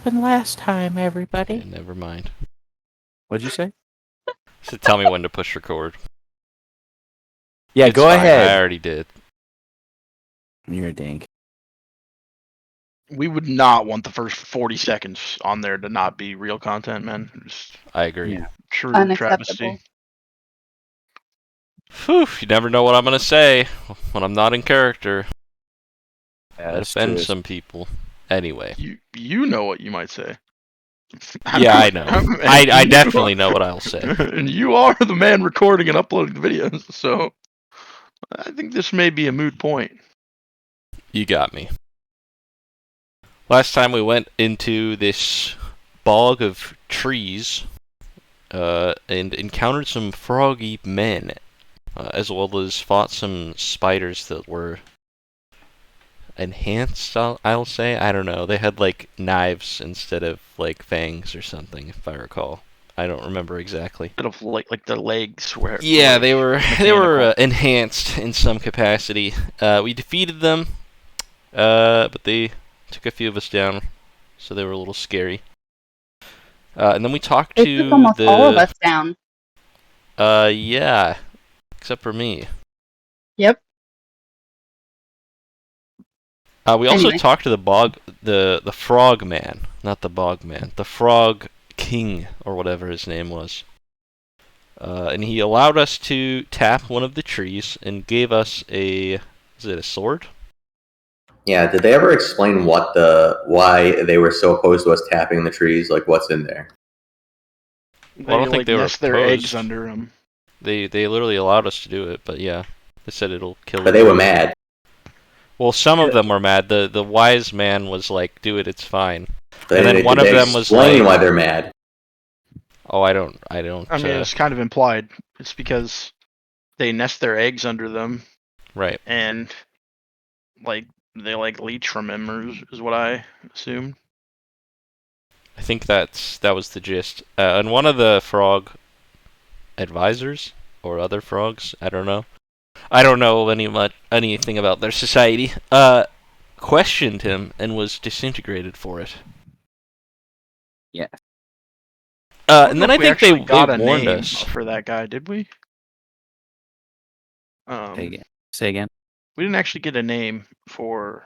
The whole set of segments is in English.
happened last time, everybody? Okay, never mind. What'd you say? So tell me when to push record. Yeah, It's go fine, ahead. I already did. You're a dink. We would not want the first 40 seconds on there to not be real content, man. Just I agree. Yeah. true Unacceptable. travesty. Phew, you never know what I'm gonna say when I'm not in character. Yeah, Might that's offend true. some people. Anyway. You know what you might say. Yeah, I know. I definitely know what I'll say. And you are the man recording and uploading the videos, so I think this may be a moot point. You got me. Last time we went into this bog of trees and encountered some froggy men, as well as fought some spiders that were enhanced, I'll say. I don't know. They had like knives instead of like fangs or something, if I recall. I don't remember exactly. Bit of like the legs were. Yeah, like, they were mechanical. enhanced in some capacity. We defeated them, but they took a few of us down, so they were a little scary. And then we talked They to took almost all of us down. Yeah, except for me. Yep. We also Anyway. talked to the frog man, not the bog man, the frog king or whatever his name was. And he allowed us to tap one of the trees and gave us is it a sword? Yeah, did they ever explain why they were so opposed to us tapping the trees? Like, what's in there? Well, I don't think they were nest their eggs opposed. under them. They literally allowed us to do it, but yeah, they said it'll kill. But they were mad. Well, some of them were mad. The wise man was like, "Do it, it's fine." But And then one of they them was explain like, why they're mad. "Oh, I don't." I mean, it's kind of implied. It's because they nest their eggs under them, Right. and like they like leech from him, is what I assume. I think that was the gist. And one of the frog advisors or other frogs, I don't know. I don't know anything about their society. Questioned him and was disintegrated for it. Yeah. And then I think they got a warned name us. for that guy, did we? Say again. We didn't actually get a name for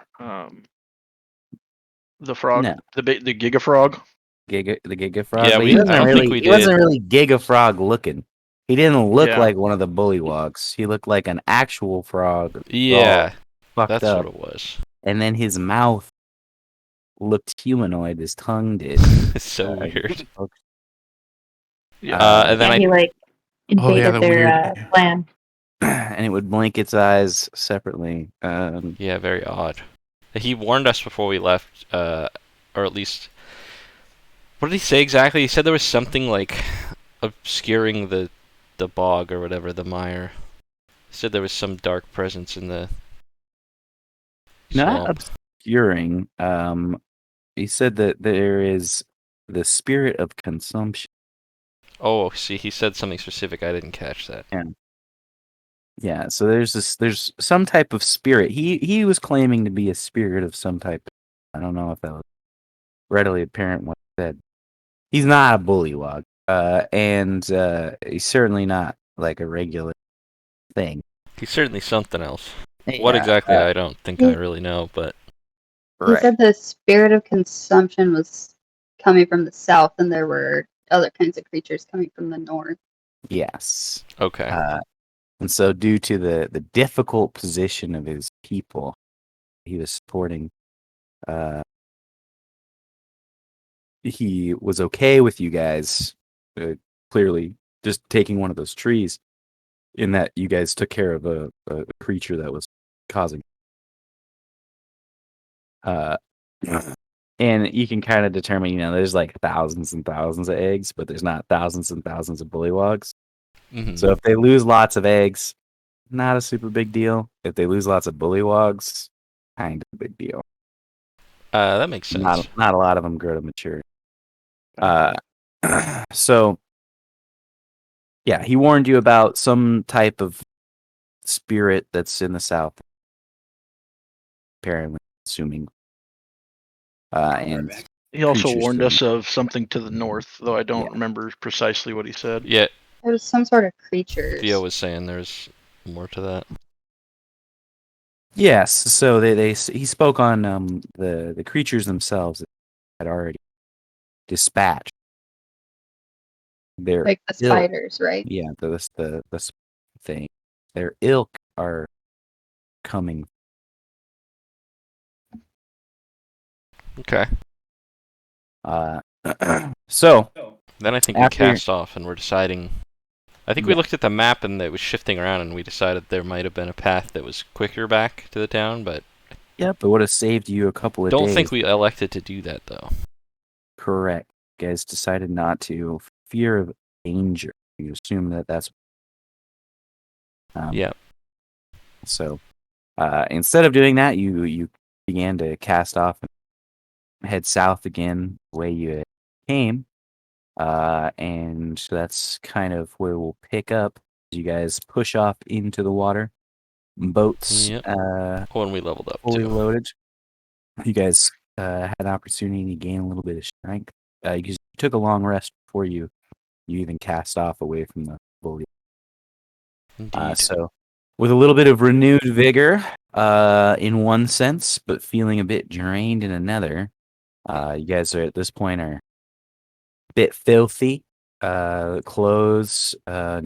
the frog, No. the Giga Frog. The Giga Frog. Yeah, but I don't think we he wasn't did. really Giga Frog looking. He didn't look Yeah. like one of the bullywogs. He looked like an actual frog. Yeah, Fucked that's up. what it was. And then his mouth looked humanoid. His tongue did. It's so weird. Yeah. And then he like invaded the their weird- land. And it would blink its eyes separately. Yeah, very odd. He warned us before we left, or at least, what did he say exactly? He said there was something like obscuring the bog or whatever, the mire. He said there was some dark presence in the Not swamp. obscuring. He said that there is the spirit of consumption. Oh, see, he said something specific. I didn't catch that. Yeah, so there's some type of spirit. He was claiming to be a spirit of some type. I don't know if that was readily apparent what he said. He's not a bullywog. And he's certainly not like a regular thing. He's certainly something else. What Yeah, exactly, I don't think I really know, but... He said the spirit of consumption was coming from the south, and there were other kinds of creatures coming from the north. Yes. Okay. And so due to the difficult position of his people, he was supporting, he was okay with you guys clearly just taking one of those trees, in that you guys took care of a creature that was causing. And you can kind of determine, there's like thousands and thousands of eggs, but there's not thousands and thousands of bullywogs. Mm-hmm. So if they lose lots of eggs, not a super big deal. If they lose lots of bullywogs, kind of a big deal. That makes sense. Not a lot of them grow to maturity. So, yeah, he warned you about some type of spirit that's in the south. Apparently, assuming. And He also creatures warned from- us of something to the north, though I don't Yeah. remember precisely what he said. Yeah, It was some sort of creatures. Theo was saying there's more to that. Yes, so he spoke on the creatures themselves that had already dispatched. Their Like the ilk, spiders, right? yeah, the thing. Their ilk are coming. Okay. So Then I think After- we cast off and we're deciding. I think we Yeah. looked at the map and it was shifting around, and we decided there might have been a path that was quicker back to the town, but Yep, it would have saved you a couple of don't days. think we elected to do that though. Correct. You guys decided not to. Fear of danger. You assume that that's. Yeah. So, instead of doing that, you began to cast off and head south again, the way you came. And that's kind of where we'll pick up. You guys push off into the water. Boats, Yep. When we leveled up fully too. loaded. You guys had an opportunity to gain a little bit of strength. You took a long rest before you even cast off away from the bully. Indeed. So, with a little bit of renewed vigor, in one sense, but feeling a bit drained in another, you guys are at this point are a bit filthy. Clothes,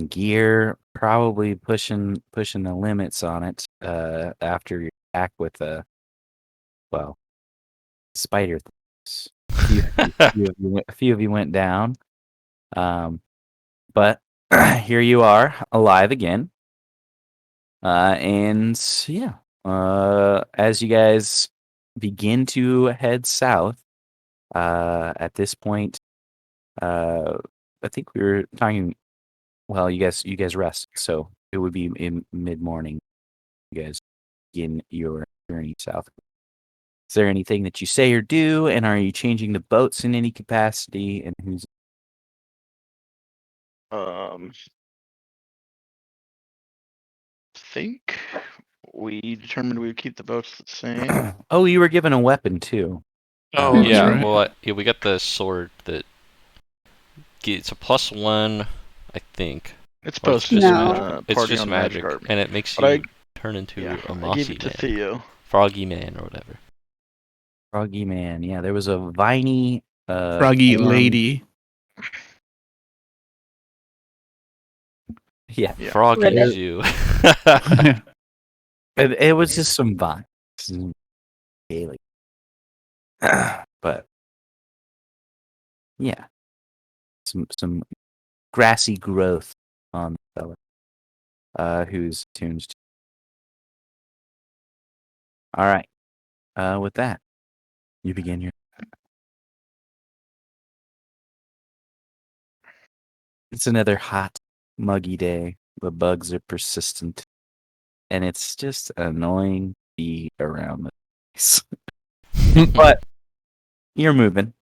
gear, probably pushing the limits on it. After you're back with spider things. A few of you went down. But here you are, alive again. And yeah, as you guys begin to head south, at this point, I think we were talking. Well, you guys rest, so it would be in mid morning. You guys begin your journey south. Is there anything that you say or do, and are you changing the boats in any capacity? And who's Think we determined we would keep the boats the same. Oh, you were given a weapon too. Oh, that's Yeah, right. well, we got the sword that it's a +1, I think. It's Or it's supposed to just be No. magic. It's party just on magic, Magikarp. and it makes But you turn into Yeah, a I mossy gave it to man, Theo. froggy man, or whatever. Froggy man, yeah. There was a viney Froggy form- lady. Yeah, Yeah. Froggy Ribbit. Zoo. it was just some vines. Daily. But yeah, some grassy growth on the fella, who's tuned to. All right. With that, you begin your. It's another hot, muggy day. The bugs are persistent, and it's just annoying to be around the place. But you're moving.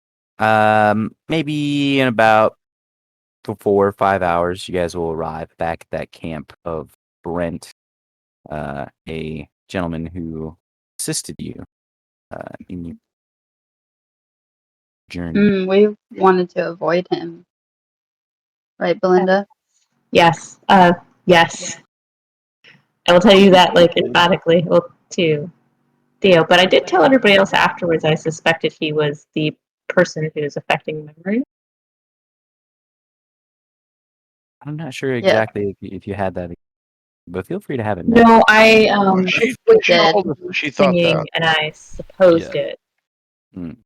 Maybe in about 4 or 5 hours, you guys will arrive back at that camp of Brent, a gentleman who assisted you in your journey. We wanted to avoid him. Right, Belinda? Yes. Yes. I will tell you that like emphatically. Well, to Theo, but I did tell everybody else afterwards. I suspected he was the person who's affecting memory. I'm not sure exactly if you had that, but feel free to have it now. No, I She did. told us that she thought singing that. and I supposed Yeah. it.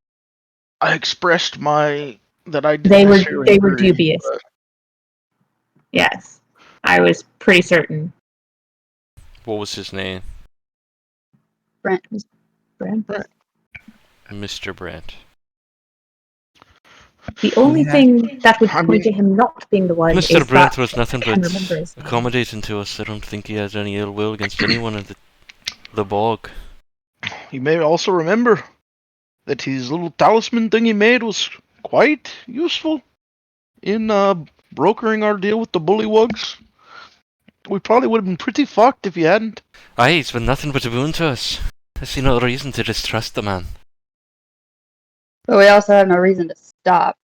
I expressed that I didn't They were necessarily agree, dubious. but Yes, I was pretty certain. What was his name? Brent. Brent. Mr. Brent. The only Yeah. thing that would I point to mean- him not being the one Mr. is Brent that was nothing I can't but remember his name. accommodating to us. I don't think he has any ill will against anyone in the bog. you may also remember that his little talisman thing he made was quite useful in brokering our deal with the bullywugs. We probably would have been pretty fucked if he hadn't. Aye, it's been nothing but a boon to us. I see no reason to distrust the man. But we also have no reason to stop.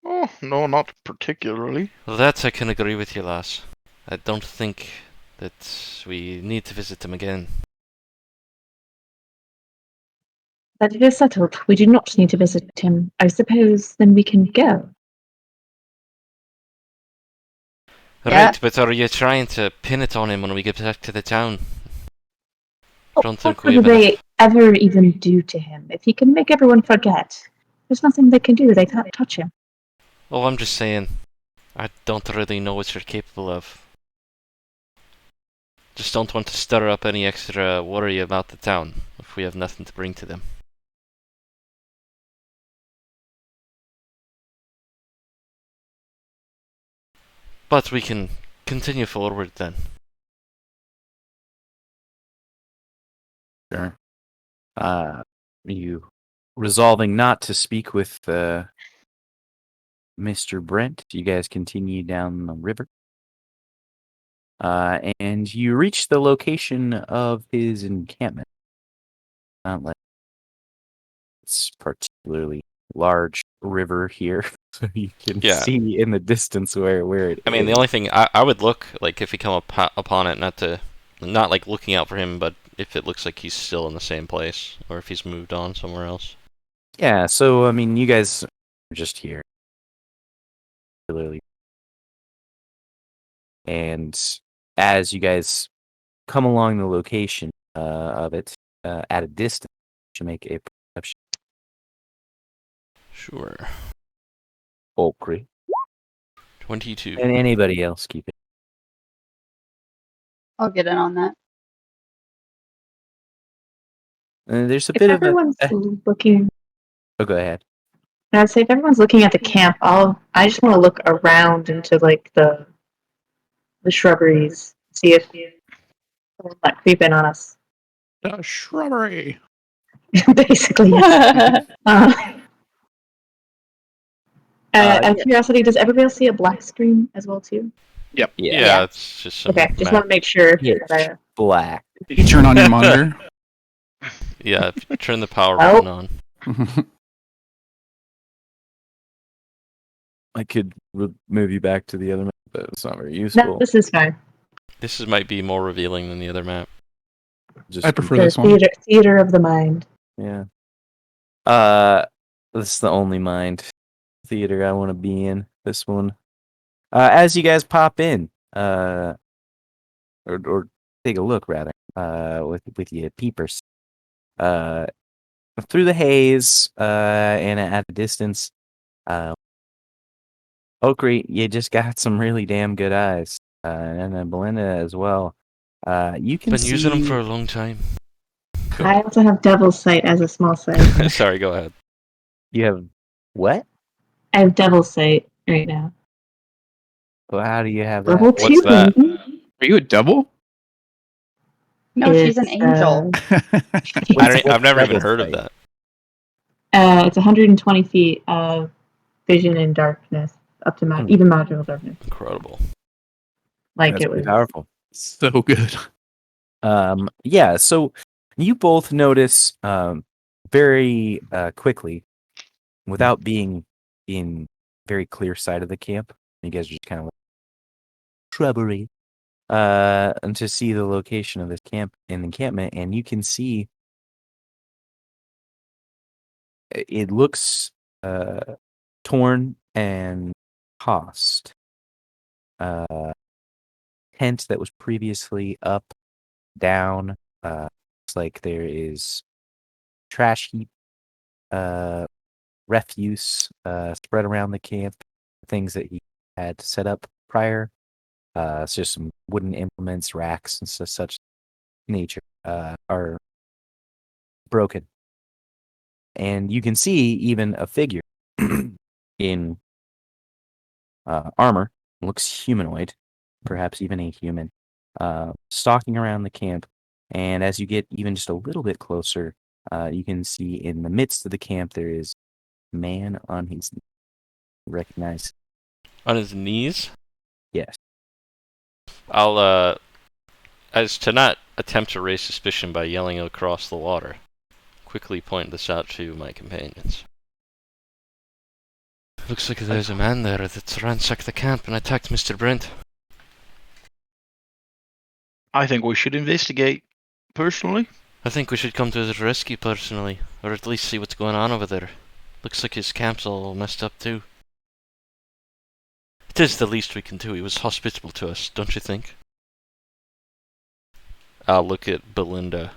Oh, no, not particularly. Well, that I can agree with you, lass. I don't think that we need to visit them again. But it is settled. We do not need to visit him. I suppose then we can go. Yeah. Right, but are you trying to pin it on him when we get back to the town? Don't think we What have would they enough. ever even do to him? If he can make everyone forget, there's nothing they can do. They can't touch him. Oh, I'm just saying. I don't really know what you're capable of. Just don't want to stir up any extra worry about the town if we have nothing to bring to them. But we can continue forward then. Sure. You resolving not to speak with Mr. Brent, you guys continue down the river. And you reach the location of his encampment. Not like it's particularly large river here, so you can Yeah. see in the distance where it I mean, the is. only thing I would look like if we come upon it, not like looking out for him, but if it looks like he's still in the same place or if he's moved on somewhere else. Yeah, so I mean, you guys are just here, particularly, and as you guys come along the location of it at a distance, you should make a perception. Sure. Okri. 22. And anybody else keep it. I'll get in on that. There's a If bit of a. everyone's looking, Oh, go ahead. I'd say if everyone's looking at the camp, I just want to look around into like the shrubberies, see if someone's not creeping on us. The shrubbery. Basically, yes. Out of Yeah. curiosity, does everybody else see a black screen as well too? Yep. Yeah, it's just some Okay, just map. want to make sure Pitch that black. Did you turn on your monitor? Yeah, turn the power Oh. button on. I could move you back to the other map, but it's not very no, useful. this is fine. Might be more revealing than the other map. Just I prefer The this one. theater of the mind. Yeah. This is the only mind theater I want to be in. This one. As you guys pop in, or take a look rather, with your peepers, through the haze, and at a distance, Okri, you just got some really damn good eyes, and then Belinda as well. You can Been see. using them for a long time. I also have devil's sight as a small sight. Sorry, go ahead. You have what? I have devil's sight right now. Well, how do you have that? Level 2, that? baby. Are you a double? No, she's an It's, angel. I've never even Devil's heard of Sight? that. It's 120 feet of vision in darkness, up to even magical darkness. Incredible. Like That's it pretty was. powerful. So good. Yeah, so you both notice very quickly, without being in very clear sight of the camp, you guys are just kind of shrubbery, and to see the location of this camp and encampment, and you can see it looks torn and tossed. Tent that was previously up, down. Looks like there is trash heap, refuse spread around the camp, things that he had set up prior. It's just some wooden implements, racks, and such nature are broken. And you can see even a figure in armor, looks humanoid, perhaps even a human, stalking around the camp. And as you get even just a little bit closer, you can see in the midst of the camp there is a man on his knees. Recognize? On his knees? Yes. As to not attempt to raise suspicion by yelling across the water. quickly point this out to my companions. Looks like there's a man there that's ransacked the camp and attacked Mr. Brent. I think we should investigate, personally. I think we should come to his rescue personally, or at least see what's going on over there. Looks like his camp's all messed up too. It is the least we can do. He was hospitable to us, don't you think? I'll look at Belinda.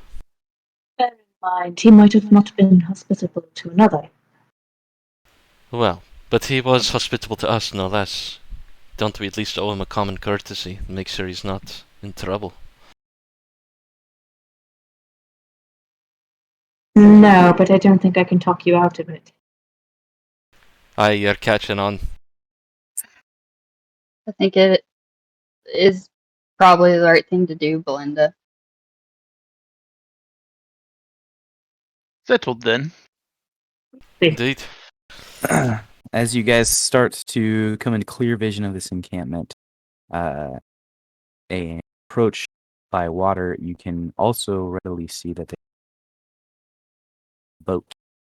Bear in mind, he might have not been hospitable to another. Well, but he was hospitable to us, no less. Don't we at least owe him a common courtesy and make sure he's not in trouble? No, but I don't think I can talk you out of it. Aye, you're catching on. I think it is probably the right thing to do, Belinda. Settled then. Indeed. As you guys start to come into clear vision of this encampment, and approach by water, you can also readily see that the boat,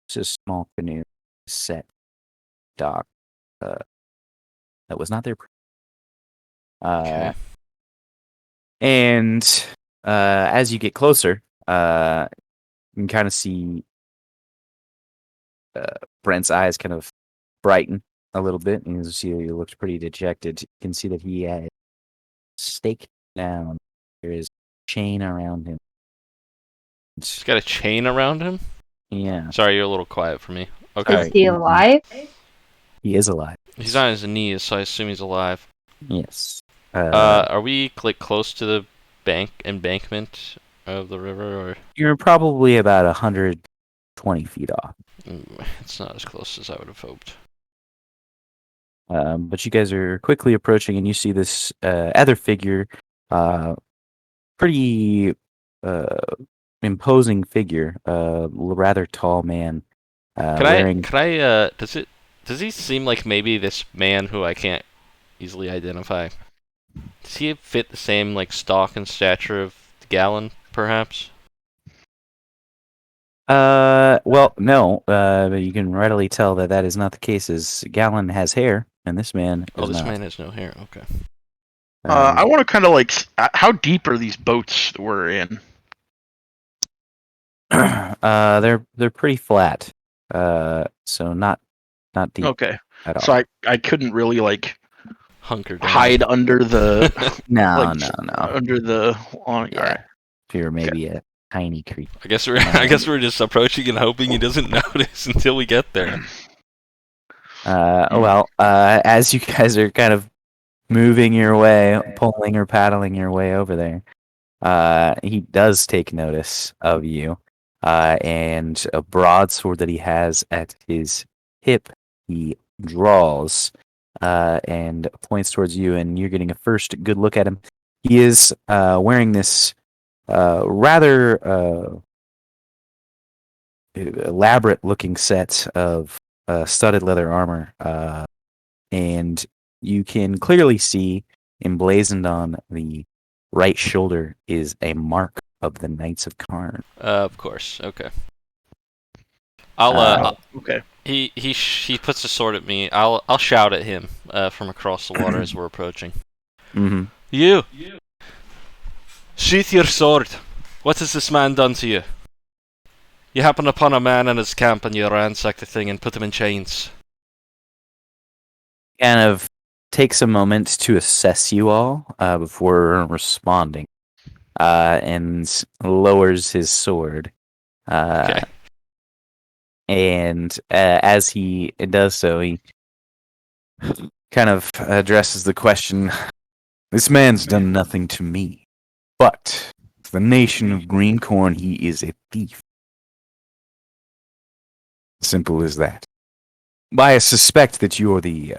it's a small canoe, set dock, that was not there. Okay. And as you get closer, you can kind of see Brent's eyes kind of brighten a little bit, and you see he looks pretty dejected. You can see that he has staked down. There is a chain around him. He's got a chain around him? Yeah, Sorry, you're a little quiet for me. Okay. Is he alive? he is alive. He's on his knees, so I assume he's alive. Yes. Are we like close to the embankment of the river, or You're probably about 120 feet off. It's not as close as I would have hoped. But you guys are quickly approaching, and you see this other figure, pretty imposing figure, rather tall man. Wearing... Does he seem like maybe this man who I can't easily identify? Does he fit the same like stock and stature of Gallon, perhaps? Well, no, but you can readily tell that that is not the case, as Gallon has hair, and this man Oh, does this not. man has no hair. Okay. I want to kind of like, how deep are these boats that we're in? They're pretty flat, so not deep Okay, at all. so I couldn't really like Hunker down. hide under the No, like, no. under the awning. Yeah. All right. If you're maybe a tiny creature. I guess we're just approaching and hoping he doesn't notice until we get there. Well, as you guys are kind of moving your way, pulling or paddling your way over there, he does take notice of you, and a broadsword that he has at his hip, he draws, and points towards you, and you're getting a first good look at him. He is wearing this rather elaborate-looking set of studded leather armor, and you can clearly see emblazoned on the right shoulder is a mark of the Knights of Karn. Of course. Okay. I'll Okay. He puts a sword at me. I'll shout at him from across the water as we're approaching. Mm-hmm. You! Sheath your sword! What has this man done to you? You happen upon a man in his camp and you ransack the thing and put him in chains. Kind of takes a moment to assess you all before responding, and lowers his sword. Okay. And as he does so, he kind of addresses the question, this man's done nothing to me, but to the nation of Greencorn, he is a thief. Simple as that. I suspect that you're the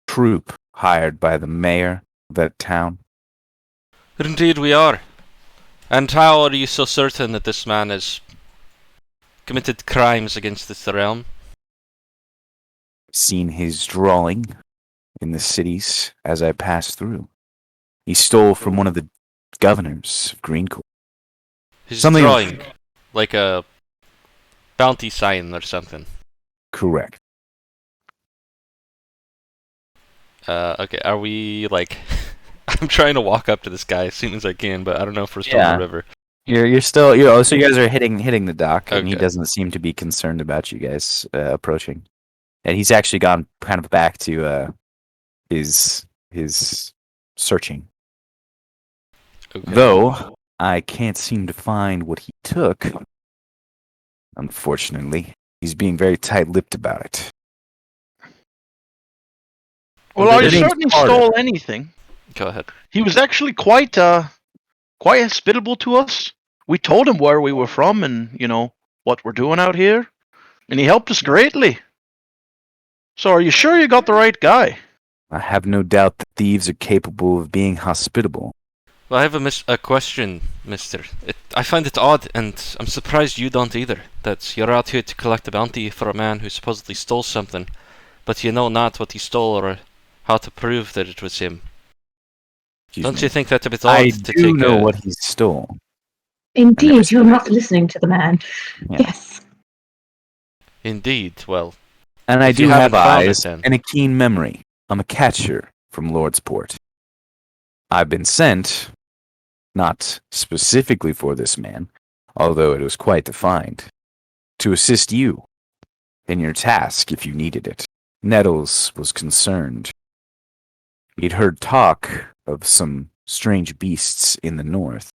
troop hired by the mayor of that town. Indeed we are. And how are you so certain that this man has committed crimes against this realm? Seen his drawing in the cities as I passed through. He stole from one of the governors of Greencorn. His Something- drawing, like a bounty sign or something. Correct. Okay, are we like? I'm trying to walk up to this guy as soon as I can, but I don't know if we're still in Yeah. the river. You're still so you guys are hitting the dock, and he Okay. doesn't seem to be concerned about you guys approaching. And he's actually gone kind of back to his searching. Okay. Though I can't seem to find what he took. Unfortunately, he's being very tight-lipped about it. Well, Well, are you they- certain he Carter. stole anything? Go ahead. He was actually quite hospitable to us. We told him where we were from and, what we're doing out here. And he helped us greatly. So are you sure you got the right guy? I have no doubt that thieves are capable of being hospitable. Well, I have a question, Mister. I find it odd, and I'm surprised you don't either. That you're out here to collect a bounty for a man who supposedly stole something, but you know not what he stole or how to prove that it was him. Excuse Don't me. you think that's a bit odd I to do take know a... what he stole. Indeed, you're not listening to the man. Yeah. Yes. Indeed, well, And I If you do have haven't found it, eyes then. and a keen memory. I'm a catcher from Lordsport. I've been sent, not specifically for this man, although it was quite defined, to assist you in your task if you needed it. Nettles was concerned. He'd heard talk of some strange beasts in the north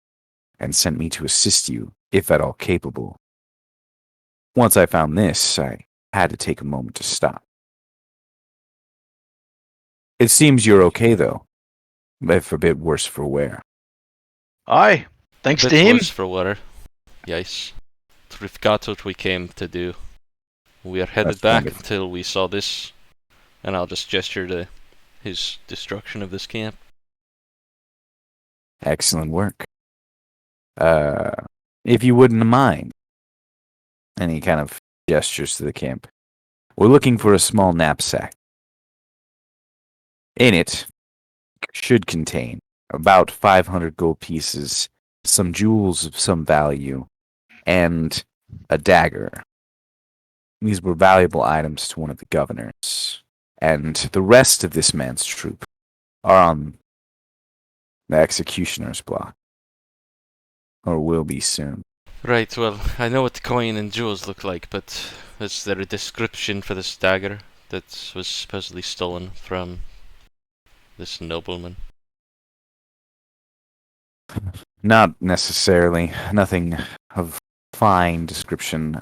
and sent me to assist you, if at all capable. Once I found this, I had to take a moment to stop. It seems you're okay, though, if a bit worse for wear. Aye. Thanks bit to him. worse for water. Yes. We've got what we came to do. We are headed That's back wonderful. until we saw this, and I'll just gesture to his destruction of this camp. Excellent work. If you wouldn't mind, and he kind of gestures to the camp, we're looking for a small knapsack. In it should contain about 500 gold pieces, some jewels of some value, and a dagger. These were valuable items to one of the governors, and the rest of this man's troop are on the executioner's block, or will be soon. Right, well, I know what the coin and jewels look like, but is there a description for this dagger that was supposedly stolen from this nobleman? Not necessarily. Nothing of fine description.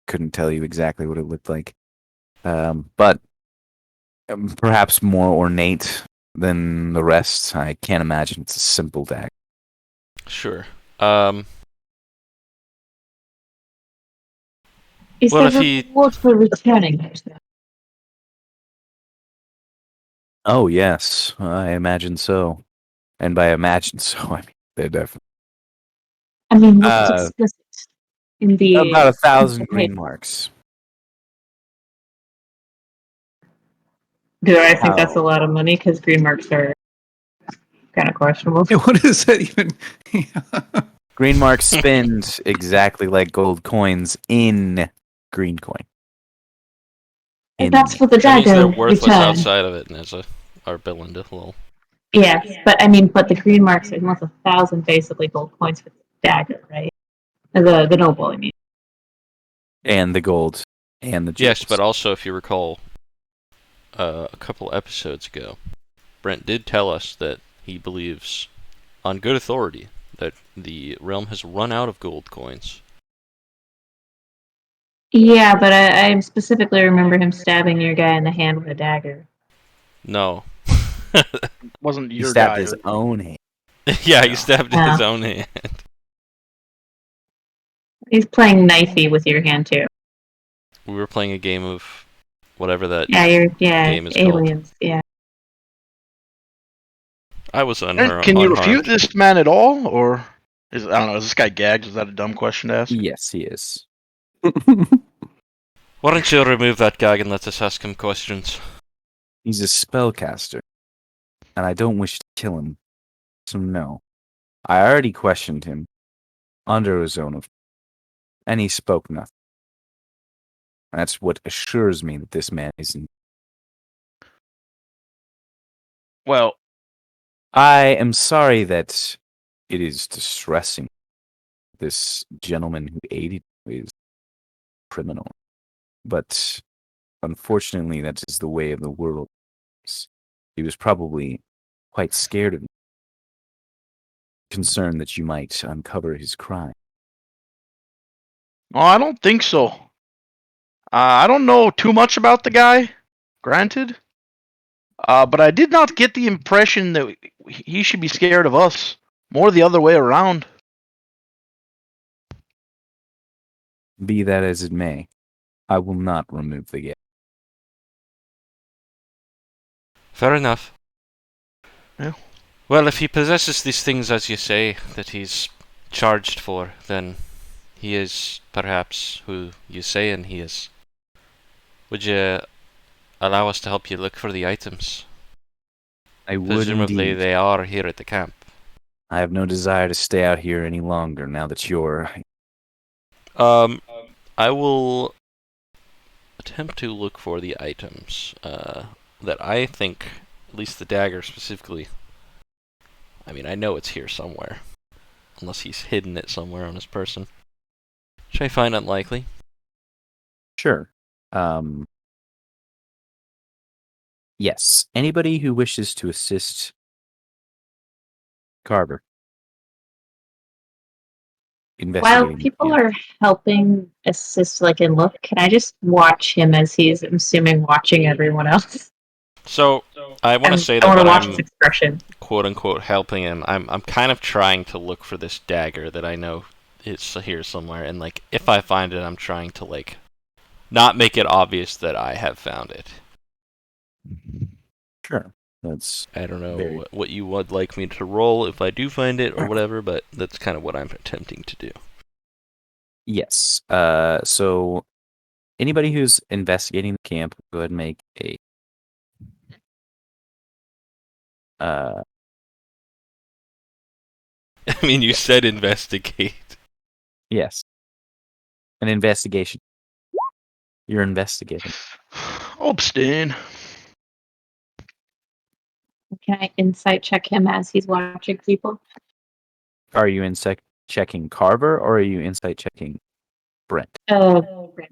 Couldn't tell you exactly what it looked like. But perhaps more ornate than the rest. I can't imagine it's a simple dagger. Sure. Is Well, there if a he- reward for returning it? Oh, yes. I imagine so. And by imagine so, I mean they're definitely I mean, what's Uh, explicit in the... about 1,000 Okay. green marks. Do I think that's How? a lot of money? Because green marks are kind of questionable. What does that even? Green marks spend exactly like gold coins in green coin. And that's for the That means they're dagger worthless return. outside of it, and are billing a little. Yes, but I mean, but the green marks are worth 1,000 basically gold coins for the dagger, right? The noble, I mean. And the gold. And the jewels. Yes, but also, if you recall, a couple episodes ago, Brent did tell us that he believes, on good authority, that the realm has run out of gold coins. Yeah, but I specifically remember him stabbing your guy in the hand with a dagger. No. Wasn't He your stabbed guy. his own hand. Yeah, he stabbed Yeah. his own hand. He's playing knifey with your hand too. We were playing a game of whatever that game is aliens. Yeah. I was Can you unharmed. refute this man at all, or I don't know? Is this guy gagged? Is that a dumb question to ask? Yes, he is. Why don't you remove that gag and let us ask him questions? He's a spellcaster, and I don't wish to kill him. So no. I already questioned him under his own And he spoke nothing. That's what assures me that this man isn't. Well, I am sorry that it is distressing. This gentleman who aided you is a criminal. But unfortunately, that is the way of the world. He was probably quite scared of you, concerned that you might uncover his crime. oh, I don't think so. I don't know too much about the guy, granted. But I did not get the impression that he should be scared of us. More the other way around. Be that as it may, I will not remove the gate. Fair enough. Yeah. Well, if he possesses these things, as you say, that he's charged for, then he is perhaps who you say and he is. Would you allow us to help you look for the items? I would Presumably indeed. they are here at the camp. I have no desire to stay out here any longer now that you're... I will attempt to look for the items that I think, at least the dagger specifically. I mean, I know it's here somewhere, unless he's hidden it somewhere on his person, which I find unlikely. Sure. Yes. Anybody who wishes to assist Carver While investigating. people Yeah. are helping assist, like, and look, can I just watch him as he's, I'm assuming, watching everyone else? So, I want to And say I that want to when watch his I'm expression. quote-unquote helping him, I'm kind of trying to look for this dagger that I know is here somewhere, and, like, if I find it, I'm trying to, like, not make it obvious that I have found it. Sure. That's I don't know very... what you would like me to roll if I do find it or whatever, but that's kind of what I'm attempting to do. Yes. So anybody who's investigating the camp, go ahead and make a I mean, you said investigate. yes. An investigation. You're investigating. Abstain. Can I insight check him as he's watching people? Are you insight checking Carver or are you insight checking Brent? Right.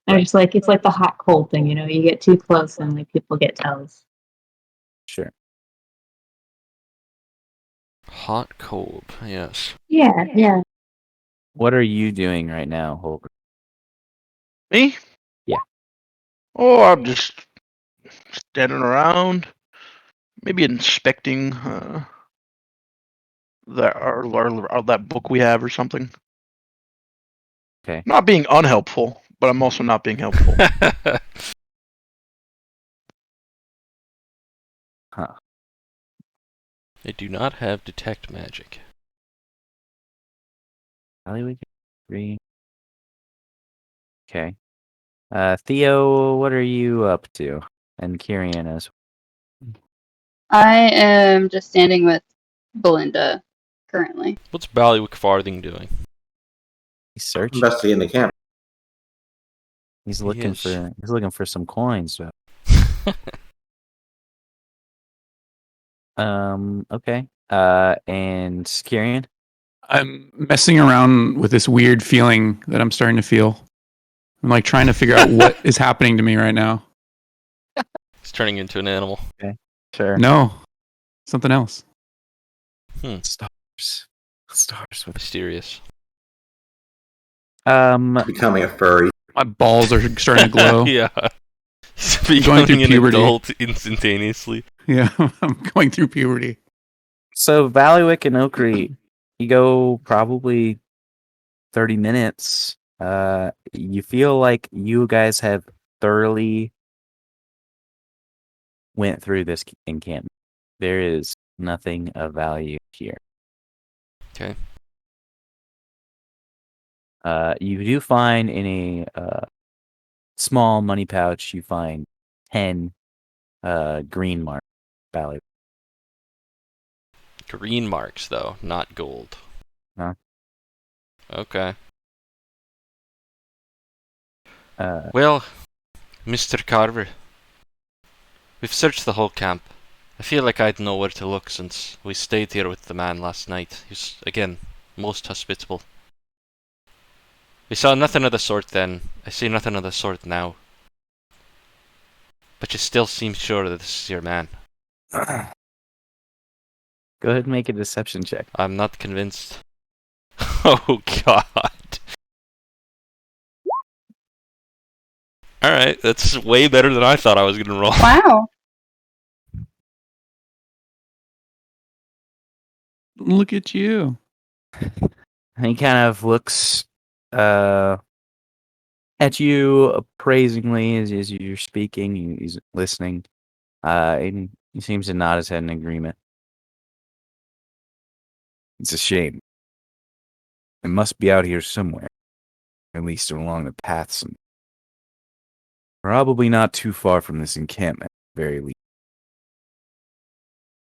I just like, it's like the hot cold thing, you know, you get too close and like people get tells. Sure. Hot, cold, yes. Yeah. What are you doing right now, Holger? Me? Yeah. Oh, I'm just standing around, maybe inspecting that book we have or something. Okay. Not being unhelpful, but I'm also not being helpful. Huh. They do not have detect magic. Hollywood 3. Okay. Theo, what are you up to? And Kirian as I am just standing with Belinda currently. What's Ballywick Farthing doing? he's searching. Investigating the camp. He's looking is. for some coins. Okay. And Kirian? I'm messing around with this weird feeling that I'm starting to feel. I'm like trying to figure out what is happening to me right now. He's turning into an animal. Sure. No, something else. Stars with Mysterious. Becoming a furry. My balls are starting to glow. Yeah. He's Going through becoming an puberty. adult instantaneously. Yeah, I'm going through puberty. So Ballywick and Oakry, you go probably 30 minutes. You feel like you guys have thoroughly went through this encampment. There is nothing of value here. Okay. You do find in a small money pouch, you find 10 green mark Ballywick. Green marks, though, not gold. Huh? Okay. Well, Mr. Carver, we've searched the whole camp. I feel like I'd know where to look since we stayed here with the man last night. He's, again, most hospitable. We saw nothing of the sort then. I see nothing of the sort now. But you still seem sure that this is your man. Go ahead and make a deception check. I'm not convinced. Oh, God. Alright, that's way better than I thought I was gonna roll. Wow. Look at you. And he kind of looks at you appraisingly as you're speaking. He's listening. And he seems to nod his head in agreement. It's a shame. It must be out here somewhere. At least along the paths. Probably not too far from this encampment, at the very least.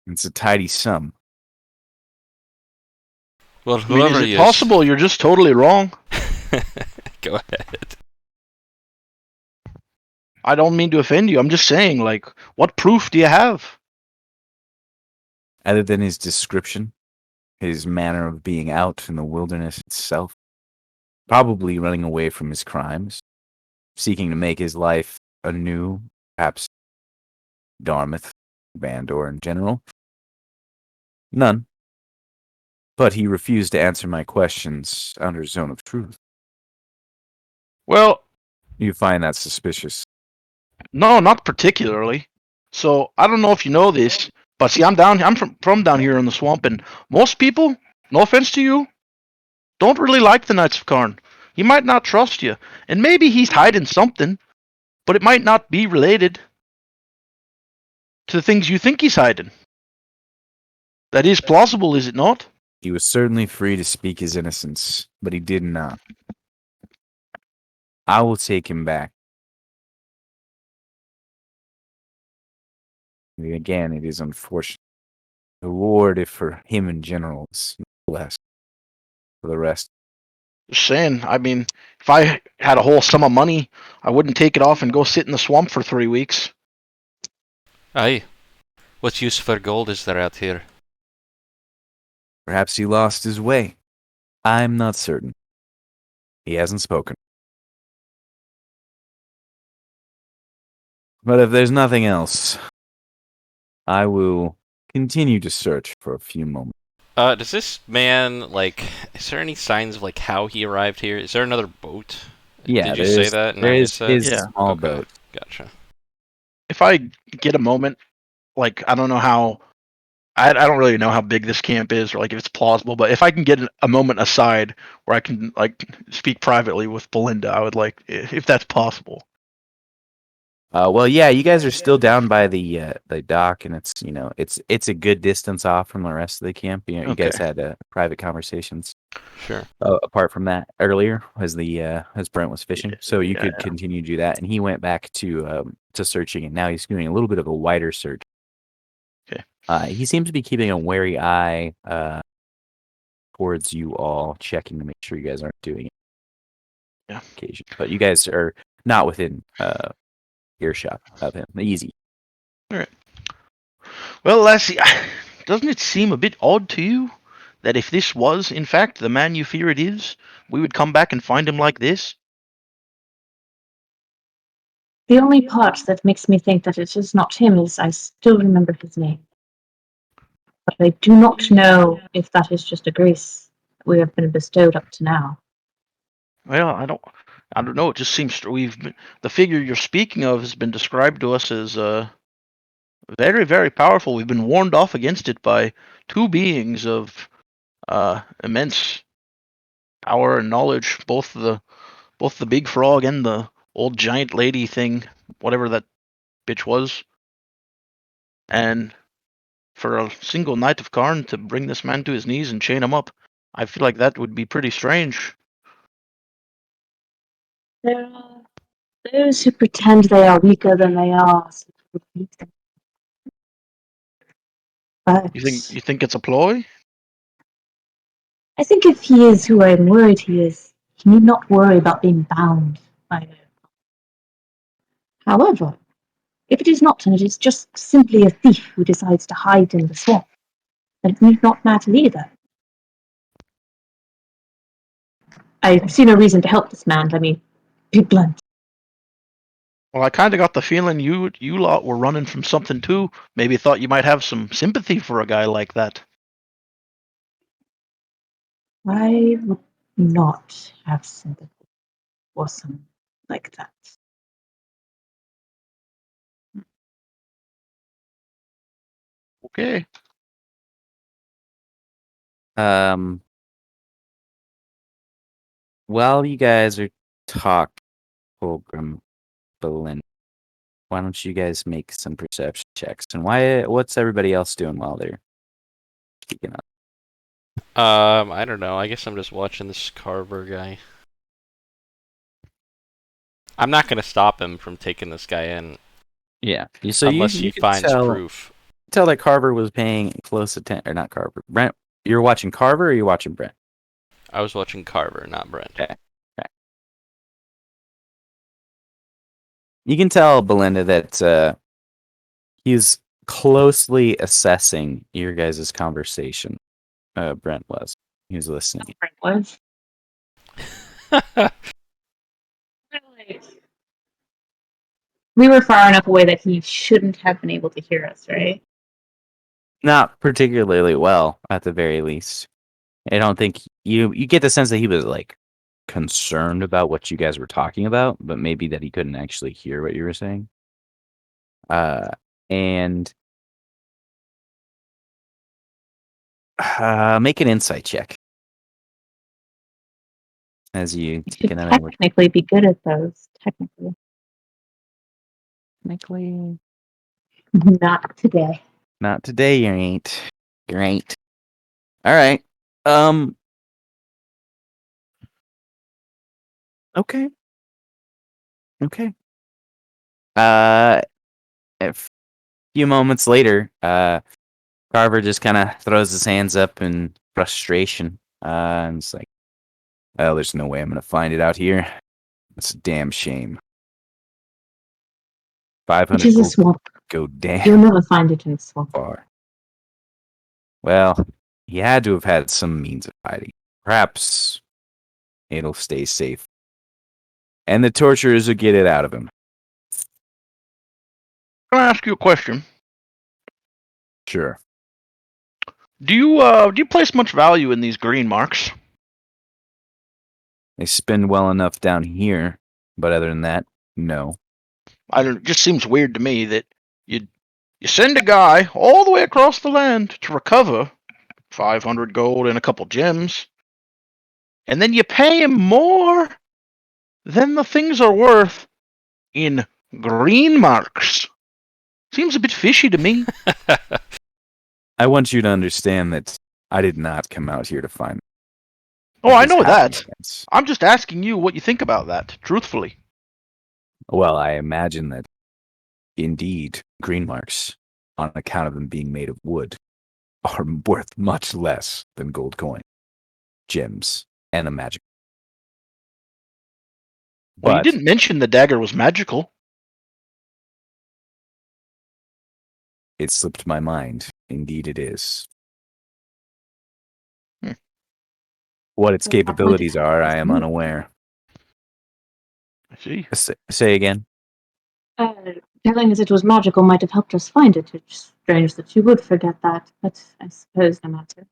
It's a tidy sum. Well, I mean, whoever is he it possible you're just totally wrong? Go ahead. I don't mean to offend you. I'm just saying, like, what proof do you have? Other than his description, his manner of being out in the wilderness itself, probably running away from his crimes, seeking to make his life anew, perhaps Dartmouth, Bandor in general. None. But he refused to answer my questions under zone of truth. Well, You find that suspicious. no, not particularly. So I don't know if you know this, but see, I'm from down here in the swamp, and most people, no offense to you, don't really like the Knights of Karn. He might not trust you, and maybe he's hiding something, but it might not be related to the things you think he's hiding. That is plausible, is it not? He was certainly free to speak his innocence, but he did not. I will take him back. Again, it is unfortunate. The reward, if for him in general, is less. For the rest, Just saying. I mean, if I had a whole sum of money, I wouldn't take it off and go sit in the swamp for 3 weeks. Aye. What use for gold is there out here? perhaps he lost his way. I'm not certain. He hasn't spoken. But if there's nothing else, I will continue to search for a few moments. Does this man, like, is there any signs of, like, how he arrived here? Is there another boat? Yeah, Did you say that? There is his Yeah. small Okay. boat. Gotcha. If I get a moment, like, I don't know how, I don't really know how big this camp is, or like if it's plausible, but if I can get a moment aside where I can like speak privately with Belinda, I would like, if that's possible. Well, yeah, you guys are still down by the dock, and it's a good distance off from the rest of the camp. You guys Okay. had private conversations. Sure. Apart from that, earlier as Brent was fishing, so you Yeah, could continue to do that. And he went back to searching, and now he's doing a little bit of a wider search. Okay. He seems to be keeping a wary eye towards you all, checking to make sure you guys aren't doing it. Yeah. Occasion, but you guys are not within earshot of him. Easy. Well, Lassie, doesn't it seem a bit odd to you that if this was, in fact, the man you fear it is, we would come back and find him like this? The only part that makes me think that it is not him is I still remember his name. But I do not know if that is just a grace we have been bestowed up to now. Well, I don't know. It just seems the figure you're speaking of has been described to us as very, very powerful. We've been warned off against it by two beings of immense power and knowledge, both the big frog and the old giant lady thing, whatever that bitch was. And for a single knight of Karn to bring this man to his knees and chain him up, I feel like that would be pretty strange. There are those who pretend they are weaker than they are. But You think it's a ploy? I think if he is who I am worried he is, he need not worry about being bound by them. However, if it is not, and it is just simply a thief who decides to hide in the swamp, then it need not matter either. I see no reason to help this man, let me be blunt. Well, I kind of got the feeling you lot were running from something too. Maybe thought you might have some sympathy for a guy like that. I would not have sympathy for someone like that. Okay. While you guys are talking, Pilgrim, Belinda, why don't you guys make some perception checks? And what's everybody else doing while they're speaking up? I don't know. I guess I'm just watching this Carver guy. I'm not gonna stop him from taking this guy in Yeah. So unless you he could finds tell, proof. tell that Carver was paying close attention, or not Carver. Brent, you're watching Carver or you're watching Brent? I was watching Carver, not Brent. Okay. You can tell, Belinda, that he's closely assessing your guys' conversation. Brent was. He was listening. Brent was. We were far enough away that he shouldn't have been able to hear us, right? Not particularly well, at the very least. I don't think you get the sense that he was like concerned about what you guys were talking about, but maybe that he couldn't actually hear what you were saying. And make an insight check as you I take should another. technically be good at those. Technically. Not today. Not today, you ain't. Great. All right. Okay. Okay. A few moments later, Carver just kind of throws his hands up in frustration. And it's like, well, there's no way I'm gonna find it out here. It's a damn shame. Which 500 is a gold swamp. go damn You'll never find it in a swamp. far. Well, he had to have had some means of hiding. Perhaps it'll stay safe. And the torturers will get it out of him. Can I ask you a question? Sure. Do you place much value in these green marks? They spin well enough down here, but other than that, no. I don't. It just seems weird to me that you send a guy all the way across the land to recover 500 gold and a couple gems, and then you pay him more than the things are worth in green marks. Seems a bit fishy to me. I want you to understand that I did not come out here to find. Oh, I this know that. happenstance. I'm just asking you what you think about that, truthfully. Well, I imagine that indeed green marks, on account of them being made of wood, are worth much less than gold coin, gems, and a magic. Well, you But didn't mention the dagger was magical. it slipped my mind. Indeed, it is. What its capabilities are, I am unaware. I see. Say again. Telling us it was magical might have helped us find it. It's strange that you would forget that, but I suppose no matter.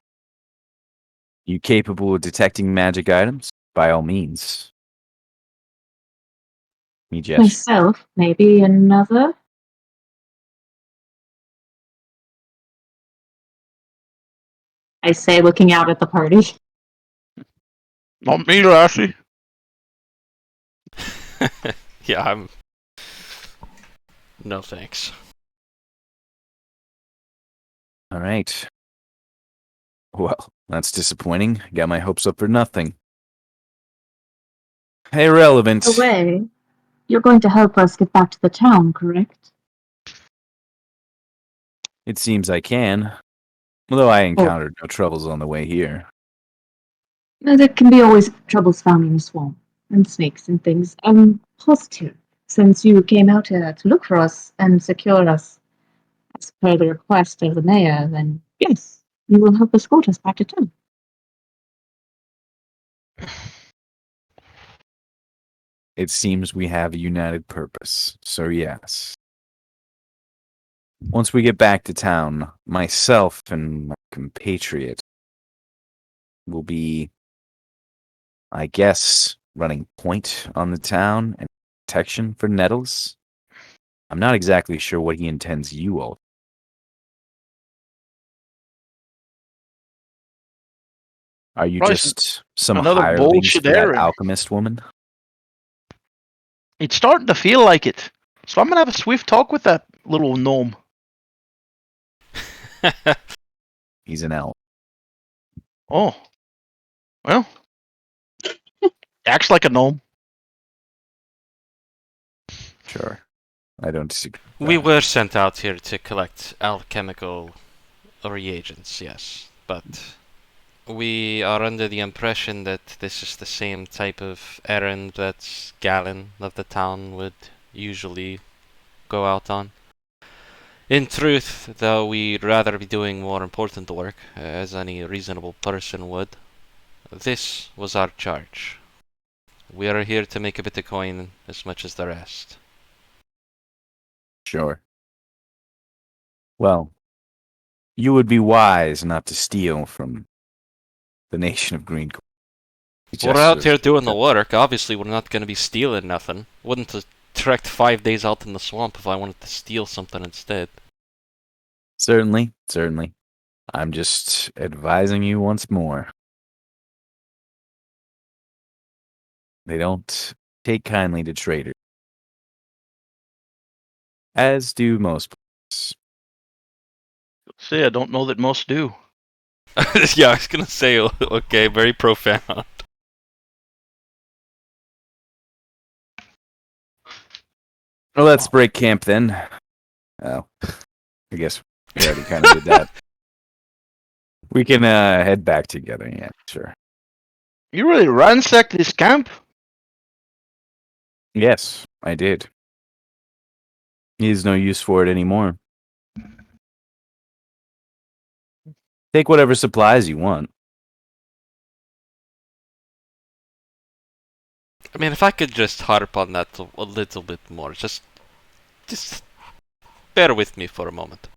You capable of detecting magic items? By all means. Me gesture. Myself, maybe another? I say, looking out at the party. Not me, Lassie. Yeah, I'm. No thanks. All right. Well, that's disappointing. Got my hopes up for nothing. Irrelevant. Away. You're going to help us get back to the town, correct? It seems I can. Although I encountered no troubles on the way here. There can be always troubles found in the swamp, and snakes and things. I'm positive since you came out here to look for us and secure us as per the request of the mayor, then yes, you will help escort us back to town. It seems we have a united purpose, so yes. Once we get back to town, myself and my compatriot will be, I guess, running point on the town and protection for Nettles. I'm not exactly sure what he intends you all. Are you Probably just some another hirelings bullshit for that errand. alchemist woman? It's starting to feel like it. So I'm gonna have a swift talk with that little gnome. He's an elf. Oh. Well. Acts like a gnome. Sure. I don't disagree. with We that. were sent out here to collect alchemical reagents, yes, but we are under the impression that this is the same type of errand that Galen of the town would usually go out on. In truth, though, we'd rather be doing more important work, as any reasonable person would. This was our charge. We are here to make a bit of coin as much as the rest. Sure. Well, you would be wise not to steal from the nation of Green. We're out here doing the work. Obviously, we're not going to be stealing nothing. Wouldn't have trekked 5 days out in the swamp if I wanted to steal something instead. Certainly, certainly. I'm just advising you once more. They don't take kindly to traitors, as do most places. Say, I don't know that most do. Yeah, I was going to say, okay, very profound. Well, let's break camp then. Oh, I guess we already kind of did that. We can head back together, yeah, sure. You really ransacked this camp? Yes, I did. There's no use for it anymore. Take whatever supplies you want. I mean, if I could just harp on that a little bit more, just bear with me for a moment.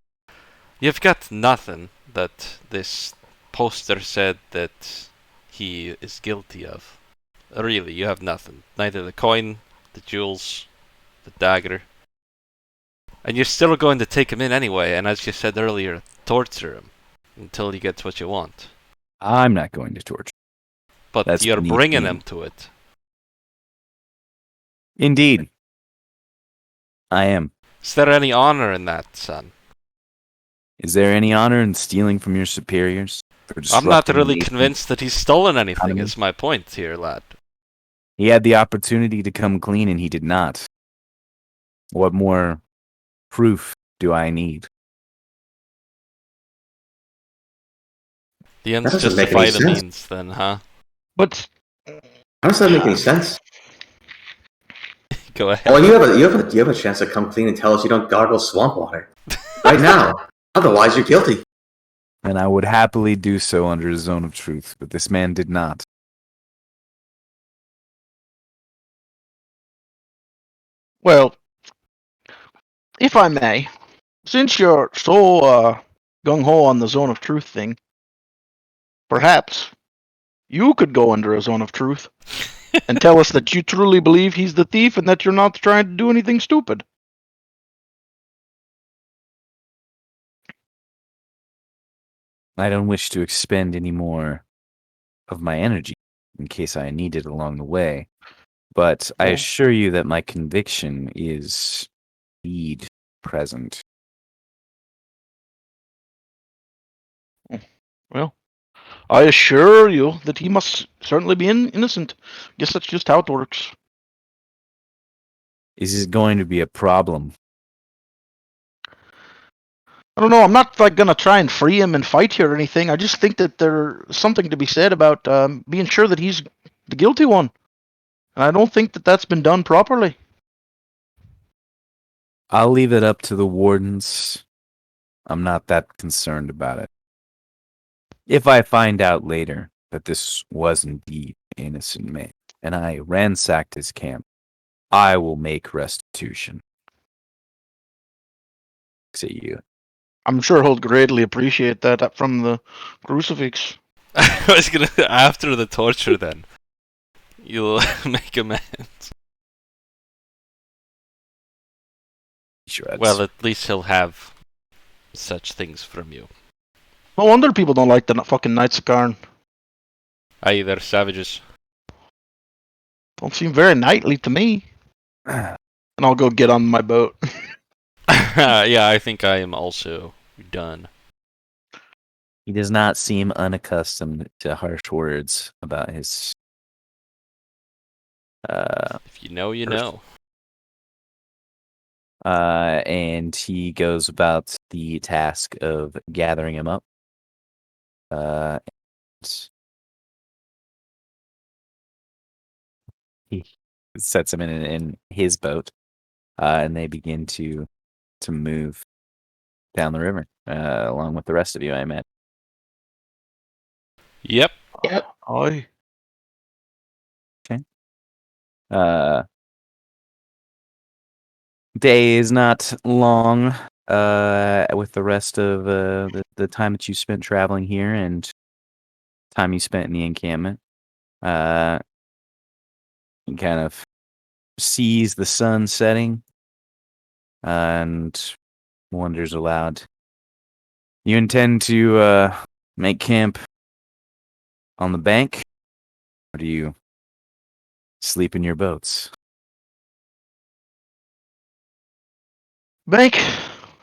You've got nothing that this poster said that he is guilty of. Really, you have nothing. Neither the coin, the jewels, the dagger. And you're still going to take him in anyway, and as you said earlier, torture him until he gets what you want. I'm not going to torture. But That's you're beneath bringing me. him to it. Indeed. I am. Is there any honor in that, son? Is there any honor in stealing from your superiors? I'm not really Disrupting convinced that he's stolen anything, economy? is my point here, lad. He had the opportunity to come clean and he did not. What more proof do I need? The ends That doesn't make justify any the sense. means, then, huh? But How does that make any sense? Go ahead. Well, you have a chance to come clean and tell us you don't gargle swamp water right now. Otherwise, you're guilty. And I would happily do so under a zone of truth, but this man did not. well, if I may, since you're so gung ho on the zone of truth thing, perhaps you could go under a zone of truth and tell us that you truly believe he's the thief and that you're not trying to do anything stupid. I don't wish to expend any more of my energy in case I need it along the way, but I Well- assure you that my conviction is indeed present. Well, I assure you that he must certainly be innocent. Guess that's just how it works. Is it going to be a problem? I don't know. I'm not like gonna try and free him and fight here or anything. I just think that there's something to be said about being sure that he's the guilty one. And I don't think that that's been done properly. I'll leave it up to the wardens. I'm not that concerned about it. If I find out later that this was indeed an innocent man, and I ransacked his camp, I will make restitution. To you. I'm sure he'll greatly appreciate that from the crucifix. I was gonna after the torture then. You'll make amends. Shreds. Well, at least he'll have such things from you. No wonder people don't like the fucking Knights of Karn. I.e., they're savages. Don't seem very knightly to me. And I'll go get on my boat. Yeah, I think I am also done. He does not seem unaccustomed to harsh words about his. If you know, you know. And he goes about the task of gathering him up. And he sets him in his boat, and they begin to move down the river, along with the rest of you, I imagine. Yep. Yep. Aye. Day is not long with the rest of the time that you spent traveling here and time you spent in the encampment. You kind of sees the sun setting and wonders aloud. You intend to make camp on the bank, or do you sleep in your boats? Bank.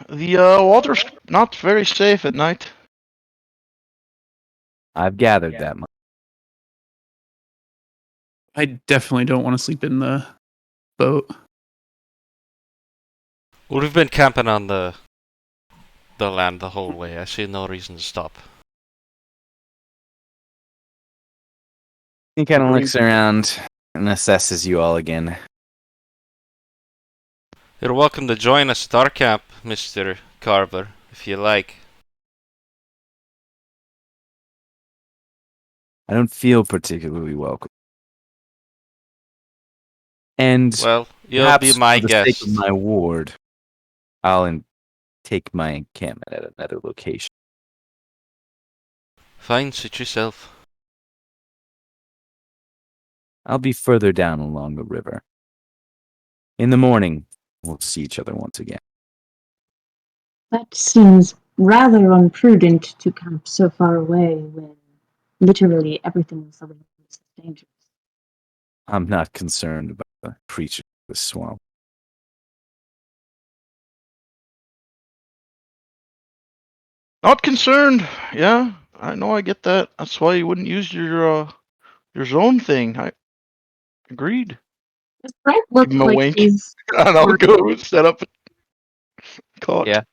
The water's not very safe at night. I've gathered that much. I definitely don't want to sleep in the boat. Well, we've been camping on the land the whole way. I see no reason to stop. He kind of looks around and assesses you all again. You're welcome to join us at our camp, Mr. Carver, if you like. I don't feel particularly welcome. And Well, you'll perhaps be my for the sake guest. of my ward, I'll take my encampment at another location. Fine, suit yourself. I'll be further down along the river. In the morning, we'll see each other once again. That seems rather imprudent to camp so far away when literally everything is around us is dangerous. I'm not concerned about the creatures of the swamp. Not concerned. Yeah, I know. I get that. That's why you wouldn't use your zone thing. I agreed. Does Brent look Give him a like wink. he's And I'll go set up a cot. Yeah.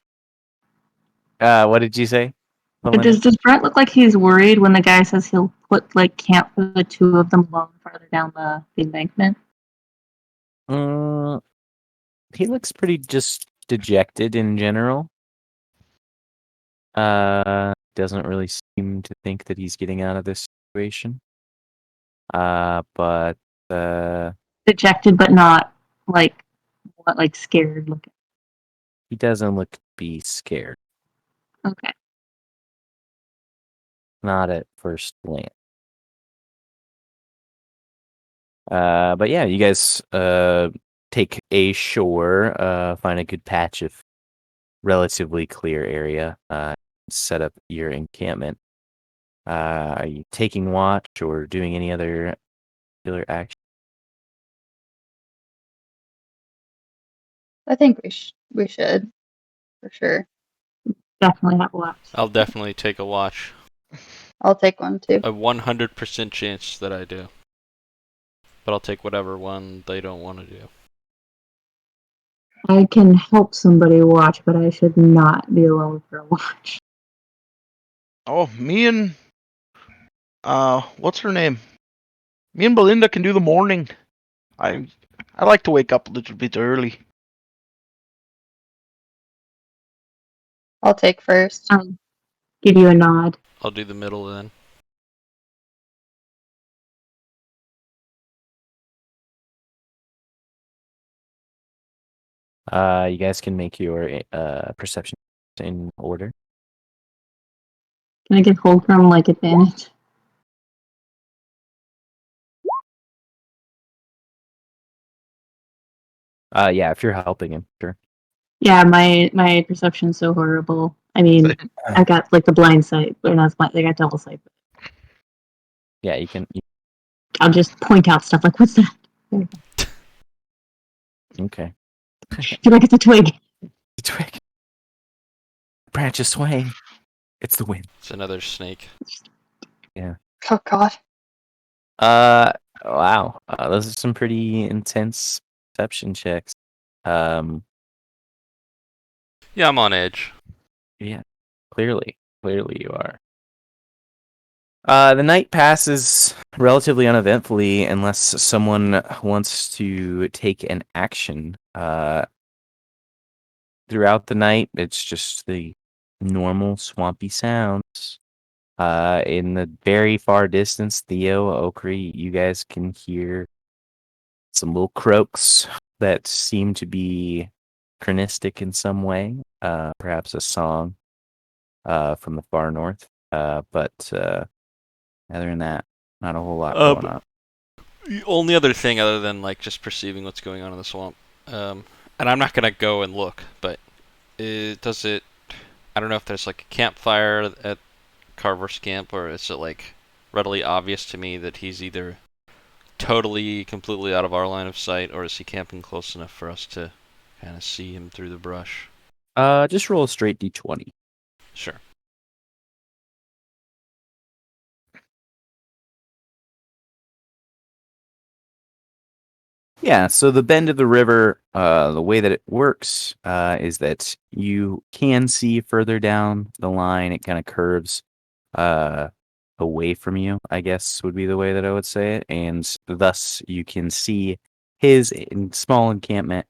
What did you say? does Brent look like he's worried when the guy says he'll put like camp for the two of them alone farther down the embankment? He looks pretty just dejected in general. Doesn't really seem to think that he's getting out of this situation. But Dejected, but not like scared looking. he doesn't look to be scared. Okay. Not at first glance. But yeah, you guys take a shore, find a good patch of relatively clear area, set up your encampment. Are you taking watch or doing any other particular action? I think we should for sure. Definitely have a watch. I'll definitely take a watch. I'll take one too. A 100% chance that I do. But I'll take whatever one they don't want to do. I can help somebody watch, but I should not be alone for a watch. Oh, me and what's her name? Me and Belinda can do the morning. I like to wake up a little bit early. I'll take first. I'll give you a nod. I'll do the middle then. You guys can make your perception in order. Can I give Holcrum like advantage? Yeah, if you're helping him, sure. Yeah, my perception's so horrible. I mean, I got like the blind sight, or not blind. I got double sight. Yeah, you can. I'll just point out stuff like, "What's that?" Okay. Feel like it's a twig. The twig. Branches swaying. It's the wind. It's another snake. Oh God. Wow. Those are some pretty intense perception checks. Yeah, I'm on edge. Yeah, clearly you are. The night passes relatively uneventfully unless someone wants to take an action. Throughout the night, it's just the normal swampy sounds. In the very far distance, Theo, Okri, you guys can hear some little croaks that seem to be chronistic in some way. Perhaps a song from the far north. But other than that, not a whole lot going on. The only other thing other than like just perceiving what's going on in the swamp, and I'm not gonna go and look, but does it? I don't know if there's like a campfire at Carver's camp, or is it like readily obvious to me that he's either totally, completely out of our line of sight, or is he camping close enough for us to kind of see him through the brush? Just roll a straight d20. Sure. Yeah, so the bend of the river, the way that it works is that you can see further down the line. It kind of curves away from you, I guess would be the way that I would say it. And thus you can see his small encampment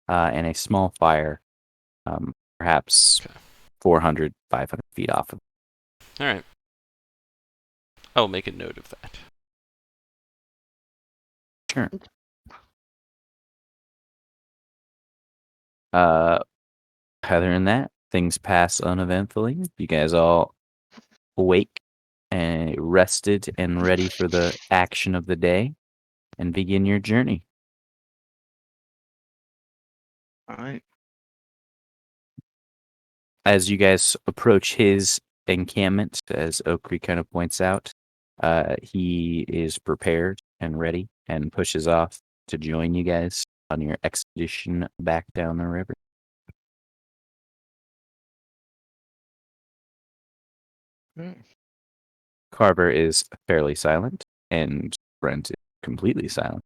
and a small fire, perhaps Okay. 400, 500 feet off of it. All right. I'll make a note of that. Sure. Other than that, things pass uneventfully. You guys all awake and rested and ready for the action of the day and begin your journey. All right. As you guys approach his encampment, as Okri kind of points out, he is prepared and ready and pushes off to join you guys on your expedition back down the river. Mm. Carver is fairly silent, and Brent is completely silent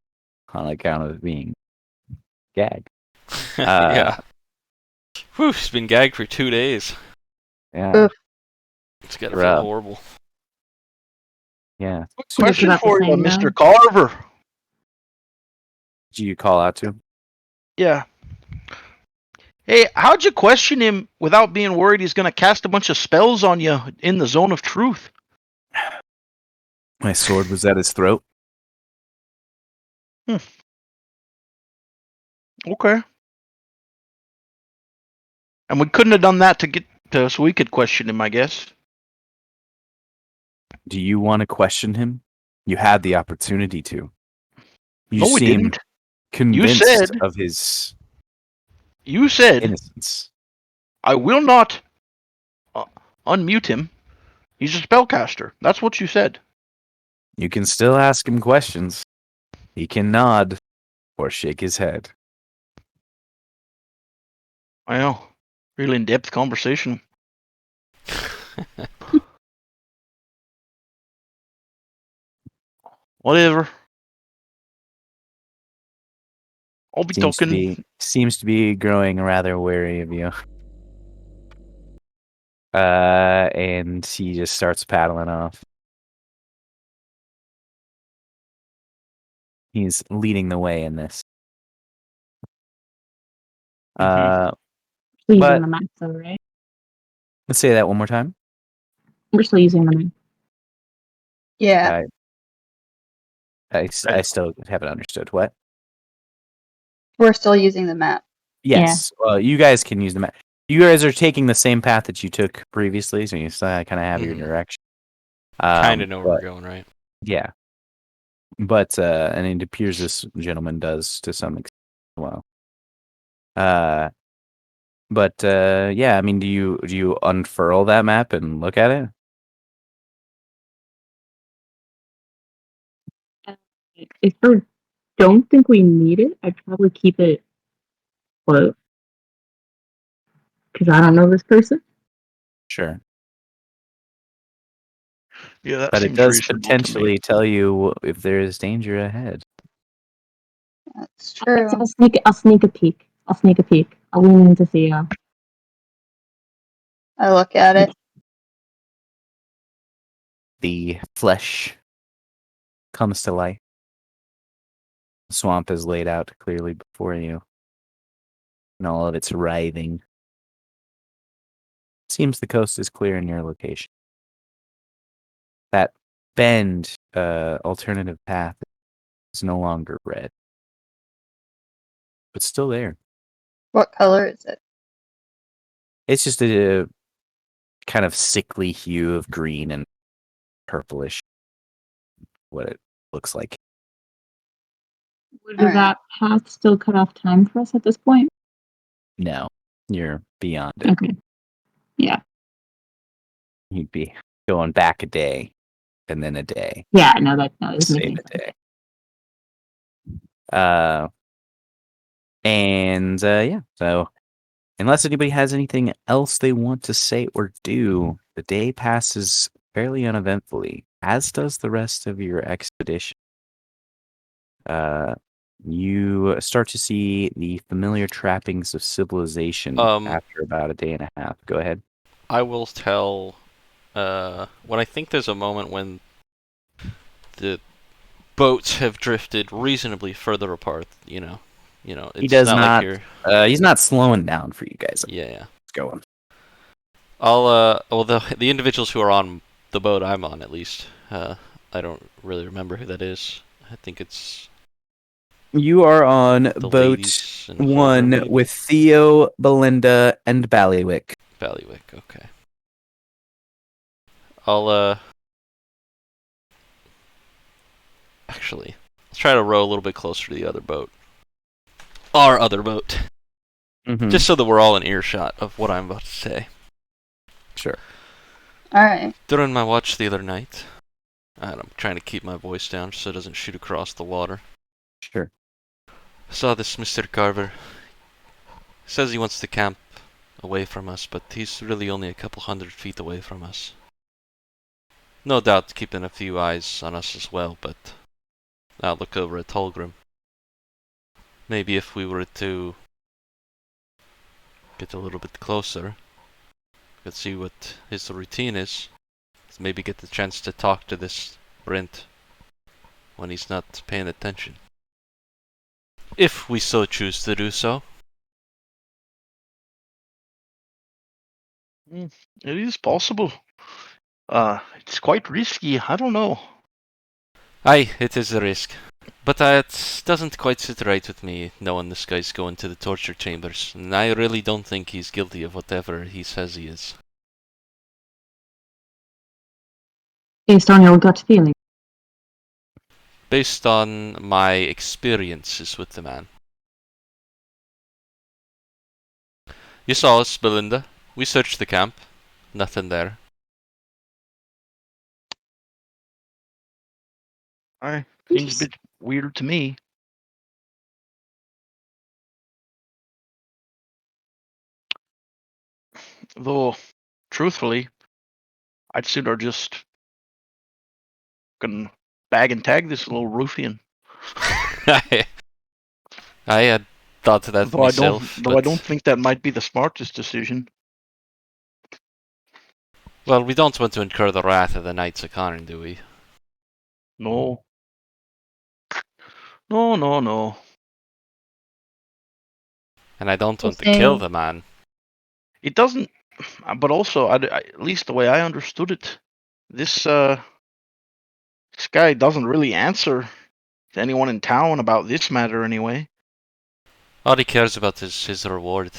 on account of being gagged. Yeah. Whew, he's been gagged for 2 days. Yeah. Oof. It's gotta Rough. feel horrible. Yeah. Quick It's question about the for you, same, Mr. though. Carver. Do you call out to him? Yeah. Hey, how'd you question him without being worried he's gonna cast a bunch of spells on you in the zone of truth? My sword was at his throat. Okay. And we couldn't have done that to get to so we could question him, I guess. Do you want to question him? You had the opportunity to. You No, we seem didn't. convinced said- of his You said innocence. I will not unmute him. He's a spellcaster. That's what you said. You can still ask him questions. He can nod or shake his head. I know. Really in-depth conversation. Whatever. I'll be talking. Seems to be growing rather wary of you. And he just starts paddling off. He's leading the way in this. Mhm. Please But- on the map, though, right? Let's say that one more time. We're still using them. Yeah, I still haven't understood. What? we're still using the map. Yes. Well, you guys can use the map. You guys are taking the same path that you took previously, so you still kind of have your Mhm. direction. Kind of know where we're but- going, right? Yeah. But and it appears this gentleman does to some extent. Well. But yeah. I mean, do you unfurl that map and look at it? If I don't think we need it, I'd probably keep it close. Because I don't know this person. Sure. Yeah, that But it seems does reasonable to me. potentially tell you if there is danger ahead. That's true. So I'll sneak a peek. I'll lean into Theo. I look at it. The flesh comes to life. The swamp is laid out clearly before you, and all of its writhing. Seems the coast is clear in your location. That bend, alternative path is no longer red, but still there. What color is it? It's just a kind of sickly hue of green and purplish, what it looks like. Would Alright. that path still cut off time for us at this point? No, you're beyond it. Okay. Yeah. You'd be going back a day, and then a day. Yeah, no, that doesn't make Save any a sense. day. And yeah, so unless anybody has anything else they want to say or do, the day passes fairly uneventfully, as does the rest of your expedition. You start to see the familiar trappings of civilization after about a day and a half. Go ahead. I will tell. When I think there's a moment when the boats have drifted reasonably further apart, it's He does not not. like you're. He's not slowing down for you guys. Yeah. It's going. Well, the individuals who are on the boat I'm on, at least, I don't really remember who that is. I think it's You are on the boat ladies in Carver, one maybe? with Theo, Belinda, and Ballywick. Ballywick. Okay. I'll actually, let's try to row a little bit closer to the other boat. Our other boat. Mm-hmm. Just so that we're all in earshot of what I'm about to say. Sure. Alright. During my watch the other night, and I'm trying to keep my voice down so it doesn't shoot across the water. Sure. I saw this Mr. Carver. Says he wants to camp away from us, but he's really only a couple 100 feet away from us. No doubt keeping a few eyes on us as well, but I'll look over at Holgrim. Maybe if we were to get a little bit closer, we could see what his routine is. Maybe get the chance to talk to this Brent when he's not paying attention. If we so choose to do so. It is possible. It's quite risky. I don't know. Aye, it is a risk. But it doesn't quite sit right with me, knowing this guy's going to the torture chambers, and I really don't think he's guilty of whatever he says he is. Based on your gut feeling. Based on my experiences with the man. You saw us, Belinda. We searched the camp. Nothing there. Seems a bit weird to me. Though, truthfully, I'd sooner just fucking bag and tag this little ruffian. I had thought that Though myself. I don't think that might be the smartest decision. Well, we don't want to incur the wrath of the Knights of Conrin, do we? No. No. And I don't want to Okay. kill the man. It doesn't But also, at least the way I understood it, this guy doesn't really answer to anyone in town about this matter anyway. All he cares about is his reward.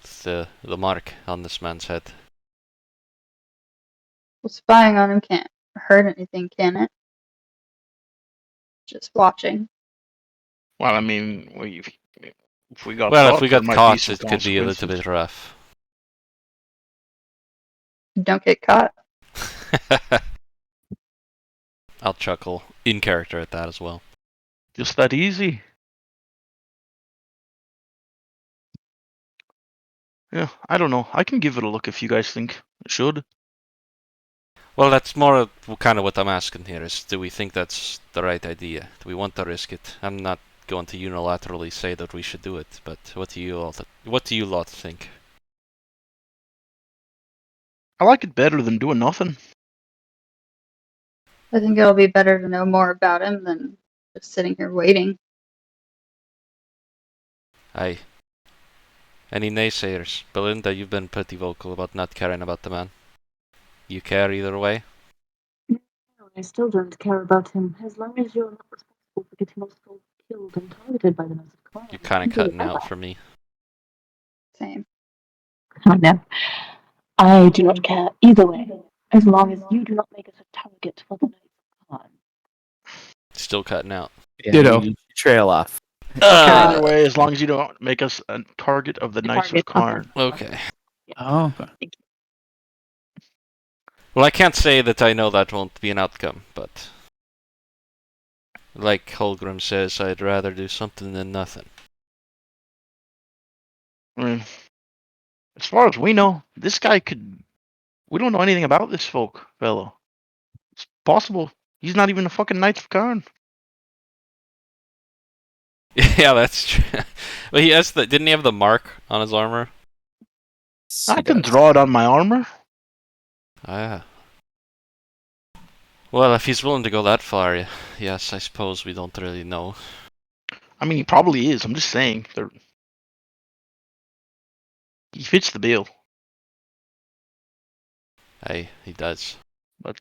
It's the mark on this man's head. Well, spying on him can't hurt anything, can it? Just watching. Well, I mean, if we got Well, caught, if we there got might be caught, some it could be a little consequences. bit rough. Don't get caught. I'll chuckle in character at that as well. Just that easy. Yeah, I don't know. I can give it a look if you guys think it should. Well, that's more kind of what I'm asking here is, do we think that's the right idea? Do we want to risk it? I'm not going to unilaterally say that we should do it, but what do you lot think? I like it better than doing nothing. I think it'll be better to know more about him than just sitting here waiting. Aye. Any naysayers? Belinda, you've been pretty vocal about not caring about the man. You care either way? No, I still don't care about him. As long as you're not responsible for getting us all killed and targeted by the Knights of Carver. You're kind of cutting out for me. Same. Oh no. I do not care either way, as long as you do not make us a target for the Knights of Carver. Still cutting out. Yeah, Ditto. you trail off. Okay, either way, as long as you don't make us a target of the Knights of Target, okay. Karn. Okay. Oh, okay. Well, I can't say that I know that won't be an outcome, but like Holgrim says, I'd rather do something than nothing. I mean, as far as we know, this guy could. We don't know anything about this fellow. It's possible he's not even a fucking Knights of Karn. Yeah, that's true. But he has didn't he have the mark on his armor? I can draw it on my armor. Ah. Well, if he's willing to go that far, yes, I suppose we don't really know. I mean, he probably is. I'm just saying. He fits the bill. Aye, he does. But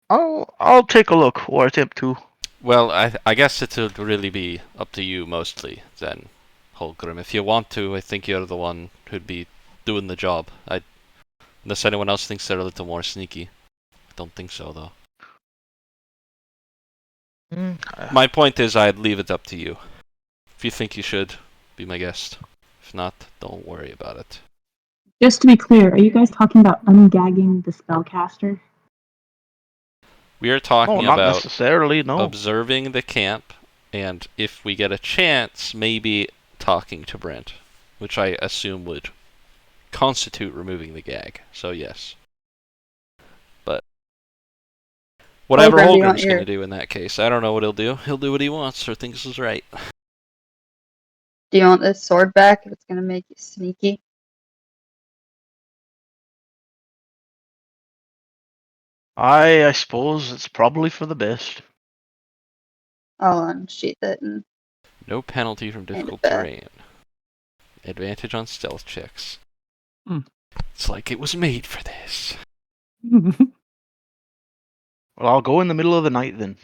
I'll take a look, or attempt to. Well, I guess it would really be up to you mostly then, Holgrim. If you want to, I think you're the one who'd be doing the job. Unless anyone else thinks they're a little more sneaky. I don't think so, though. My point is, I'd leave it up to you. If you think you should, be my guest. If not, don't worry about it. Just to be clear, are you guys talking about ungagging the spellcaster? We are talking No, not about necessarily. No. observing the camp, and if we get a chance, maybe talking to Brent, which I assume would constitute removing the gag. So yes. But whatever Holgrim, do you want Holgrim's your- going to do in that case, I don't know what he'll do. He'll do what he wants or thinks is right. Do you want this sword back if it's gonna make you sneaky? I suppose it's probably for the best. I'll unsheath it and No penalty from Hand it difficult back. terrain. Advantage on stealth checks. Hmm. It's like it was made for this. Well, I'll go in the middle of the night then.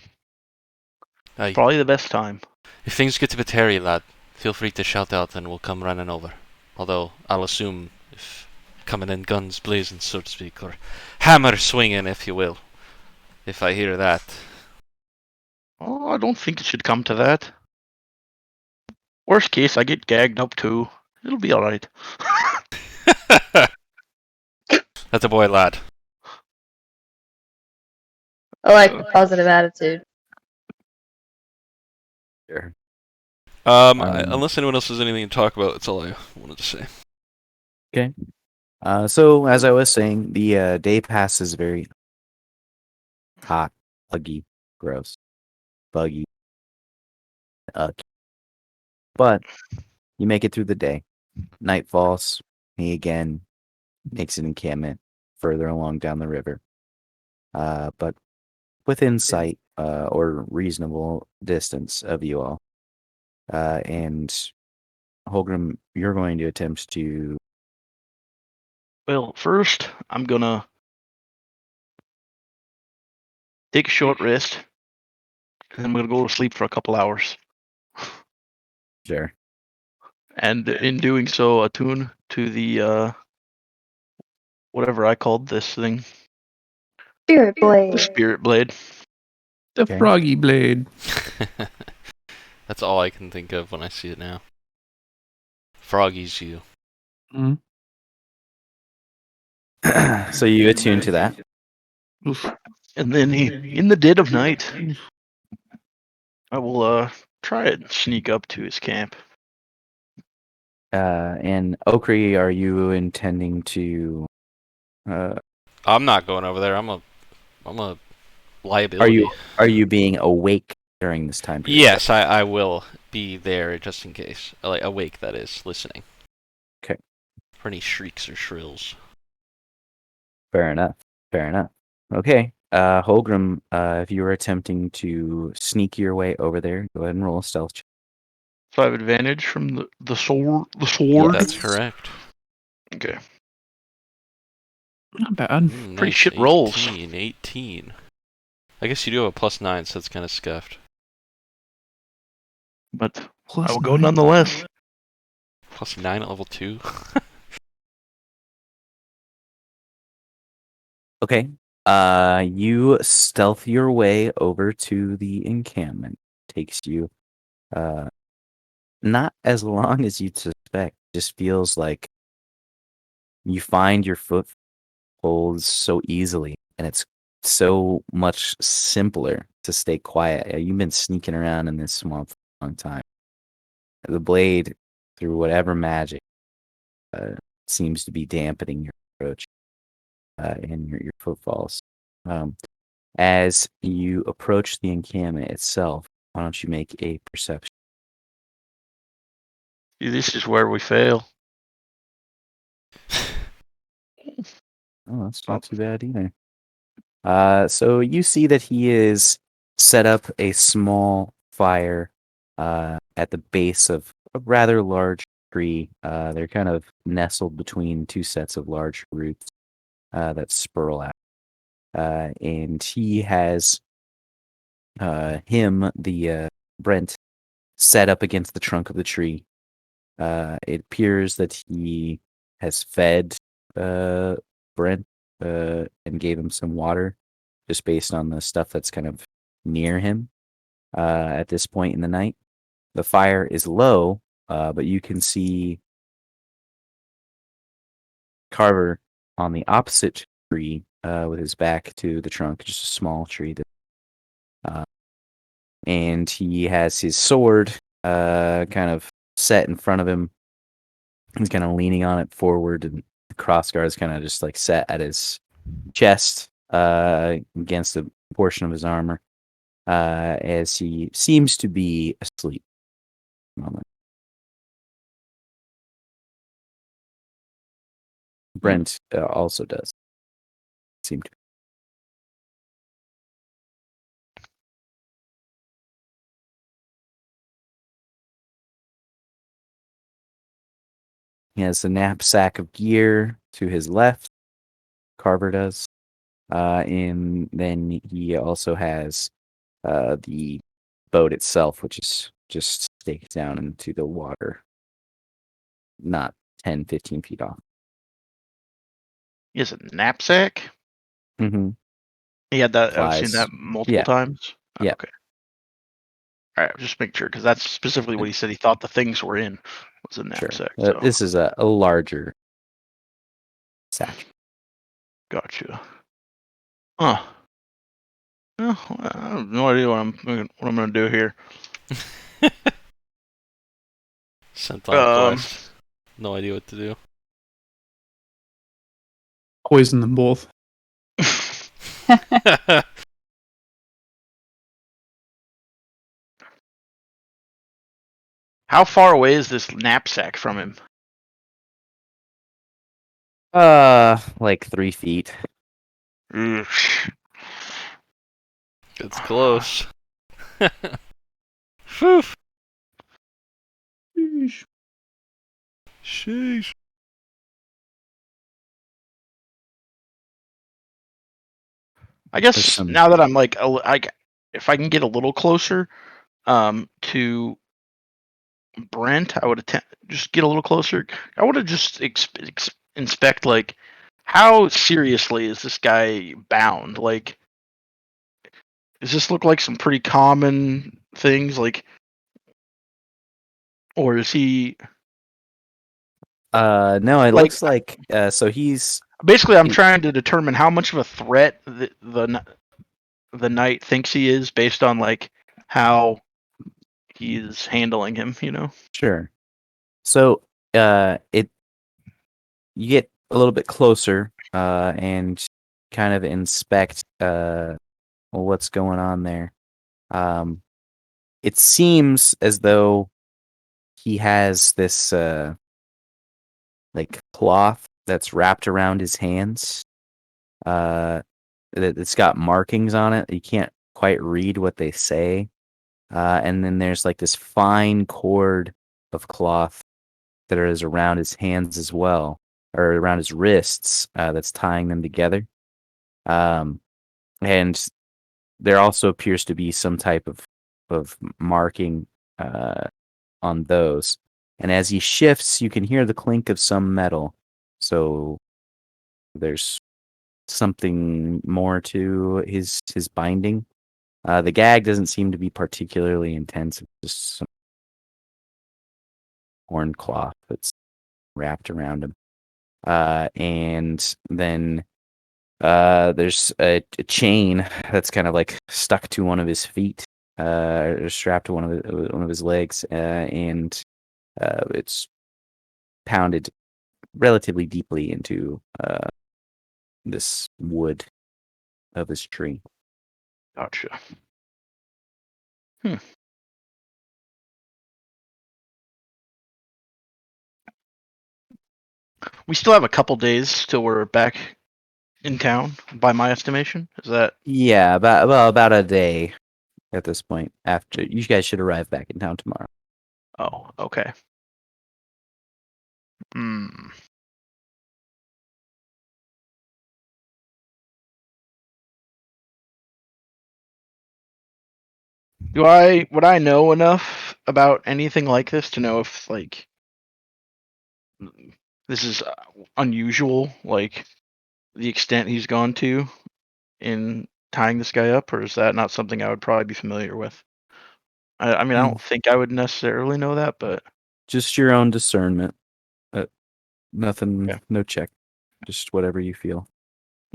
Aye. Probably the best time. If things get a bit hairy, lad, feel free to shout out and we'll come running over. Although, I'll assume if coming in guns blazing, so to speak, or hammer swinging, if you will. If I hear that. Oh, I don't think it should come to that. Worst case, I get gagged up too. It'll be alright. That's a boy, lad. I like the positive attitude. Sure. Unless anyone else has anything to talk about, that's all I wanted to say. So as I was saying, the day passes very hot, buggy, gross, buggy. But you make it through the day. Night falls. He again makes an encampment further along down the river. But within sight or reasonable distance of you all. And Holgrim, you're going to attempt to Well, first, I'm gonna take a short rest, and I'm gonna go to sleep for a couple hours. Sure. And in doing so, attune to the whatever I called this thing, Spirit the Blade. Spirit Blade. The Okay. froggy blade. That's all I can think of when I see it now. Froggy's you. Mm. So you attune to that. Oof. And then in the dead of night, I will try and sneak up to his camp. And Okri, are you intending to? I'm not going over there. I'm a liability. Are you being awake during this time period? Yes, I will be there just in case. Like awake, that is, listening. Okay. For any shrieks or shrills. Fair enough. Fair enough. Okay. Holgrim, if you were attempting to sneak your way over there, go ahead and roll a stealth check. So I have advantage from the sword. The sword. That's correct. Okay. Not bad. Pretty Nice. shit rolls. 18. I guess you do have a +9, so that's kind of scuffed. But Plus I will go 9. nonetheless. +9 at level 2. Okay. You stealth your way over to the encampment. Takes you, not as long as you'd suspect. Just feels like you find your footholds so easily, and it's so much simpler to stay quiet. You've been sneaking around in this swamp for a long time. The blade, through whatever magic, seems to be dampening your approach and your footfalls. As you approach the encampment itself, why don't you make a perception? See, this is where we fail. Oh, that's not too bad either. So you see that he is set up a small fire at the base of a rather large tree. They're kind of nestled between two sets of large roots that spurl out. And he has the Brent, set up against the trunk of the tree. It appears that he has fed Brent and gave him some water, just based on the stuff that's kind of near him at this point in the night. The fire is low, but you can see Carver on the opposite tree with his back to the trunk, just a small tree. And he has his sword kind of set in front of him. He's kind of leaning on it forward, and the crossguard is kind of just like set at his chest against a portion of his armor as he seems to be asleep. Brent also does seem to. He has a knapsack of gear to his left. Carver does. And then he also has the boat itself, which is just staked down into the water, not 10, 15 feet off. He has a knapsack. Mm-hmm. He had that. I've seen Flies. that multiple Yeah. times. Yeah. Okay. All right. Just make sure, because that's specifically what he said. He thought the things were in was a Sure. knapsack. So This is a larger sack. gotcha. Huh. Well, I have no idea what I'm gonna do here. Sent on a quest. No idea what to do. Poison them both. How far away is this knapsack from him? Like 3 feet. Oof. It's close. Whew. Sheesh. I guess some- now that I'm like, if I can get a little closer, to Brent, I would just get a little closer. I would have just inspect like, how seriously is this guy bound? Like, does this look like some pretty common things? Like, or is he no, it like? looks like so he's Basically, I'm he- trying to determine how much of a threat the knight thinks he is based on like how he's handling him. You know. sure. So it you get a little bit closer and kind of inspect what's going on there. It seems as though he has this like cloth that's wrapped around his hands. It's got markings on it. You can't quite read what they say. And then there's like this fine cord of cloth that is around his hands as well, or around his wrists, that's tying them together. And there also appears to be some type of marking on those. And as he shifts, you can hear the clink of some metal. So there's something more to his binding. The gag doesn't seem to be particularly intense. It's just some horn cloth that's wrapped around him. And then there's a chain that's kind of like stuck to one of his feet, or strapped to one of his legs, and it's pounded relatively deeply into this wood of this tree. Gotcha. We still have a couple days till we're back in town, by my estimation. Is that? Yeah, about a day at this point. After you guys should arrive back in town tomorrow. Oh, okay. Hmm. Would I know enough about anything like this to know if like this is unusual, like the extent he's gone to in tying this guy up, or is that not something I would probably be familiar with? I mean, I don't think I would necessarily know that, but Just your own discernment. Nothing, Okay. no check. Just whatever you feel.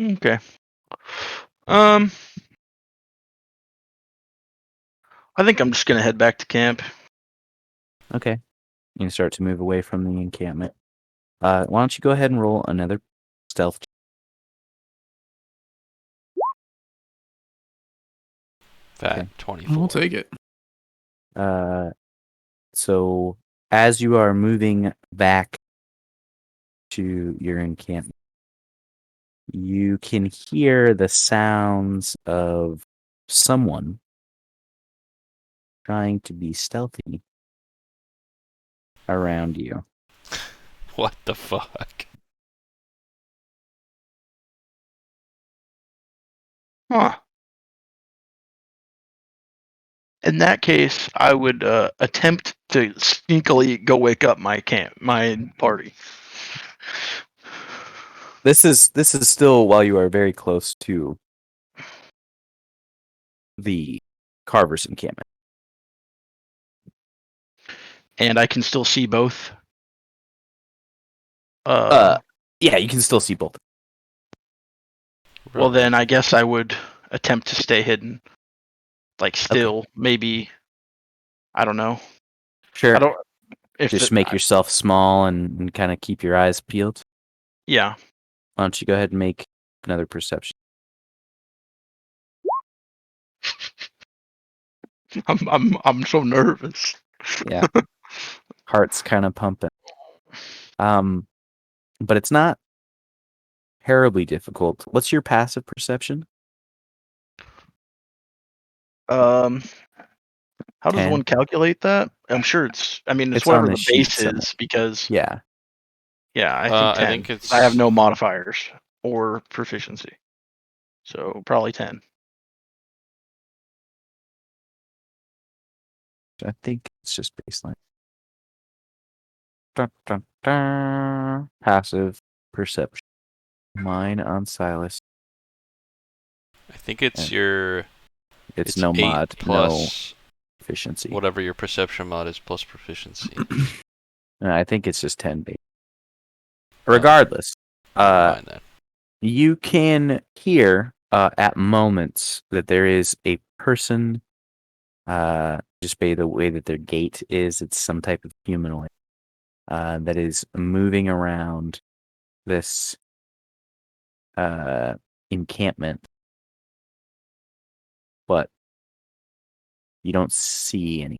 okay. I think I'm just gonna head back to camp. Okay. You start to move away from the encampment. Why don't you go ahead and roll another stealth check? Fat Okay. 24. We'll take it. So as you are moving back to your encampment, you can hear the sounds of someone trying to be stealthy around you. What the fuck? Huh. In that case, I would attempt to sneakily go wake up my party. This is still while you are very close to the Carver's encampment. And I can still see both. Yeah, you can still see both. Well, then I guess I would attempt to stay hidden. Like, still, maybe. I don't know. Sure. I don't. If Just make yourself small and kind of keep your eyes peeled. Yeah. Why don't you go ahead and make another perception? I'm so nervous. Yeah. Heart's kind of pumping. But it's not terribly difficult. What's your passive perception? How does 10? one calculate that? I'm sure it's. I mean, it's It's on whatever the the sheet base somewhere. is because. Yeah. Yeah, I think 10. I think it's. I have no modifiers or proficiency. So probably 10. I think it's just baseline. Dun, dun, dun. Passive perception. Mine on Silas. I think it's And your. it's It's no 8 mod, no plus efficiency. whatever your perception mod is plus proficiency. I think it's just 10 base. Regardless, Never mind that. you can hear at moments that there is a person, just by the way that their gait is, it's some type of humanoid that is moving around this encampment, but you don't see any.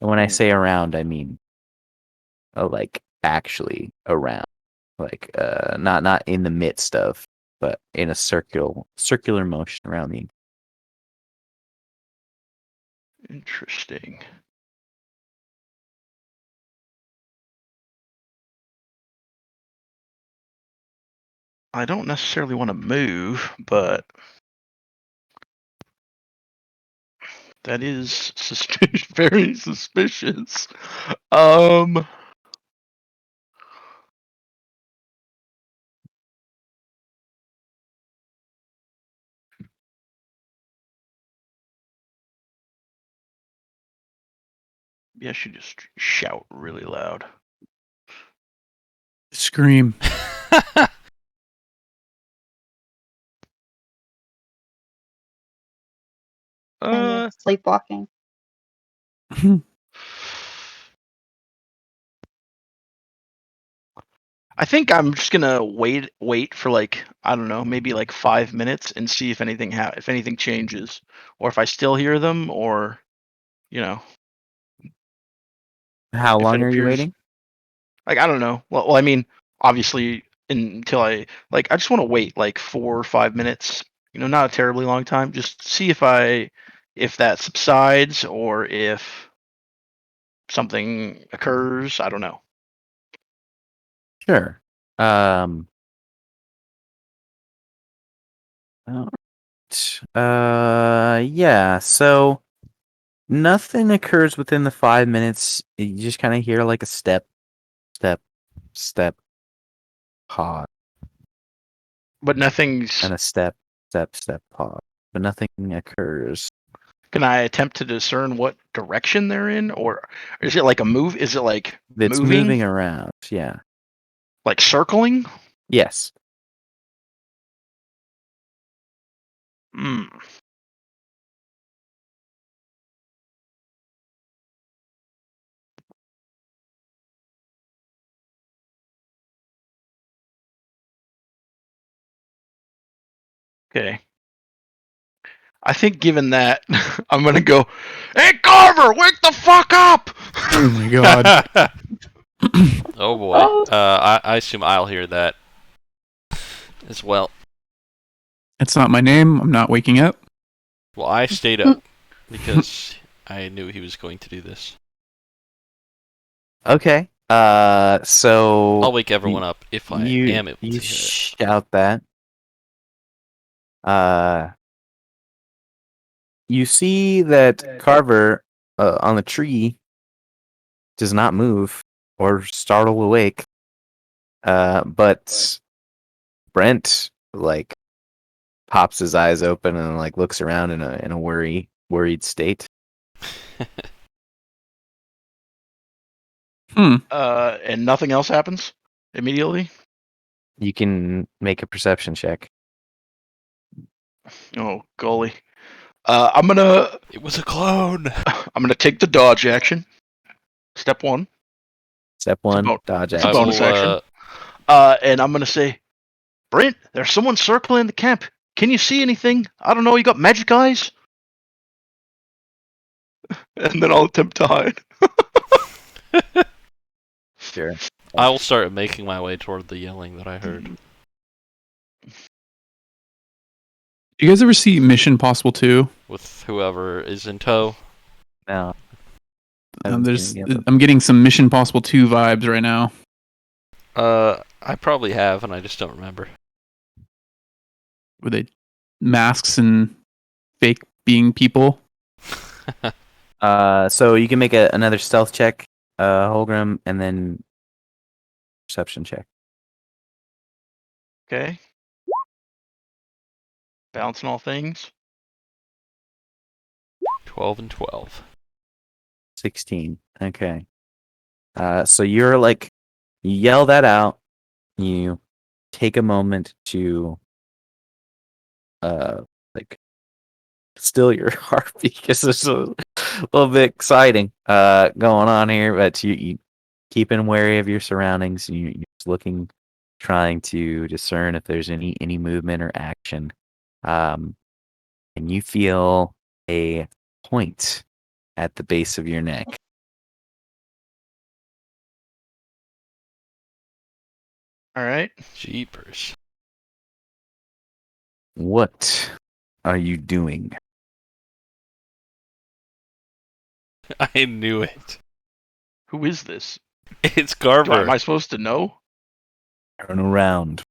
And when I say around, I mean like actually around, like not in the midst of, but in a circular motion around the. Interesting. I don't necessarily want to move, but that is very suspicious. Maybe I should just shout really loud. Scream. Uh, Sleepwalking. I think I'm just gonna wait for like, I don't know, maybe like 5 minutes and see if anything changes, or if I still hear them, or you know, How if it long are you appears waiting? like, I don't know. Well, I mean, obviously until I just want to wait like 4 or 5 minutes. Not a terribly long time. Just see if that subsides or if something occurs. I don't know. Sure. Yeah. So nothing occurs within the 5 minutes. You just kind of hear like a step, step, pause, But nothing's. and a step, pause, but nothing occurs. Can I attempt to discern what direction they're in, or is it like a move? Is it like It's moving around. Yeah. like circling? Yes. Hmm. Okay. I think given that, I'm gonna go, "Hey Carver, wake the fuck up!" Oh my god. Oh boy. Oh. I assume I'll hear that as well. That's not my name. I'm not waking up. Well, I stayed up because I knew he was going to do this. Okay. So I'll wake everyone up if I am able to you hear it. shout that. You see that Carver on the tree does not move or startle awake. But Brent like pops his eyes open and like looks around in a worried state. And nothing else happens immediately. You can make a perception check. Oh golly. I'm gonna It was a clone. take the dodge action. Step 1. Step 1, dodge it's a I action. bonus will, action. And I'm gonna say, Brent, there's someone circling the camp. Can you see anything? I don't know. You got magic eyes? And then I'll attempt to hide. Sure. I will start making my way toward the yelling that I heard. You guys ever see Mission Possible 2? With whoever is in tow. Now, haven't seen it yet, but- I'm getting some Mission Possible 2 vibes right now. I probably have, and I just don't remember. Were they masks and fake being people? So you can make another stealth check, Holgrim, and then perception check. Okay. Balancing all things. 12 and 12. 16. Okay. So you're like, you yell that out. You take a moment to, like, still your heartbeat because it's a little bit exciting, going on here. But you keeping wary of your surroundings. You're just looking, trying to discern if there's any movement or action. And you feel a point at the base of your neck. All right. Jeepers. What are you doing? I knew it. Who is this? It's Am Carver. I supposed to know? Turn around.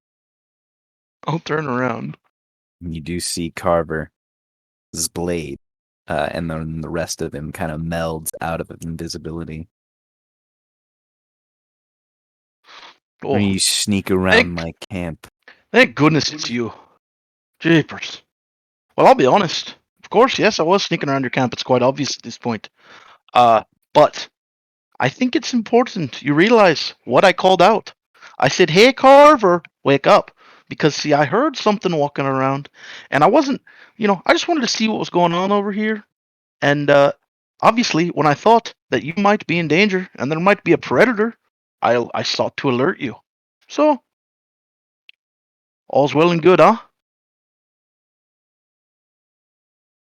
I'll turn around. You do see Carver's blade, and then the rest of him kind of melds out of invisibility. Oh, When you sneak around my camp. thank goodness it's you. Jeepers. Well, I'll be honest. Of course, yes, I was sneaking around your camp. It's quite obvious at this point. But I think it's important you realize what I called out. I said, "Hey, Carver, wake up." Because, see, I heard something walking around, and I wasn't, I just wanted to see what was going on over here. And obviously, when I thought that you might be in danger and there might be a predator, I sought to alert you. So, all's well and good, huh?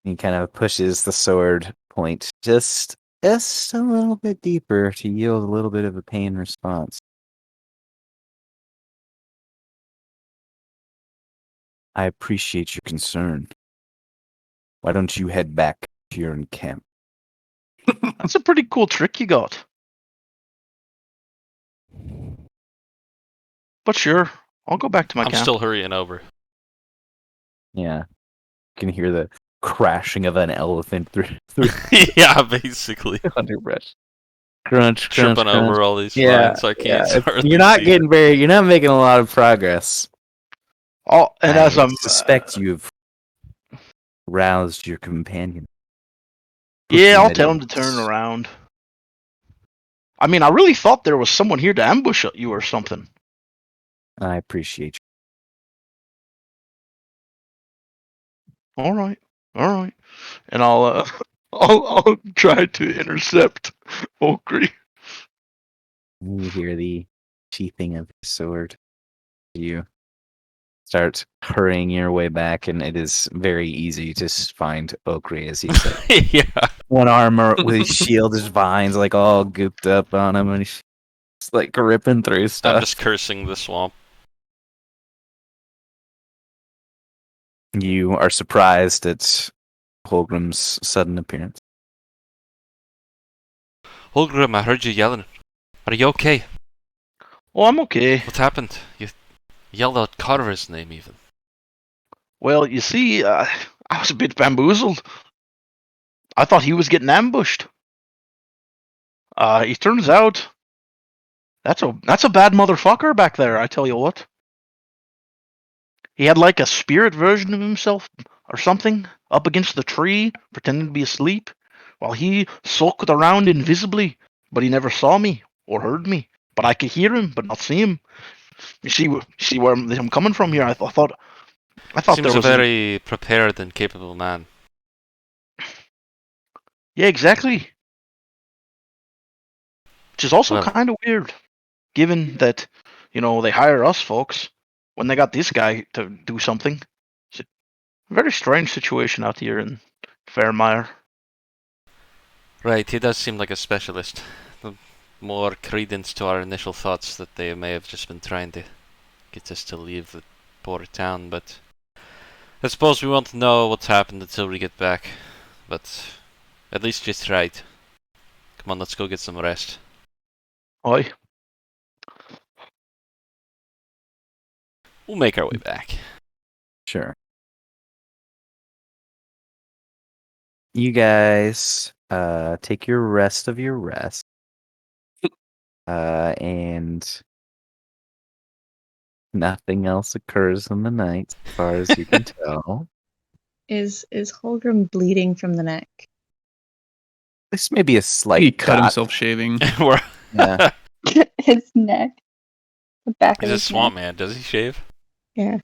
He kind of pushes the sword point just a little bit deeper to yield a little bit of a pain response. I appreciate your concern. Why don't you head back to your camp? That's a pretty cool trick you got. But sure, I'll go back to my I'm camp. still hurrying over. Yeah. You can hear the crashing of an elephant through Yeah, basically. underbrush. Crunch, crunch, Tripping crunch. over all these Yeah, vines, so I can't yeah. hardly You're not see. you're not making a lot of progress. Oh, and as I I'm suspect you've roused your companion. yeah, Pushing I'll that tell in. him to turn around. I mean, I really thought there was someone here to ambush you or something. I appreciate All right, and I'll I'll try to intercept Okri. you. You hear the sheathing of his sword. You start hurrying your way back, and it is very easy to find Okri as he's like Yeah. one arm with his shield, his vines like all gooped up on him, and he's just, like ripping through I'm stuff. just cursing the swamp. You are surprised at Holgrim's sudden appearance. Holgrim, I heard you yelling. Are you okay? Oh, I'm okay. What's happened? You yelled out Carver's name even. Well, you see, I was a bit bamboozled. I thought he was getting ambushed. It turns out that's a bad motherfucker back there. I tell you what. He had like a spirit version of himself or something up against the tree, pretending to be asleep, while he sulked around invisibly. But he never saw me or heard me. But I could hear him, but not see him. You see where I'm coming from here. I thought Seems there a was very prepared and capable man. yeah, exactly. Which is also Well, kind of weird, given that they hire us folks when they got this guy to do something. It's a very strange situation out here in Fairmire. right, he does seem like a specialist. More credence to our initial thoughts that they may have just been trying to get us to leave the poor town, but I suppose we won't know what's happened until we get back. But at least you tried. Come on, let's go get some rest. Oi. We'll make our way back. Sure. You guys take your rest of your rest. And nothing else occurs in the night, as far as you can tell. Is Holgrim bleeding from the neck? This may be a slight He cut dot. himself shaving. We're- Yeah. His neck. The back He's of a his swamp neck. man. Does he shave? Yeah.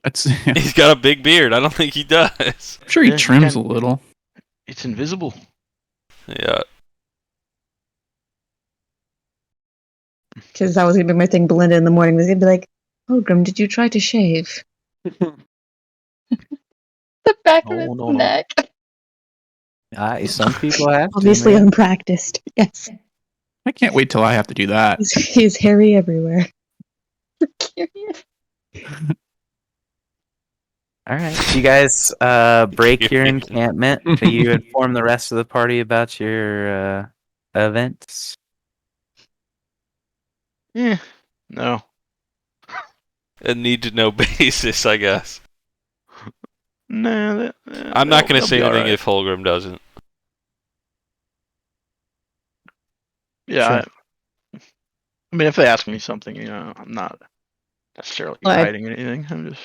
That's. He's got a big beard. I don't think he does. I'm sure he Yeah, he trims a can. little. It's invisible. Yeah. Because that was going to be my thing. Belinda in the morning was going to be like, Holgrim, did you try to shave? The back of No, his no, no. neck. Some people have to. Obviously man. unpracticed. Yes. I can't wait till I have to do that. He's hairy everywhere. Curious. All right. So you guys break your encampment. Do you inform the rest of the party about your events? Yeah. No. A need to know basis, I guess. Nah. I'm not going to say anything if Holgrim doesn't. Yeah. Sure. I mean, if they ask me something, I'm not necessarily Well, hiding anything. I'm just,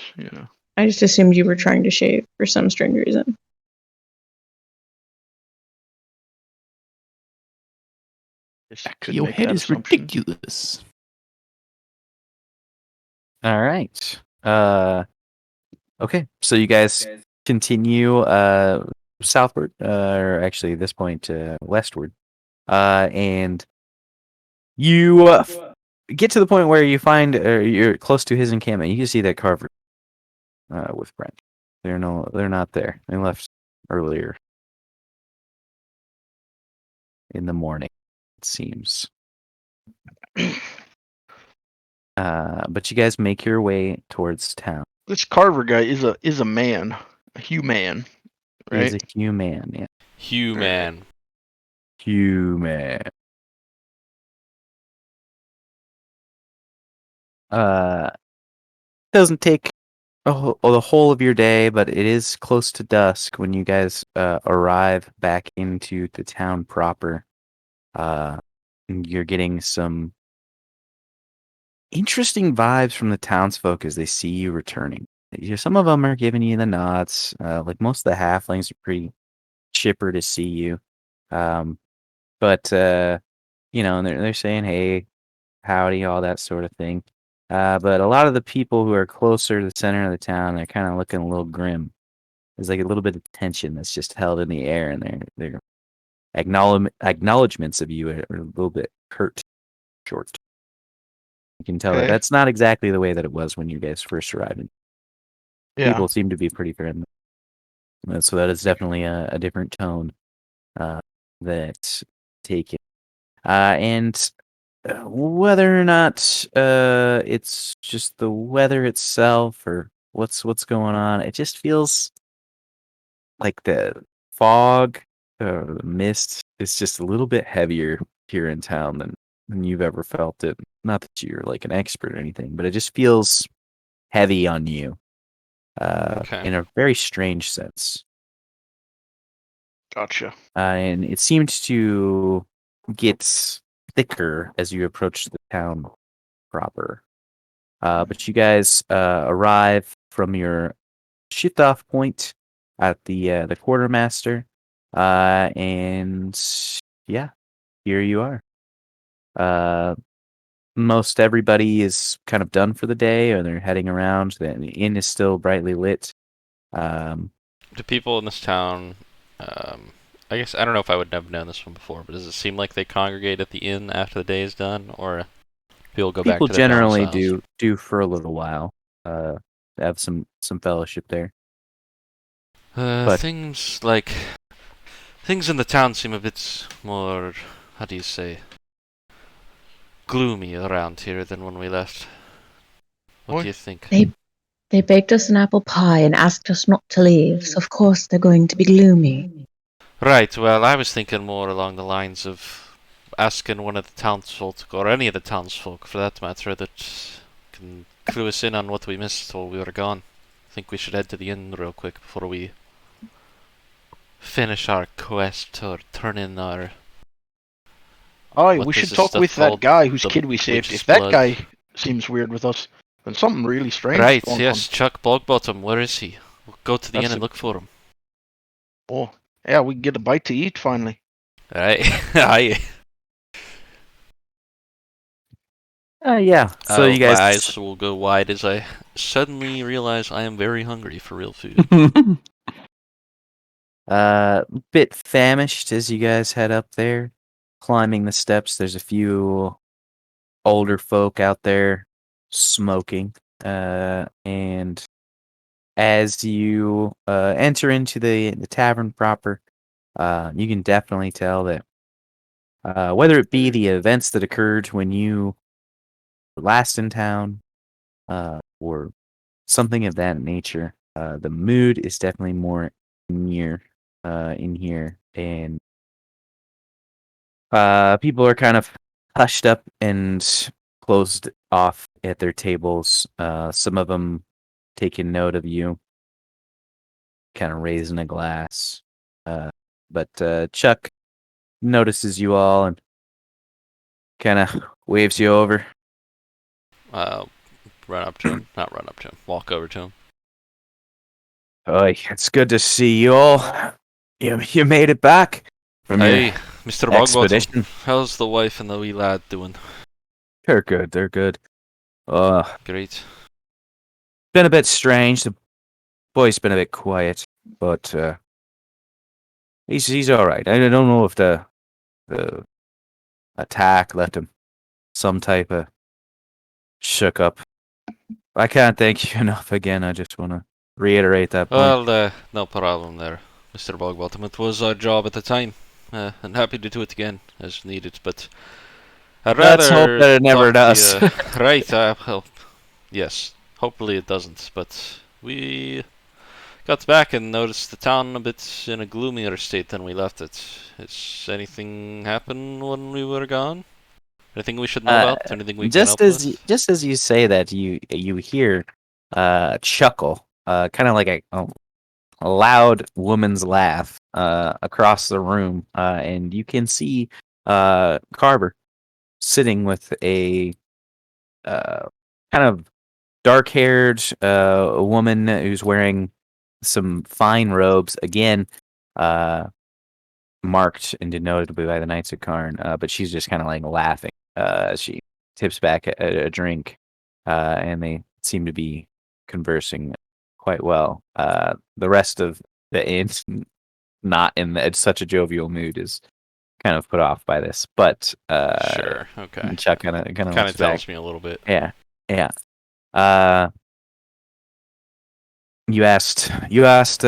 I just assumed you were trying to shave for some strange reason. just could Your make head that is assumption. ridiculous. All right. Okay. So you guys continue southward, or actually at this point westward, and you get to the point where you find you're close to his encampment. You can see that Carver with Brent. They're not there. They left earlier in the morning, it seems. But you guys make your way towards town. This Carver guy is a man, a human, right? He's a human, yeah. Human. Human. Doesn't take the whole of your day, but it is close to dusk when you guys arrive back into the town proper. And you're getting some interesting vibes from the townsfolk as they see you returning. Some of them are giving you the nods. Like most of the halflings are pretty chipper to see you. But and they're saying, "Hey, howdy," all that sort of thing. But a lot of the people who are closer to the center of the town, they're kind of looking a little grim. There's like a little bit of tension that's just held in the air, and their acknowledgments of you are a little bit curt, short. You can tell that Okay. that's not exactly the way that it was when you guys first arrived. Yeah. People seem to be pretty friendly. So that is definitely a different tone that's taken. And whether or not it's just the weather itself or what's going on, it just feels like the fog, the mist is just a little bit heavier here in town than you've ever felt it. Not that you're like an expert or anything, but it just feels heavy on you Okay. in a very strange sense. Gotcha. And it seemed to get thicker as you approach the town proper. But you guys arrive from your shift off point at the quartermaster, and yeah, here you are. Most everybody is kind of done for the day, or they're heading around. The inn is still brightly lit. Do people in this town, I guess, I don't know if I would have known this one before, but does it seem like they congregate at the inn after the day is done, or people go back People to their generally domiciles? do for a little while. Have some fellowship there. But- Things in the town seem a bit more, how do you say, gloomy around here than when we left. What do you think? They baked us an apple pie and asked us not to leave, so of course they're going to be gloomy. Right, well, I was thinking more along the lines of asking one of the townsfolk, or any of the townsfolk for that matter, that can clue us in on what we missed while we were gone. I think we should head to the inn real quick before we finish our quest or turn in our. Aye, What we is should this talk stuff with that called? guy whose The kid we saved. witch's If that blood. guy seems weird with us, then something really strange is Right, going yes, on. Chuck Bogbottom, where is he? We'll go to the That's inn and a- look for him. Oh, yeah, we can get a bite to eat finally. Right, aye. Yeah. So you My guys. eyes will go wide as I suddenly realize I am very hungry for real food. Bit famished as you guys head up there, climbing the steps. There's a few older folk out there smoking. And as you enter into the tavern proper, you can definitely tell that whether it be the events that occurred when you were last in town, or something of that nature, the mood is definitely more near in here, and people are kind of hushed up and closed off at their tables. Some of them taking note of you, kind of raising a glass. But Chuck notices you all and kind of waves you over. Run up to him. Not run up to him. Walk over to him. Oh, it's good to see you all. You made it back from Hey, your Mr. Bogbottom. expedition. How's the wife and the wee lad doing? They're good. They're good. Great. Been a bit strange. The boy's been a bit quiet, but he's all right. I don't know if the attack left him some type of shook up. I can't thank you enough again. I just want to reiterate that point. Well, no problem there, Mr. Bogbottom. It was our job at the time. I'm happy to do it again as needed, but I'd rather Let's hope that it never talk does. to you. Right, well, yes. Hopefully it doesn't, but we got back and noticed the town a bit in a gloomier state than we left it. Has anything happened when we were gone? Anything we should know about? Anything we can help with? Just as you say that, you hear a chuckle, kind of like a loud woman's laugh across the room, and you can see Carver sitting with a kind of dark-haired woman who's wearing some fine robes. Again, marked and denoted by the Knights of Karn, but she's just kind of like laughing as she tips back a drink, and they seem to be conversing quite well. The rest of the inn, not in such a jovial mood, is kind of put off by this, but Sure, okay. Chuck kind of Kind looks of back. tells me a little bit. Yeah. You asked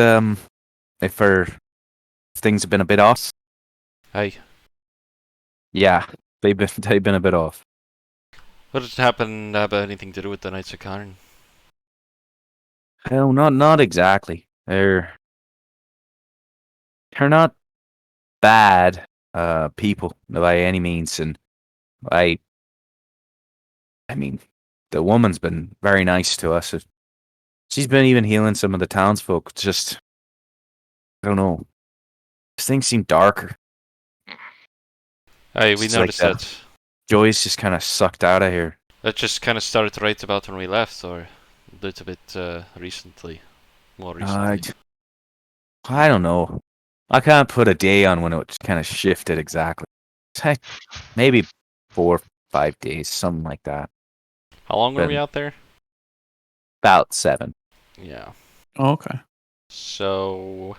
if things have been a bit off. Hey, Yeah, they've been a bit off. what has happened have anything to do with the Knights of Karn? Oh, not exactly. They're not bad people by any means, and I mean the woman's been very nice to us. She's been even healing some of the townsfolk. Just I don't know. Things seem darker. Hey, we It's like noticed that. Joy's just kind of sucked out of here. That just kind of started right about when we left, or a little bit recently. More recently. I don't know. I can't put a day on when it kind of shifted exactly. Heck, maybe 4, 5 days, something like that. How long were we been- out there? About 7. Yeah. Oh, okay. So,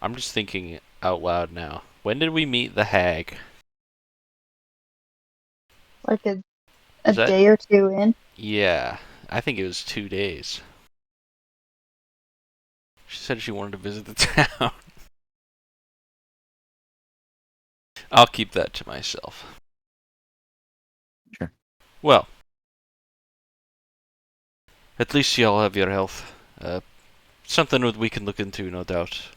I'm just thinking out loud now. When did we meet the hag? Like a Is that- day or two in. Yeah, I think it was 2 days. She said she wanted to visit the town. I'll keep that to myself. Sure. Well, at least y'all have your health. Something that we can look into, no doubt.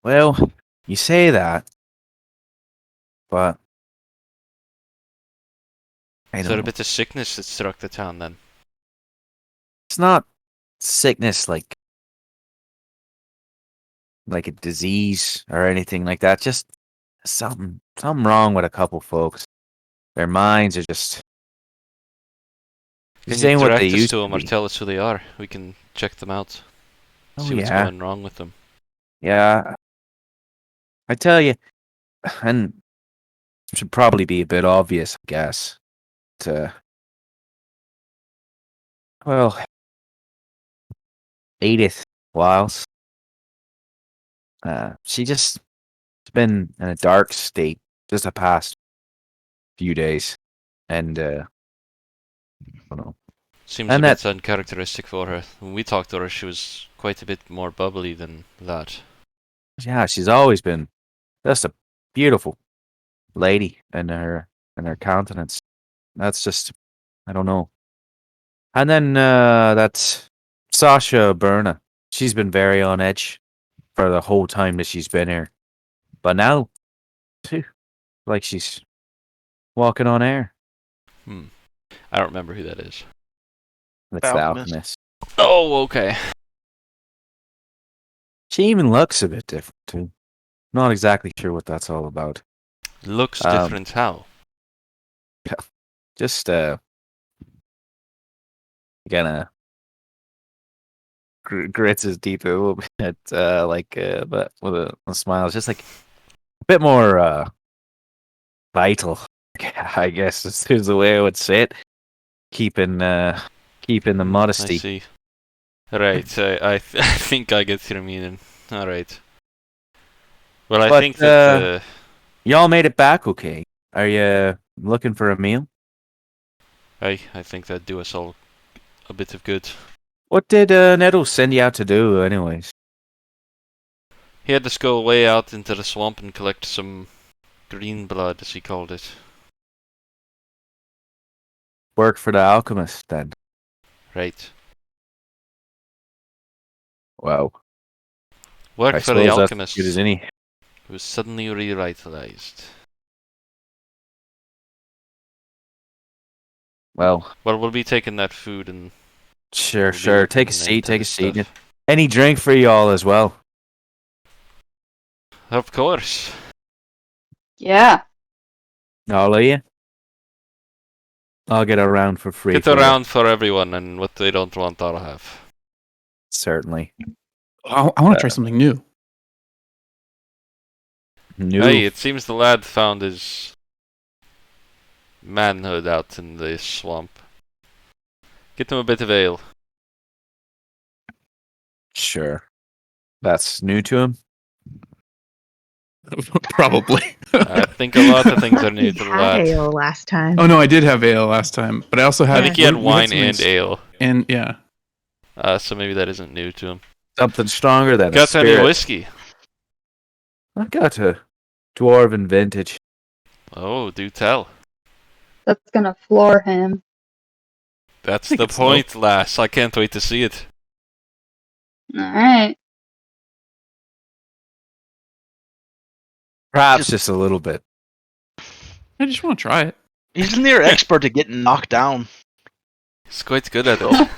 Well, you say that, but I Is don't there a know. bit of sickness that struck the town then? It's not sickness like a disease or anything like that. Just something wrong with a couple folks. Their minds are just Can you ain't what they direct us used to to them or be. tell us who they are? We can check them out. Oh See what's yeah, going wrong with them. yeah. I tell you, and it should probably be a bit obvious, I guess. To well, Edith Wiles. She just been in a dark state just the past few days, and I don't know. Seems a And bit that, uncharacteristic for her. When we talked to her, she was quite a bit more bubbly than that. yeah, she's always been just a beautiful lady in her countenance. That's just, I don't know. And then that's Sasha Berna. She's been very on edge for the whole time that she's been here, but now, phew, like she's walking on air. I don't remember who that is. That's the Alchemist. alchemist. Oh, okay. She even looks a bit different too. Not exactly sure what that's all about. Looks Um, different how? Just gonna grits his teeth a little bit, but with a smile. It's just like a bit more vital, I guess is the way I would say it. Keeping the I modesty. see. Right, I think I get your meaning. Alright. Well, I But think that y'all made it back okay. Are you looking for a meal? I think that'd do us all a bit of good. What did Nettle send you out to do, anyways? He had us go way out into the swamp and collect some green blood, as he called it. Work for the alchemist, then. Right. Wow. Work I for the suppose that's as good as alchemist, any. who was suddenly revitalized. Well, Well, we'll be taking that food and sure, we'll be sure. Take looking a seat, into take a this seat. stuff. Any drink for y'all as well? Of course. Yeah. All of you? I'll get a round for free Get for you. around for everyone, and what they don't want, I'll have. Certainly. I want to try something new. New. Hey, it seems the lad found his manhood out in the swamp. Get him a bit of ale. Sure. That's new to him? Probably. I think a lot of things are new He to the had lad. ale last time. Oh no, I did have ale last time, but I also had. I think he had we wine something and ale. And yeah, So maybe that isn't new to him. Something stronger than a Got any spirit. whiskey? I got a dwarven vintage. Oh, do tell. That's gonna floor him. That's think the it's low. point, lass. I can't wait to see it. Alright. Perhaps just a little bit. I just want to try it. He's a near expert at getting knocked down. He's quite good at it. At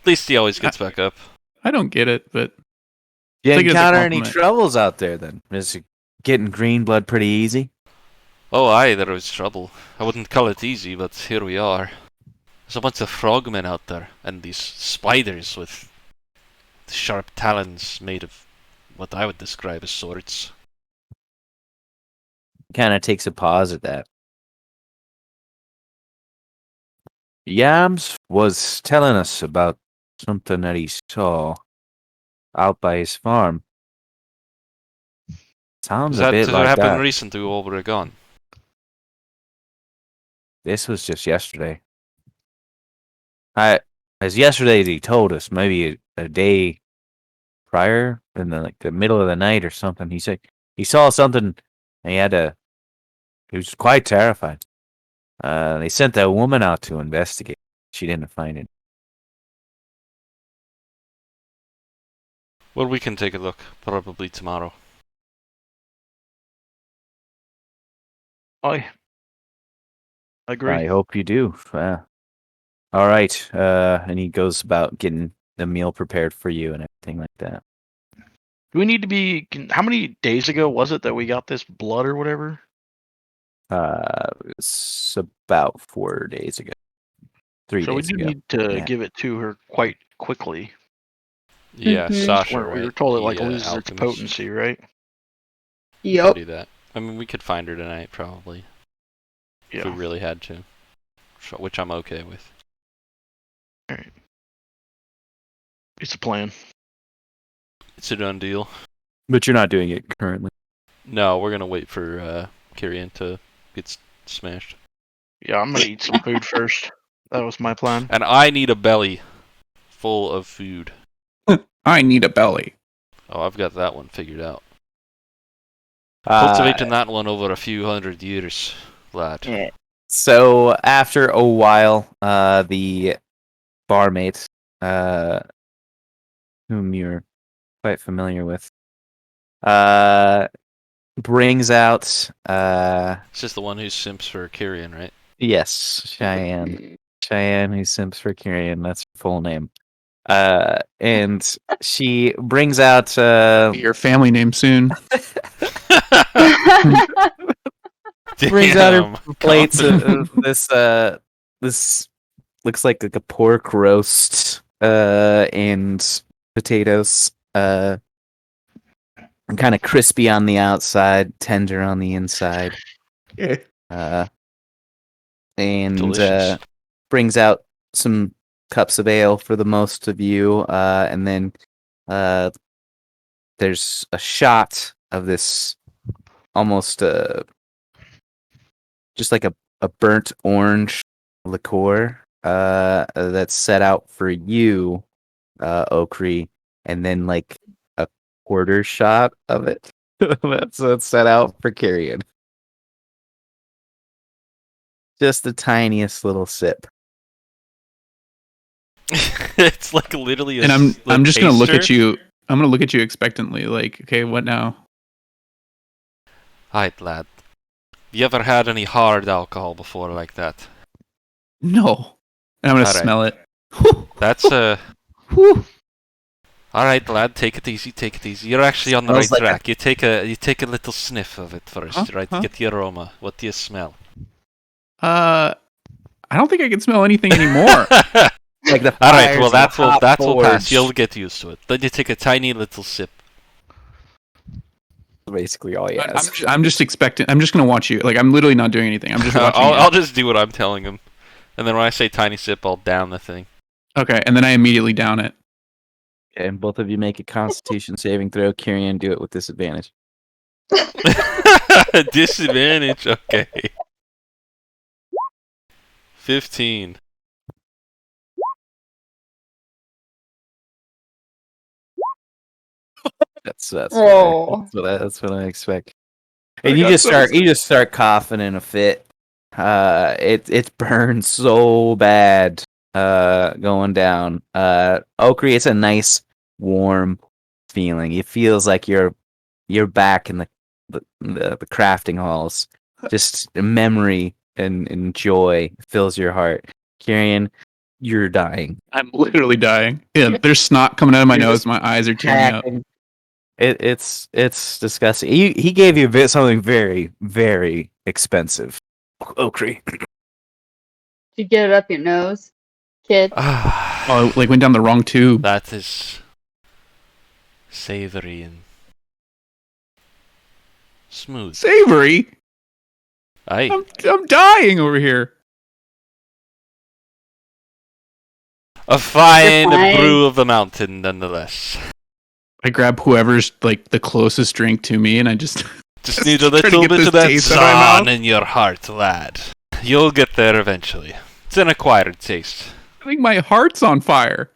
least he always gets back up. I don't get it, but You Take it as a encounter any compliment. troubles out there then? Is it getting green blood pretty easy? Oh, aye, there was trouble. I wouldn't call it easy, but here we are. There's a bunch of frogmen out there, and these spiders with sharp talons made of what I would describe as swords. Kind of takes a pause at that. Yams was telling us about something that he saw out by his farm. Sounds a bit Did like that happen that. recently while we were gone? This was just yesterday. As yesterday he told us, maybe a day prior, in the middle of the night or something. He said he saw something, and he was quite terrified. They sent a woman out to investigate. She didn't find it. Well, we can take a look. Probably tomorrow. I agree. I hope you do. All right. And he goes about getting the meal prepared for you and everything like that. Do we need to be? How many days ago was it that we got this blood or whatever? It's about 4 days ago. 3 So we days do ago. need to Yeah. give it to her quite quickly. Yeah, Mhm. Sasha, When right? we were told it like The, loses its alchemist. potency, right? Can Yup. do that. I mean, we could find her tonight, probably, if we Yeah. really had to. Which I'm okay with. It's a plan. It's a done deal. But you're not doing it currently. No, we're gonna wait for Kyrian to get smashed. Yeah, I'm gonna eat some food first. That was my plan. And I need a belly full of food. I need a belly. Oh, I've got that one figured out. Uh, Cultivating that one over a few hundred years, lad. So after a while, the barmaid, whom you're quite familiar with, brings out, It's just the one who simps for Kyrian, right? yes, Cheyenne. Cheyenne, who simps for Kyrian, that's her full name. And she brings out, Your family name soon. brings out her Damn, plates Colin. of this looks like a pork roast, and potatoes, and kind of crispy on the outside, tender on the inside. And Delicious. brings out some cups of ale for the most of you, and then there's a shot of this almost just like a burnt orange liqueur that's set out for you, Okri, and then like a quarter shot of it that's set out for Kyrian. Just the tiniest little sip. It's like literally a And I'm just gonna look at taster. you. I'm gonna look at you expectantly, like, okay, what now? Alright, lad. You ever had any hard alcohol before like that? No. And I'm gonna All right. smell it. That's Whew. Alright, lad, take it easy, take it easy. You're actually on the right Smells like track. You take a little sniff of it first, right? Huh? Get the aroma. What do you smell? I don't think I can smell anything anymore. Like the Alright, fires well of the hot that will pass. forge. You'll get used to it. Then you take a tiny little sip. Basically all he I'm has. I'm just expecting. I'm just gonna watch you. Like, I'm literally not doing anything. I'm just watching. I'll you. just do what I'm telling him. And then when I say tiny sip, I'll down the thing. Okay, and then I immediately down it. Okay, and both of you make a Constitution saving throw. Kyrian, do it with disadvantage. Disadvantage, okay. 15. That's Oh. that's what I expect. I And you got just start coughing in a fit. It burns so bad. Going down. Okri, it's a nice warm feeling. It feels like you're back in the crafting halls. Just memory and joy fills your heart. Kyrian, you're dying. I'm literally dying. Yeah, there's snot coming out of my You're nose. just My eyes are tearing up. Hacking. It's disgusting. He gave you something very, very expensive. Okri. Did you get it up your nose, kid? Oh, like went down the wrong tube. That is savory and smooth. Savory. Aye. I'm dying over here. A fine fine. brew of the mountain, nonetheless. I grab whoever's like the closest drink to me, and I just Just need a trying to little get bit this of that taste out of my mouth. Zahn in your heart, lad. You'll get there eventually. It's an acquired taste. I think my heart's on fire.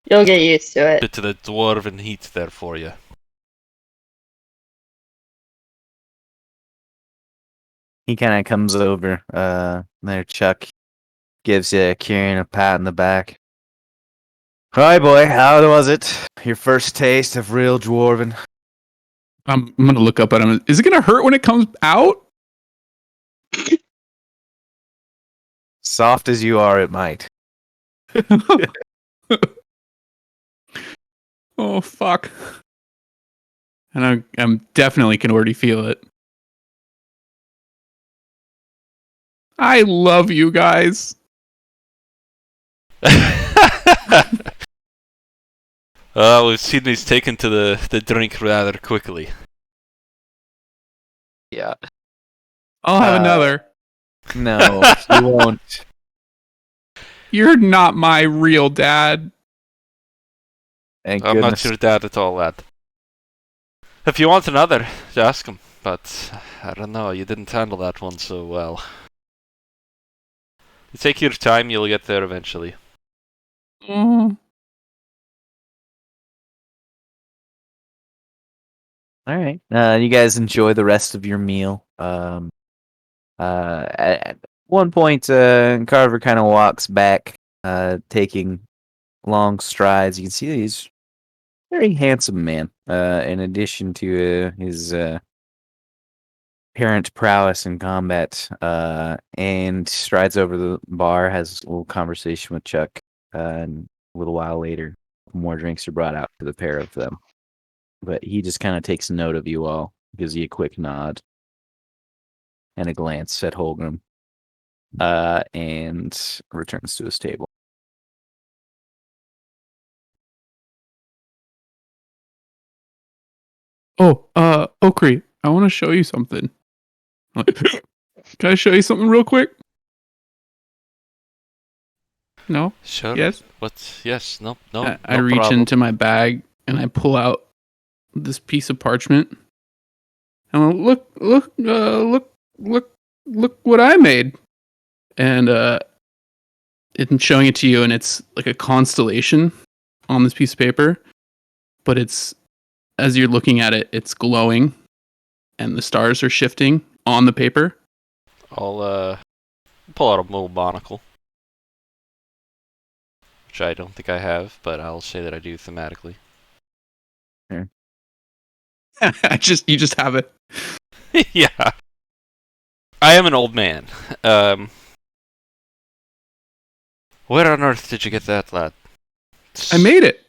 You'll get used to it. Bit of the dwarven heat there for you. He kind of comes over. There, Chuck gives Kieran a pat on the back. Hi, boy. How was it? Your first taste of real dwarven? I'm gonna look up at him. Is it gonna hurt when it comes out? soft as you are, it might. Oh fuck! And I'm definitely can already feel it. I love you guys. We've seen these taken to the drink rather quickly. Yeah. I'll have another. No, you won't. You're not my real dad. Thank I'm goodness. not your dad at all, lad. If you want another, just ask him. But I don't know, you didn't handle that one so well. You take your time, you'll get there eventually. Mm. All right. You guys enjoy the rest of your meal. At one point, Carver kind of walks back, taking long strides. You can see he's a very handsome man. In addition to his apparent prowess in combat, and strides over the bar, has a little conversation with Chuck. And a little while later, more drinks are brought out to the pair of them. But he just kind of takes note of you all, gives you a quick nod and a glance at Holgram, and returns to his table. Oh, Okri, I want to show you something. Can I show you something real quick? No? Sure. Yes? What? Yes. No. No. I no reach problem. into my bag and I pull out this piece of parchment. And I'm like, look what I made. And I'm showing it to you, and it's like a constellation on this piece of paper. But it's, as you're looking at it, it's glowing, and the stars are shifting on the paper. I'll pull out a little monocle, which I don't think I have, but I'll say that I do thematically. You just have it. Yeah. I am an old man. Where on earth did you get that, lad? I made it.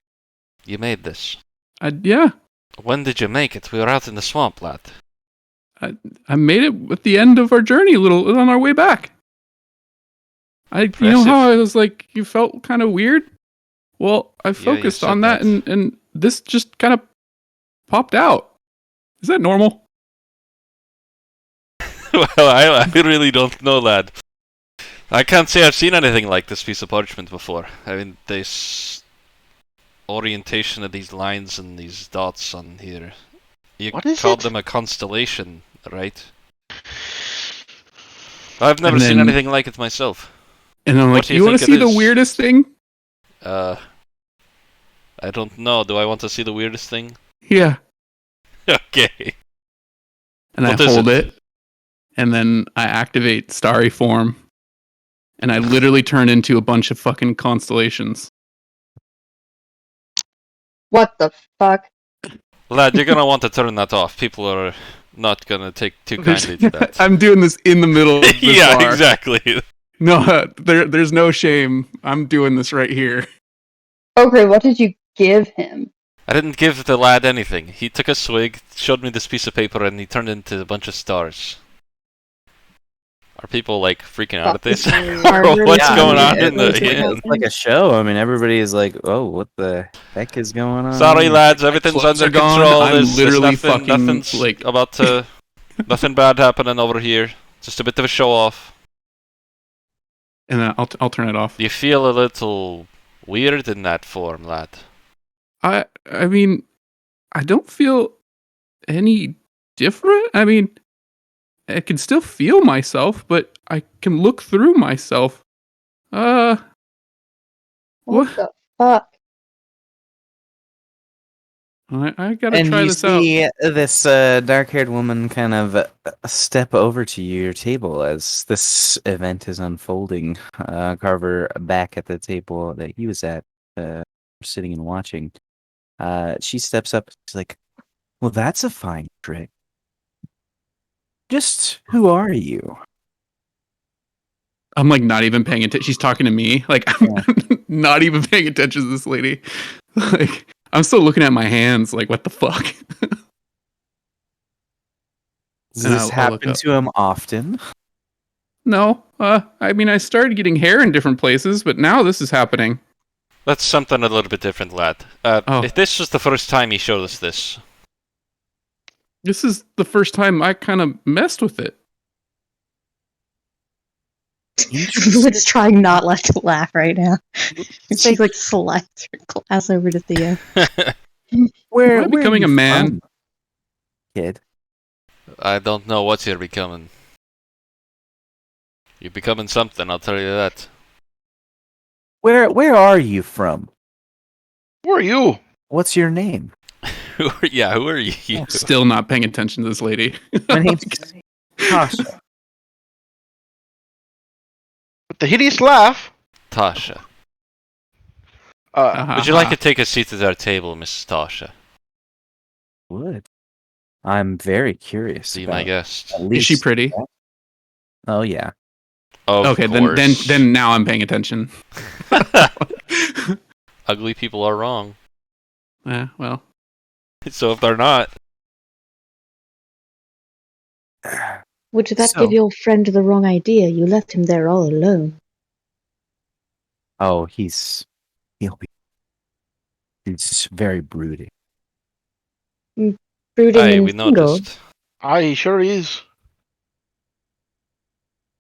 You made this. Yeah. When did you make it? We were out in the swamp, lad. I made it at the end of our journey, a little on our way back. You know how I was like, you felt kind of weird? Well, I focused on that, and this just kind of popped out. Is that normal? Well, I really don't know, lad. I can't say I've seen anything like this piece of parchment before. I mean, this orientation of these lines and these dots on here. You called them a constellation, right? I've never seen anything like it myself. And I'm like, you want to see the weirdest thing? I don't know. Do I want to see the weirdest thing? Yeah. Okay. And I hold it, and then I activate starry form, and I literally turn into a bunch of fucking constellations. What the fuck? Lad, you're gonna want to turn that off. People are not gonna take too kindly to that. I'm doing this in the middle of this yeah, bar. Exactly. No, there's no shame. I'm doing this right here. Okay, what did you give him? I didn't give the lad anything. He took a swig, showed me this piece of paper, and he turned into a bunch of stars. Are people like freaking out at this? Or what's going on in the it's like a show. I mean, everybody is like, "Oh, what the heck is going on?" Sorry, lads, everything's under control. I'm literally fucking nothing's like about to nothing bad happening over here. Just a bit of a show off. And then I'll turn it off. You feel a little weird in that form, lad. I mean, I don't feel any different. I mean, I can still feel myself, but I can look through myself. What the fuck? I gotta try this out. And you see this dark-haired woman kind of step over to your table as this event is unfolding. Carver back at the table that he was at, sitting and watching. She steps up. She's like, "Well, that's a fine trick. Just who are you?" I'm like not even paying attention. She's talking to me. Like I'm not even paying attention to this lady. Like I'm still looking at my hands. Like what the fuck? Does And this I'll look happen up. to him often? No. I mean, I started getting hair in different places, but now this is happening. That's something a little bit different, lad. If this was the first time he showed us this. This is the first time I kind of messed with it. Everyone's trying not to laugh right now. She like slides her glass over to Theo. Where Am I becoming are a you man? from, kid? I don't know what you're becoming. You're becoming something, I'll tell you that. Where are you from? Who are you? What's your name? Who are you? Still not paying attention to this lady. My name's Tasha. With the hideous laugh. Tasha. Uh-huh. Would you like to take a seat at our table, Mrs. Tasha? Would. I'm very curious. Be my guest. Is she pretty? Oh yeah. Of Okay, course. then now I'm paying attention. Ugly people are wrong. Well. So if they're not. Would that give your friend the wrong idea? You left him there all alone. Oh, he's very brooding. Brooding Aye, and we single. noticed. Aye, he sure is.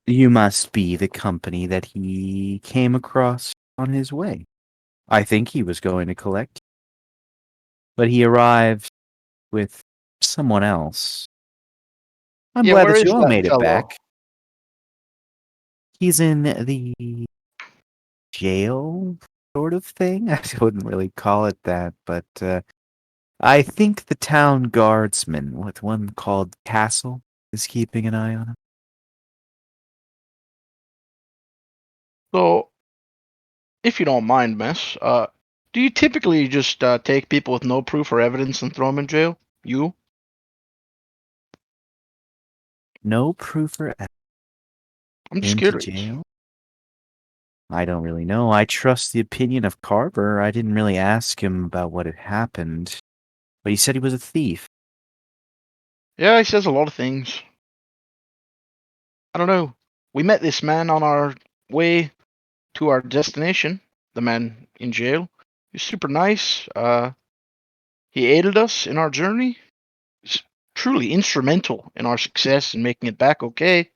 You must be the company that he came across on his way. I think he was going to collect, but he arrived with someone else. I'm glad where that is you all that made it fellow? back. He's in the jail sort of thing. I wouldn't really call it that, but I think the town guardsman with one called Castle is keeping an eye on him. So, if you don't mind, miss, do you typically just take people with no proof or evidence and throw them in jail? You? No proof or evidence. I'm just Into curious. jail? I don't really know. I trust the opinion of Carver. I didn't really ask him about what had happened, but he said he was a thief. Yeah, he says a lot of things. I don't know. We met this man on our way to our destination, the man in jail. He's super nice. He aided us in our journey. He's truly instrumental in our success in making it back okay.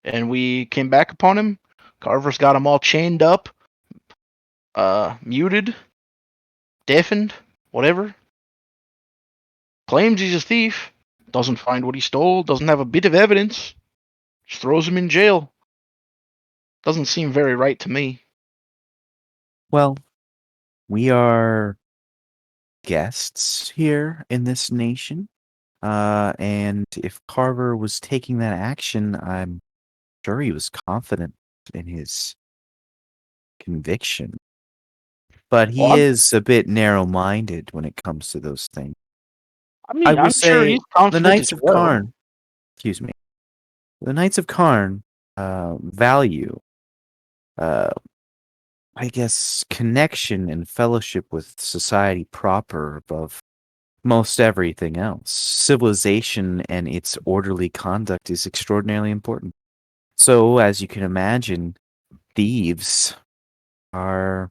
And we came back upon him. Carver's got him all chained up, muted, deafened, whatever. Claims he's a thief. Doesn't find what he stole. Doesn't have a bit of evidence. Just throws him in jail. Doesn't seem very right to me. Well, we are guests here in this nation. And if Carver was taking that action, I'm sure he was confident in his conviction. But he is a bit narrow-minded when it comes to those things. I mean, I will I'm sure say he's the confident Knights as of well. Karn, excuse me, the Knights of Karn value, I guess, connection and fellowship with society proper above most everything else. Civilization and its orderly conduct is extraordinarily important. So, as you can imagine, thieves are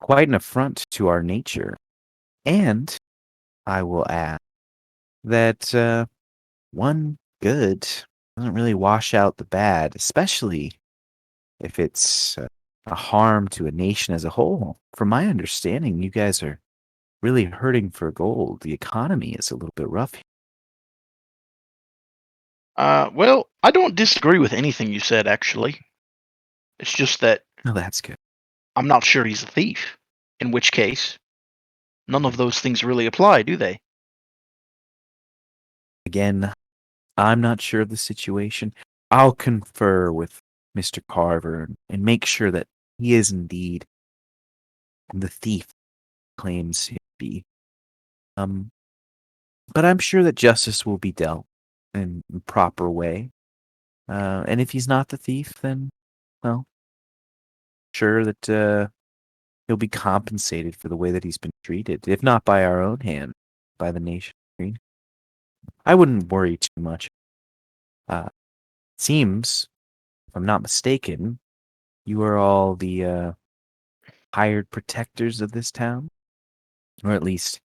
quite an affront to our nature. And I will add that one good doesn't really wash out the bad, especially if it's a harm to a nation as a whole. From my understanding, you guys are really hurting for gold. The economy is a little bit rough here. Well, I don't disagree with anything you said, actually. It's just that Oh, that's good. I'm not sure he's a thief. In which case, none of those things really apply, do they? Again, I'm not sure of the situation. I'll confer with Mr. Carver and make sure that he is indeed the thief claims him to be. But I'm sure that justice will be dealt in a proper way. And if he's not the thief, then, well, sure that he'll be compensated for the way that he's been treated, if not by our own hand, by the nation. I wouldn't worry too much. Seems, if I'm not mistaken, you are all the hired protectors of this town, or at least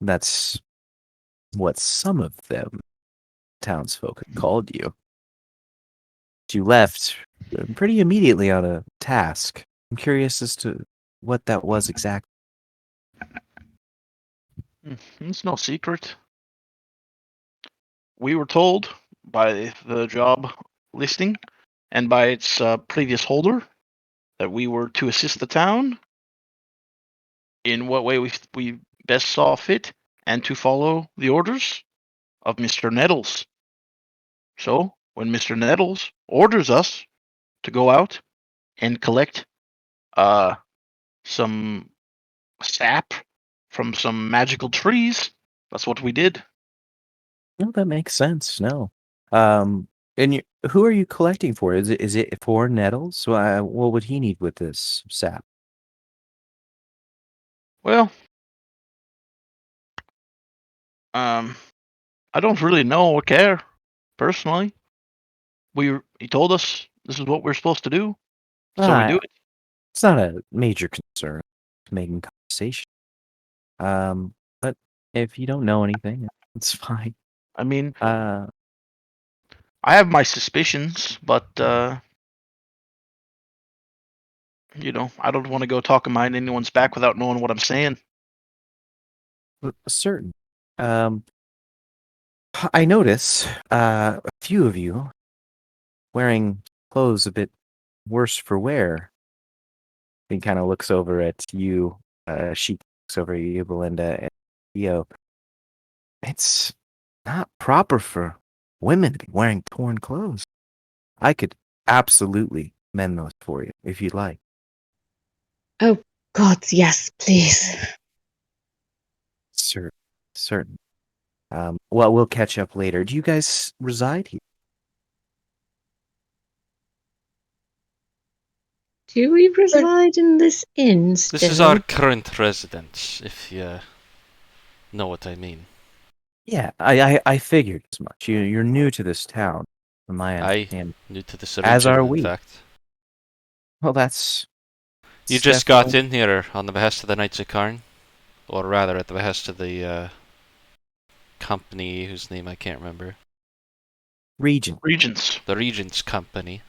that's what some of them townsfolk had called you. You left pretty immediately on a task. I'm curious as to what that was exactly. It's no secret. We were told by the job listing and by its previous holder that we were to assist the town in what way we best saw fit and to follow the orders of Mr. Nettles. So, when Mr. Nettles orders us to go out and collect some sap from some magical trees, that's what we did. No, that makes sense. No. And who are you collecting for? Is it for Nettles? So, what would he need with this sap? Well, I don't really know or care, personally. He told us this is what we're supposed to do, so we do it. It's not a major concern making conversation. But if you don't know anything, it's fine. I mean, I have my suspicions, but I don't want to go talking behind anyone's back without knowing what I'm saying. Certain. I notice a few of you wearing clothes a bit worse for wear. He kind of looks over at you. She looks over at you, Belinda, and Theo. It's not proper for women to be wearing torn clothes. I could absolutely mend those for you if you'd like. Oh, God, yes, please. Certain. Well, we'll catch up later. Do you guys reside here? Do we reside in this inn still? This is our current residence, if you know what I mean. Yeah, I figured as much. You're new to this town, from my understanding. New to this region, as are in we. fact. Well, that's... You just got in here on the behest of the Knights of Karn? Or rather, at the behest of the company whose name I can't remember. Regents. The Regents Company.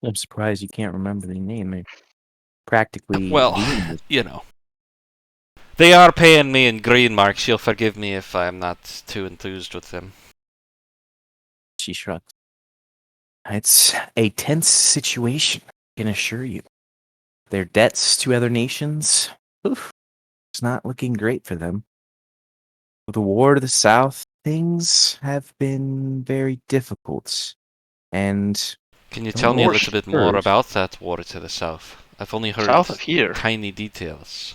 I'm surprised you can't remember the name. They're practically... Well, you know. They are paying me in green marks. You'll forgive me if I'm not too enthused with them. She shrugs. It's a tense situation, I can assure you. Their debts to other nations, it's not looking great for them. With the war to the south, things have been very difficult. And can you tell me a little bit more about that war to the south? I've only heard south of here. Tiny details.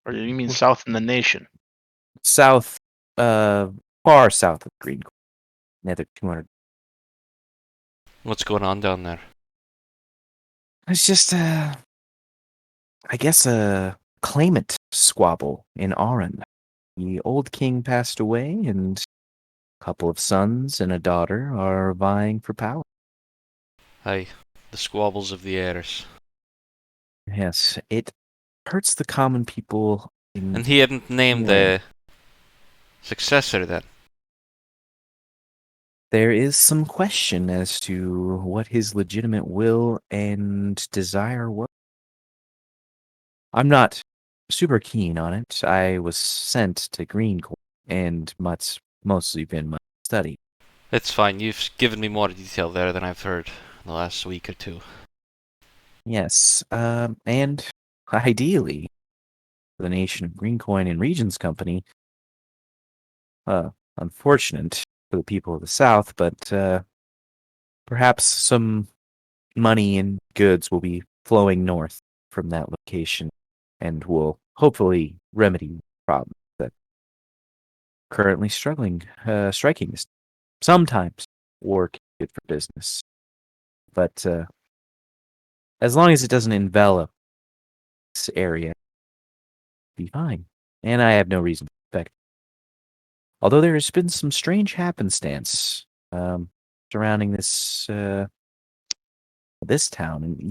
Or you mean south in the nation? South, far south of Green. Another 200. What's going on down there? It's just, I guess a claimant squabble in Aran. The old king passed away, and a couple of sons and a daughter are vying for power. Aye, the squabbles of the heirs. Yes, it hurts the common people. And he hadn't named the successor then? There is some question as to what his legitimate will and desire was. I'm not super keen on it. I was sent to Greencourt, and mostly been my study. It's fine. You've given me more detail there than I've heard in the last week or two. Yes, and ideally, for the nation of Greencoin and Regents Company, unfortunate for the people of the South, but perhaps some money and goods will be flowing north from that location and will hopefully remedy the problem that currently striking this. sometimes war can be good for business. But as long as it doesn't envelop this area, it'll be fine. And I have no reason to suspect. Although there has been some strange happenstance surrounding this this town, and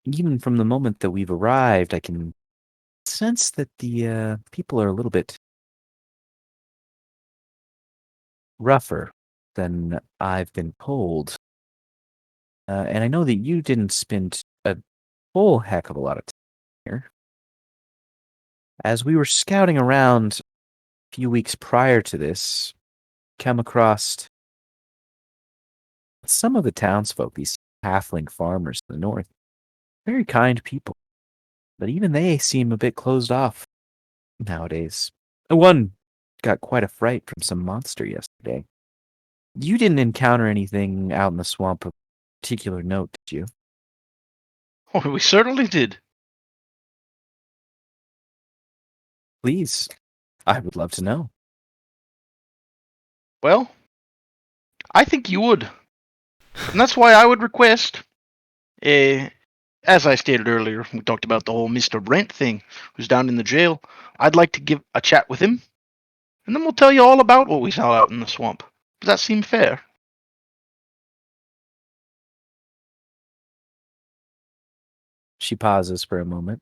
even from the moment that we've arrived, I can sense that the people are a little bit rougher than I've been told. And I know that you didn't spend a whole heck of a lot of time here. As we were scouting around a few weeks prior to this, come across some of the townsfolk, these halfling farmers in the north. Very kind people, but even they seem a bit closed off nowadays. One got quite a fright from some monster yesterday. You didn't encounter anything out in the swamp of particular note, did you? Oh, we certainly did. Please, I would love to know. Well, I think you would. And that's why I would request, as I stated earlier, we talked about the whole Mr. Brent thing, who's down in the jail. I'd like to give a chat with him, and then we'll tell you all about what we saw out in the swamp. Does that seem fair? She pauses for a moment.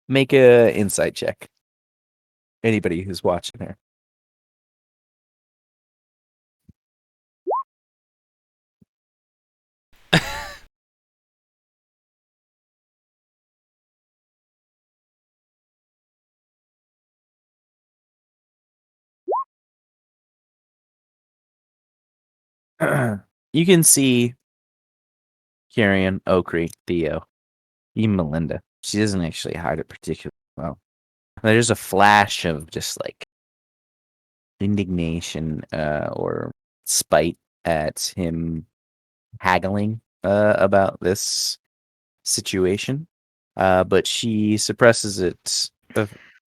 Make a insight check. Anybody who's watching her. You can see Carrion, Okri, Theo, even Melinda. She doesn't actually hide it particularly well. There's a flash of just like indignation or spite at him haggling about this situation, but she suppresses it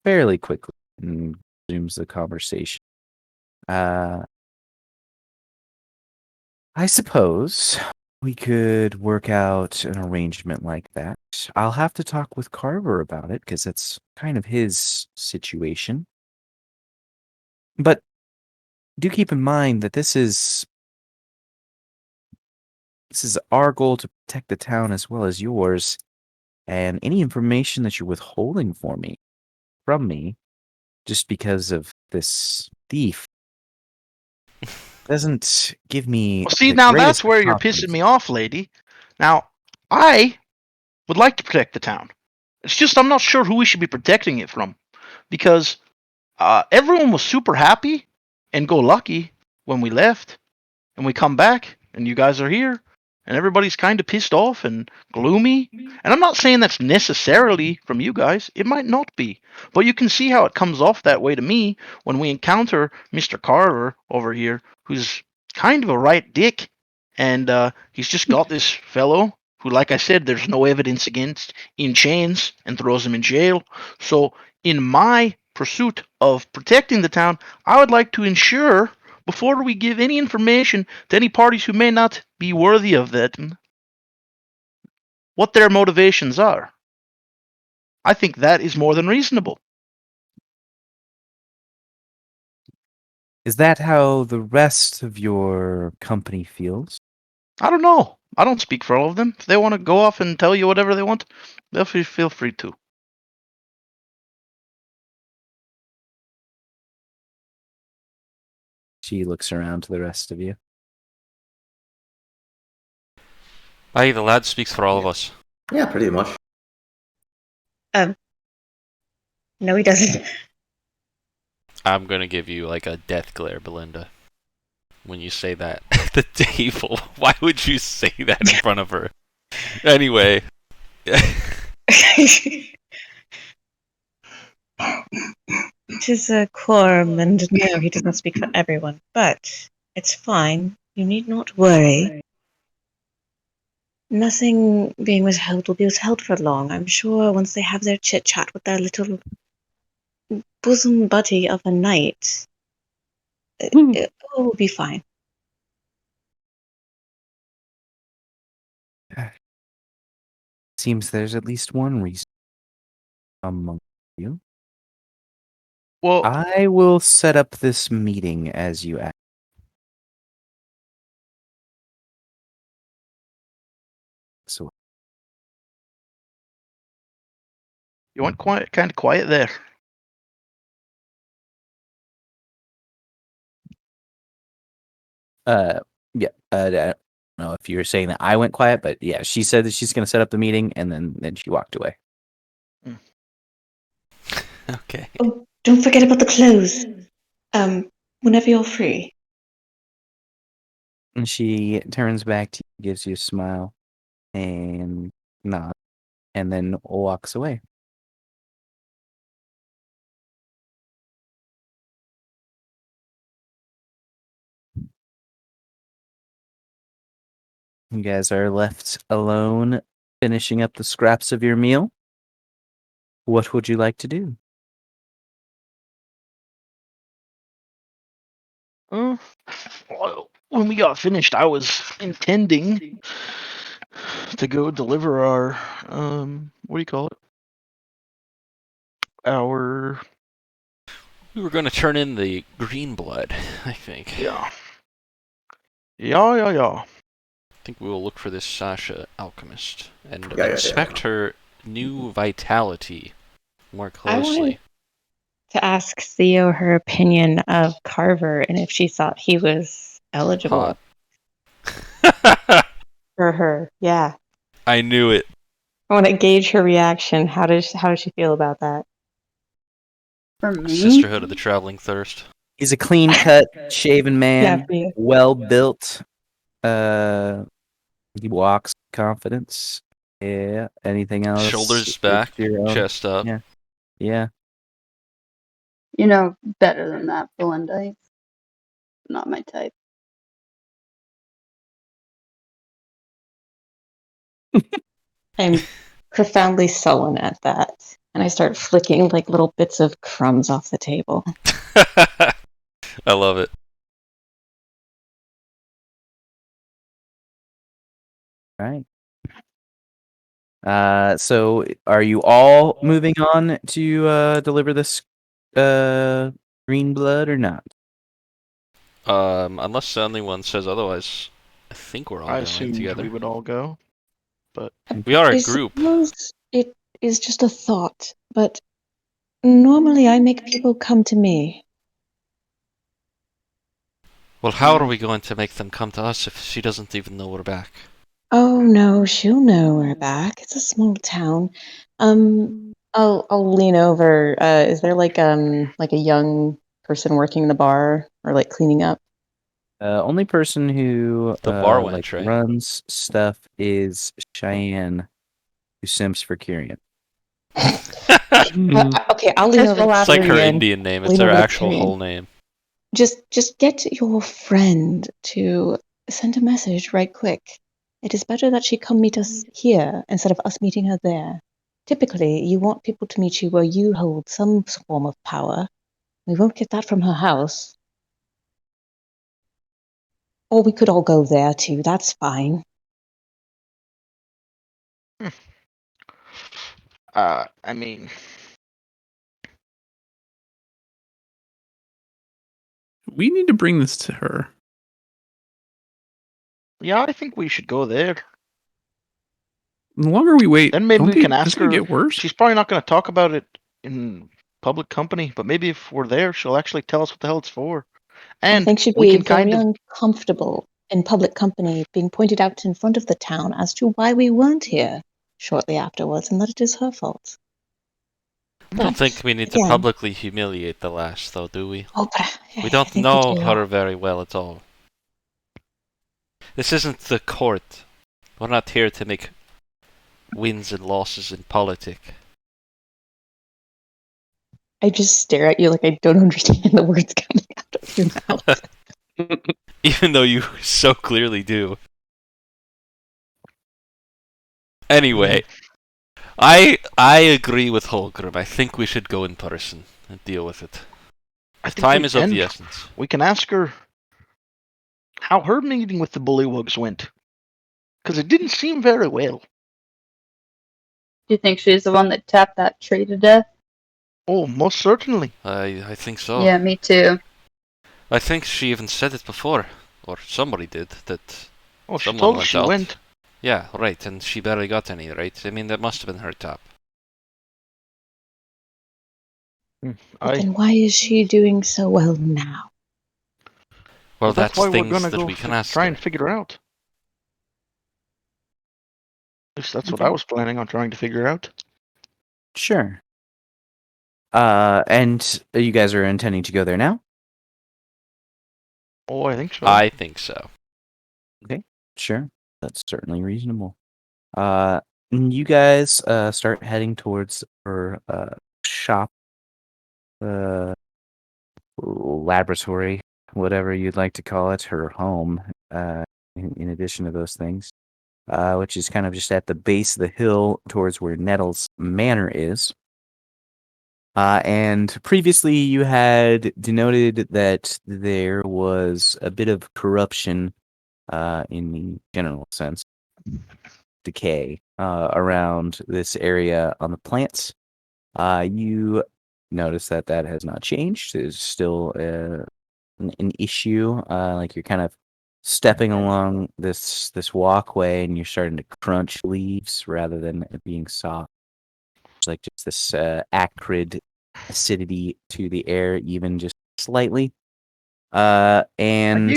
fairly quickly and resumes the conversation. I suppose we could work out an arrangement like that. I'll have to talk with Carver about it because it's kind of his situation. But do keep in mind that this is our goal to protect the town as well as yours, and any information that you're withholding from me, just because of this thief, doesn't give me. Well, see, the now greatest that's where of you're confidence. pissing me off, lady. Now, I would like to protect the town. It's just I'm not sure who we should be protecting it from, because everyone was super happy and go lucky when we left, and we come back, and you guys are here, and everybody's kind of pissed off and gloomy. And I'm not saying that's necessarily from you guys. It might not be. But you can see how it comes off that way to me when we encounter Mr. Carver over here, who's kind of a right dick. And he's just got this fellow who, like I said, there's no evidence against, in chains, and throws him in jail. So in my pursuit of protecting the town, I would like to ensure, before we give any information to any parties who may not be worthy of that, what their motivations are. I think that is more than reasonable. Is that how the rest of your company feels? I don't know. I don't speak for all of them. If they want to go off and tell you whatever they want, they'll feel free to. She looks around to the rest of you. Aye, the lad speaks for all of us. Yeah, pretty much. No, he doesn't. I'm gonna give you like a death glare, Belinda, when you say that at the table. Why would you say that in front of her? Anyway. It is a quorum, and no, he does not speak for everyone, but it's fine. You need not worry. Nothing being withheld will be withheld for long. I'm sure once they have their chit chat with their little bosom buddy of a night, it all will be fine. Seems there's at least one reason among you. Well, I will set up this meeting as you asked. So you went kind of quiet there. yeah, I don't know if you were saying that I went quiet, but yeah, she said that she's going to set up the meeting, and then she walked away. Okay. Oh, don't forget about the clothes. Whenever you're free. And she turns back to you, gives you a smile, and nods, and then walks away. You guys are left alone, finishing up the scraps of your meal. What would you like to do? Well, when we got finished, I was intending to go deliver our what do you call it? Our We were going to turn in the green blood, I think. yeah. I think we will look for this Sasha alchemist and inspect her new vitality more I closely. wanted to ask Theo her opinion of Carver and if she thought he was eligible for her. Yeah. I knew it. I want to gauge her reaction. How does she feel about that? For me, Sisterhood of the Traveling Thirst. He's a clean-cut, shaven man, Yeah, for you. well-built. He walks with confidence. Yeah. Anything else? Shoulders back, Your own? chest up. Yeah. Yeah. you know better than that, Belinda. Not my type. I'm profoundly sullen at that. And I start flicking like little bits of crumbs off the table. I love it. Right. So are you all moving on to deliver this green blood or not? Unless anyone says otherwise, I think we're all I going assumed together. we would all go, but We are a I group. suppose it is just a thought, but normally I make people come to me. Well, how are we going to make them come to us if she doesn't even know we're back? Oh no, she'll know we're back. It's a small town. I'll lean over. Is there like a young person working the bar or like cleaning up? Only person who The bar wench, right? runs stuff is Cheyenne, who simps for Kyrian. Okay, I'll lean over. It's like her Tyrion. Indian name. It's Lean her over to actual Tyrion. whole name. Just get your friend to send a message right quick. It is better that she come meet us here instead of us meeting her there. Typically, you want people to meet you where you hold some form of power. We won't get that from her house. Or we could all go there too, that's fine. I mean, We need to bring this to her. yeah, I think we should go there. The longer we wait, Then maybe we can ask doesn't it her. get worse? She's probably not going to talk about it in public company, but maybe if we're there, she'll actually tell us what the hell it's for. And I think she'd we be can kind very of uncomfortable in public company being pointed out in front of the town as to why we weren't here shortly afterwards and that it is her fault. I don't think we need to again- publicly humiliate the lass, though, do we? Oh, but We I don't think know do. her very well at all. This isn't the court. We're not here to make wins and losses in politics. I just stare at you like I don't understand the words coming out of your mouth. Even though you so clearly do. Anyway, I agree with Holgrim. I think we should go in person and deal with it. Time is of the essence. We can ask her how her meeting with the bullywugs went, because it didn't seem very well. Do you think she's the one that tapped that tree to death? Oh, most certainly. I think so. Yeah, me too. I think she even said it before, or somebody did, that Oh, she someone told us went she out. went. Yeah, right, and she barely got any, right? I mean, that must have been her tap. But then why is she doing so well now? Well, that's why we're things gonna that go we can ask try her. and figure out. At least that's what Okay. I was planning on trying to figure out. Sure. And you guys are intending to go there now? Oh, I think so. I think so. Sure. That's certainly reasonable. You guys start heading towards her shop, laboratory, whatever you'd like to call it, her home, in addition to those things, which is kind of just at the base of the hill towards where Nettles Manor is. And previously you had denoted that there was a bit of corruption in the general sense, decay around this area on the plants. You notice that has not changed. There's still an issue. Like you're kind of stepping along this walkway and you're starting to crunch leaves rather than it being soft. It's like just this acrid acidity to the air, even just slightly. And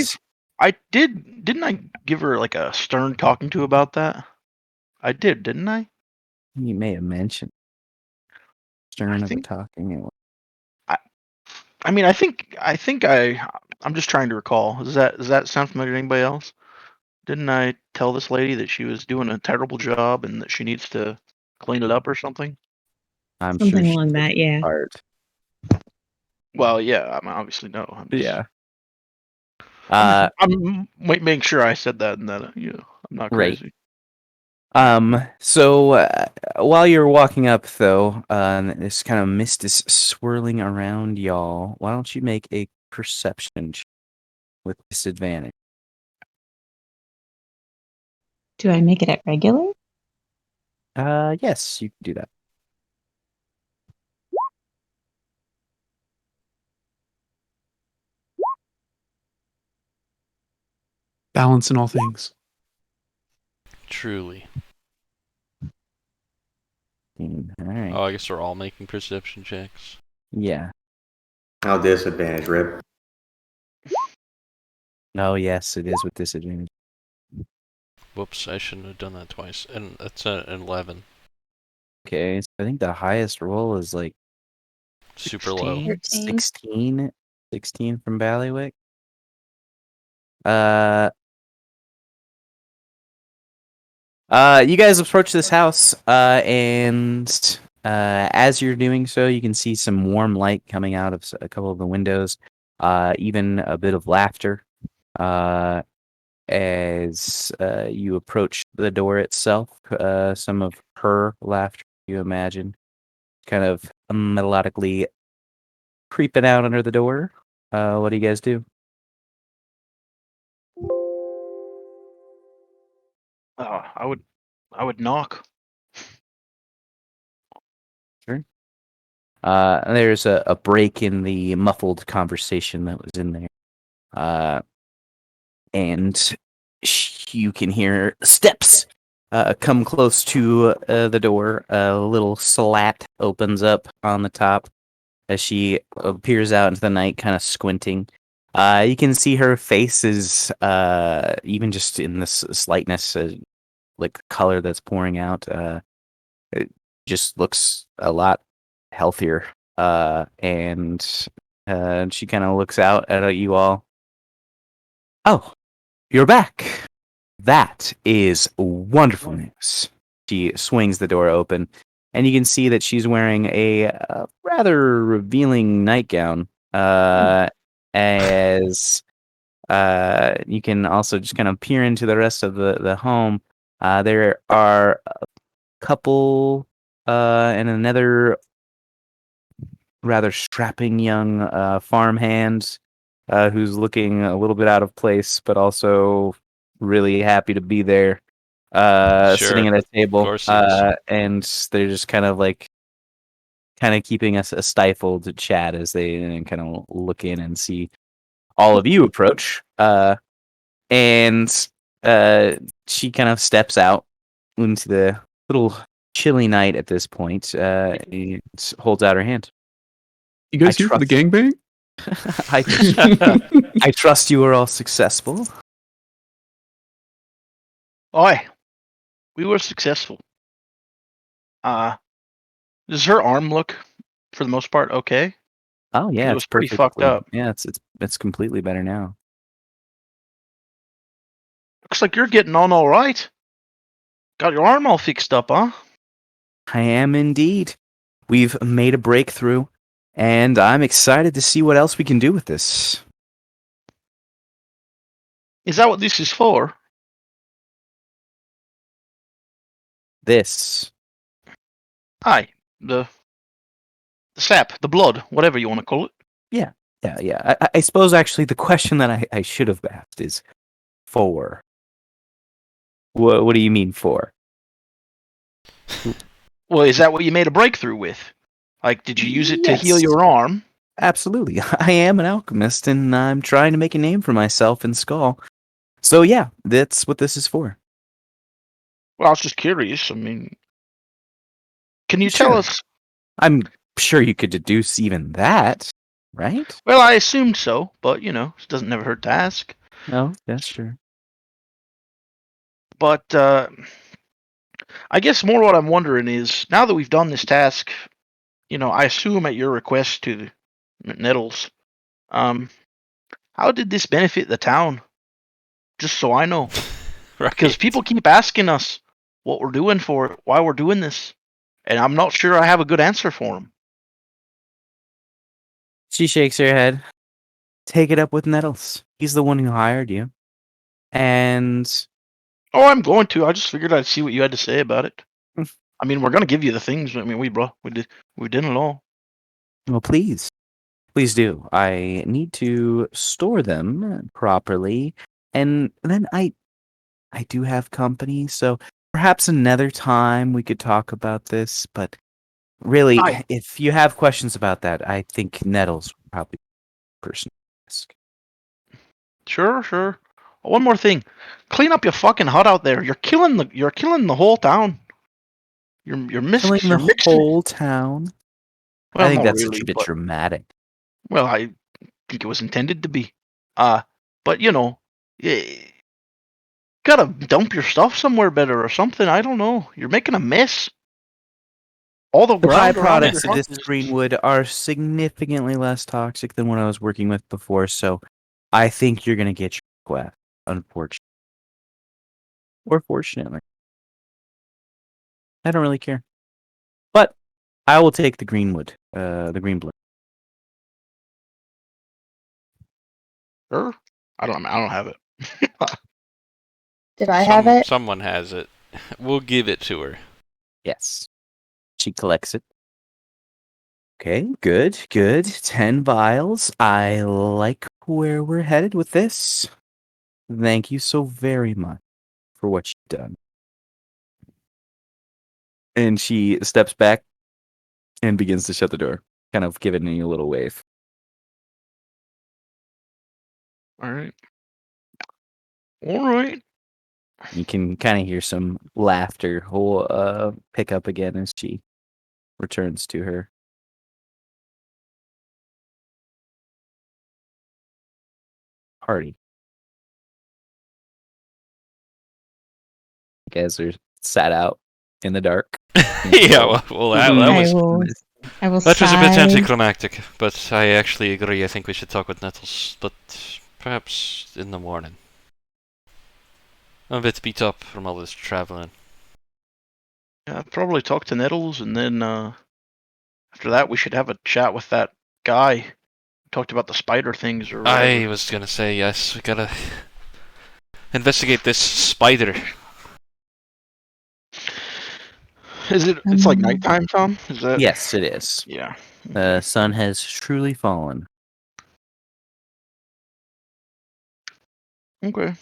Didn't I give her like a stern talking to about that? I did, didn't I? you may have mentioned stern of the think- talking. I mean, I'm just trying to recall. Does that sound familiar to anybody else? Didn't I tell this lady that she was doing a terrible job and that she needs to clean it up or something? I'm Something sure she along took that, yeah. part. Well, yeah, I mean, obviously no. I'm just, Yeah. I'm making sure I said that and that I'm not Right. crazy. So while you're walking up, though, this kind of mist is swirling around y'all. Why don't you make a perception check with disadvantage? Do I make it at regular? Yes, you can do that. Balance in all things. Truly. All right. Oh, I guess we're all making perception checks. Yeah. How disadvantage, Rip? Oh, yes, it is with disadvantage. Whoops, I shouldn't have done that twice. And that's an 11. Okay, so I think the highest roll is like Super low. 13. 16 from Ballywick. You guys approach this house, and as you're doing so, you can see some warm light coming out of a couple of the windows, even a bit of laughter as you approach the door itself. Some of her laughter, you imagine, kind of melodically creeping out under the door. What do you guys do? I would knock. Sure. There's a break in the muffled conversation that was in there. And you can hear steps come close to the door. A little slat opens up on the top as she peers out into the night, kind of squinting. You can see her face is, even just in this slightness, like color that's pouring out, it just looks a lot healthier. And she kind of looks out at you all. Oh, you're back. That is wonderful news. She swings the door open, and you can see that she's wearing a rather revealing nightgown. As you can also just kind of peer into the rest of the home. There are couple and another rather strapping young farmhand who's looking a little bit out of place, but also really happy to be there. Sitting Sure. at a table, course he is. and they're just kind of keeping us a stifled chat as they kind of look in and see all of you approach. And she kind of steps out into the little chilly night at this point, and holds out her hand. You guys I here for the trust- gangbang? I trust you are all successful. Aye, we were successful. Does her arm look, for the most part, okay? Oh yeah, It was pretty fucked up. Yeah, it's completely better now. Looks like you're getting on all right. Got your arm all fixed up, huh? I am indeed. We've made a breakthrough, and I'm excited to see what else we can do with this. Is that what this is for? This. Aye, the sap, the blood, whatever you want to call it. Yeah. I suppose actually the question that I should have asked is for. What do you mean for? Well, is that what you made a breakthrough with? Like, did you use it to heal Yes. your arm? Absolutely. I am an alchemist, and I'm trying to make a name for myself in Skull. So yeah, that's what this is for. Well, I was just curious. I mean, can you Sure. tell us? I'm sure you could deduce even that, right? Well, I assumed so, but it doesn't never hurt to ask. No, that's true. But I guess more what I'm wondering is, now that we've done this task, I assume at your request to Nettles, how did this benefit the town? Just so I know. Right. Because people keep asking us what we're doing for it, why we're doing this, and I'm not sure I have a good answer for them. She shakes her head. Take it up with Nettles. He's the one who hired you. And Oh, I'm going to. I just figured I'd see what you had to say about it. I mean, we're gonna give you the things. I mean, we did it all. well, please do. I need to store them properly, and then I do have company, so perhaps another time we could talk about this. But really, Aye. if you have questions about that, I think Nettles would probably be the person to ask. Sure. Oh, one more thing, clean up your fucking hut out there. You're killing the whole town. You're mixing. Killing the whole town. Well, I think not that's really, such a bit but- dramatic. Well, I think it was intended to be. But you gotta dump your stuff somewhere better or something. I don't know. You're making a mess. All the The ground around byproducts your of hut this is- greenwood are significantly less toxic than what I was working with before, so I think you're going to get your quest, unfortunately. Or fortunately. I don't really care. But I will take the greenwood, the green blood. Sure. I don't have it. Did I have it? Someone has it. We'll give it to her. Yes. She collects it. Okay, good. 10 vials. I like where we're headed with this. Thank you so very much for what you've done. And she steps back and begins to shut the door, kind of giving me a little wave. All right. You can kind of hear some laughter pick up again as she returns to her party. You guys are sat out in the dark. Yeah, well, that was I will that was a bit sigh. anticlimactic, but I actually agree. I think we should talk with Nettles, but perhaps in the morning. I'm a bit beat up from all this traveling. Yeah, I'd probably talk to Nettles, and then after that, we should have a chat with that guy who talked about the spider things or whatever. I was gonna say yes. We gotta investigate this spider. Is it? It's like nighttime, Tom. Is that? Yes, it is. Yeah. The sun has truly fallen. Okay.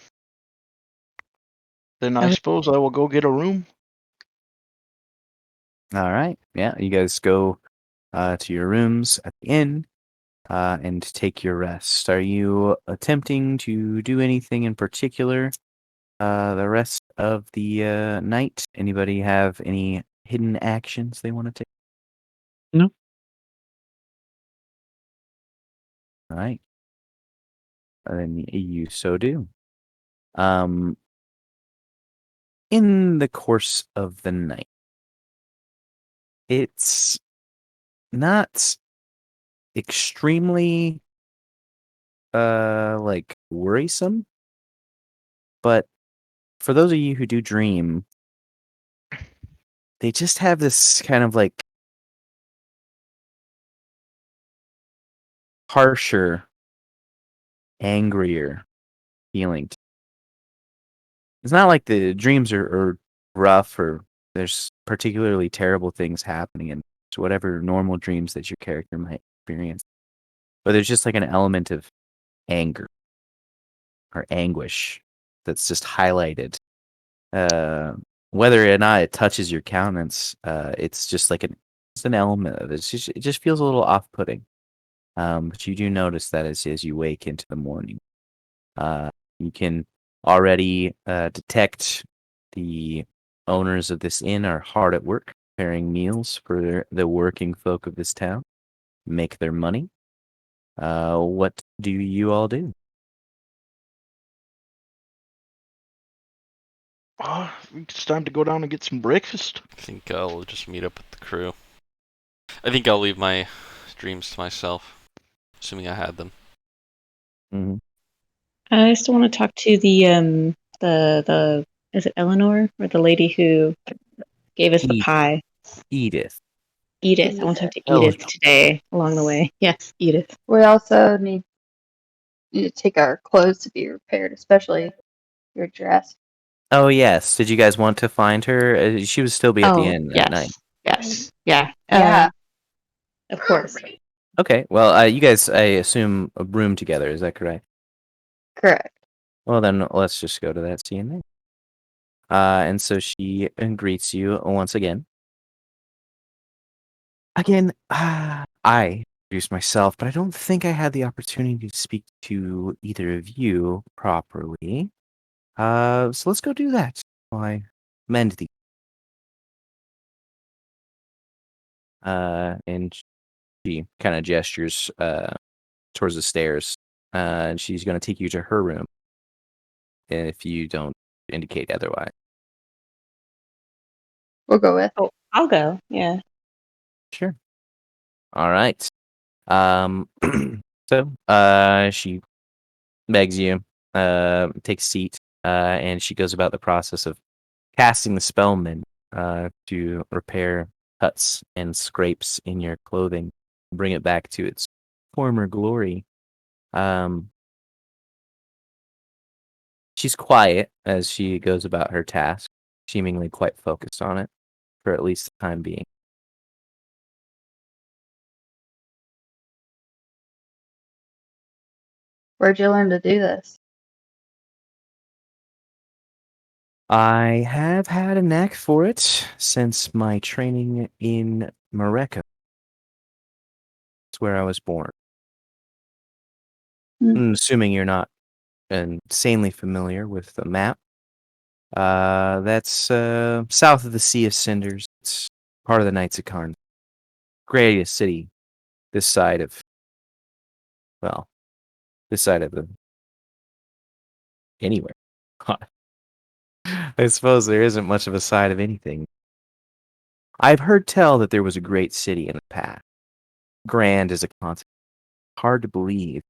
Then I suppose I will go get a room. All right. Yeah, you guys go to your rooms at the inn and take your rest. Are you attempting to do anything in particular the rest of the night? Anybody have any hidden actions they want to take? No. All right. Then you so do. In the course of the night, it's not extremely like worrisome, but for those of you who do dream, they just have this kind of like harsher, angrier feeling. It's not like the dreams are rough or there's particularly terrible things happening in whatever normal dreams that your character might experience. But there's just like an element of anger or anguish that's just highlighted. Whether or not it touches your countenance, it's just like it's an element of it. It just feels a little off-putting. But you do notice that as you wake into the morning. You can already detect the owners of this inn are hard at work preparing meals for the working folk of this town, make their money. What do you all do? It's time to go down and get some breakfast. I think I'll just meet up with the crew. I think I'll leave my dreams to myself, assuming I had them. Mm-hmm. I still want to talk to the is it Eleanor or the lady who gave us the pie? Edith. Edith. I want to talk to Oh. Edith today along the way. Yes, Edith. We also need to take our clothes to be repaired, especially your dress. Oh, yes. Did you guys want to find her? She would still be at the inn yes. at night. Yes. Yeah. Yeah. Of course. Okay. Well, you guys, I assume, a room together. Is that correct? Correct. Well, then let's just go to that scene there. And so she greets you once again. Again, I introduced myself, but I don't think I had the opportunity to speak to either of you properly. So let's go do that while I mend the. And she kind of gestures towards the stairs, and she's going to take you to her room if you don't indicate otherwise. We'll go with. Oh, I'll go. Yeah. Sure. All right. So she begs you, takes a seat, and she goes about the process of casting the spellman to repair cuts and scrapes in your clothing, bring it back to its former glory. She's quiet as she goes about her task, seemingly quite focused on it, for at least the time being. Where'd you learn to do this? I have had a knack for it since my training in Morocco. It's where I was born. Assuming you're not insanely familiar with the map. That's south of the Sea of Cinders. It's part of the Knights of Karn. Greatest city this side of, well, this side of the anywhere. I suppose there isn't much of a side of anything. I've heard tell that there was a great city in the past. Grand as a continent. Hard to believe.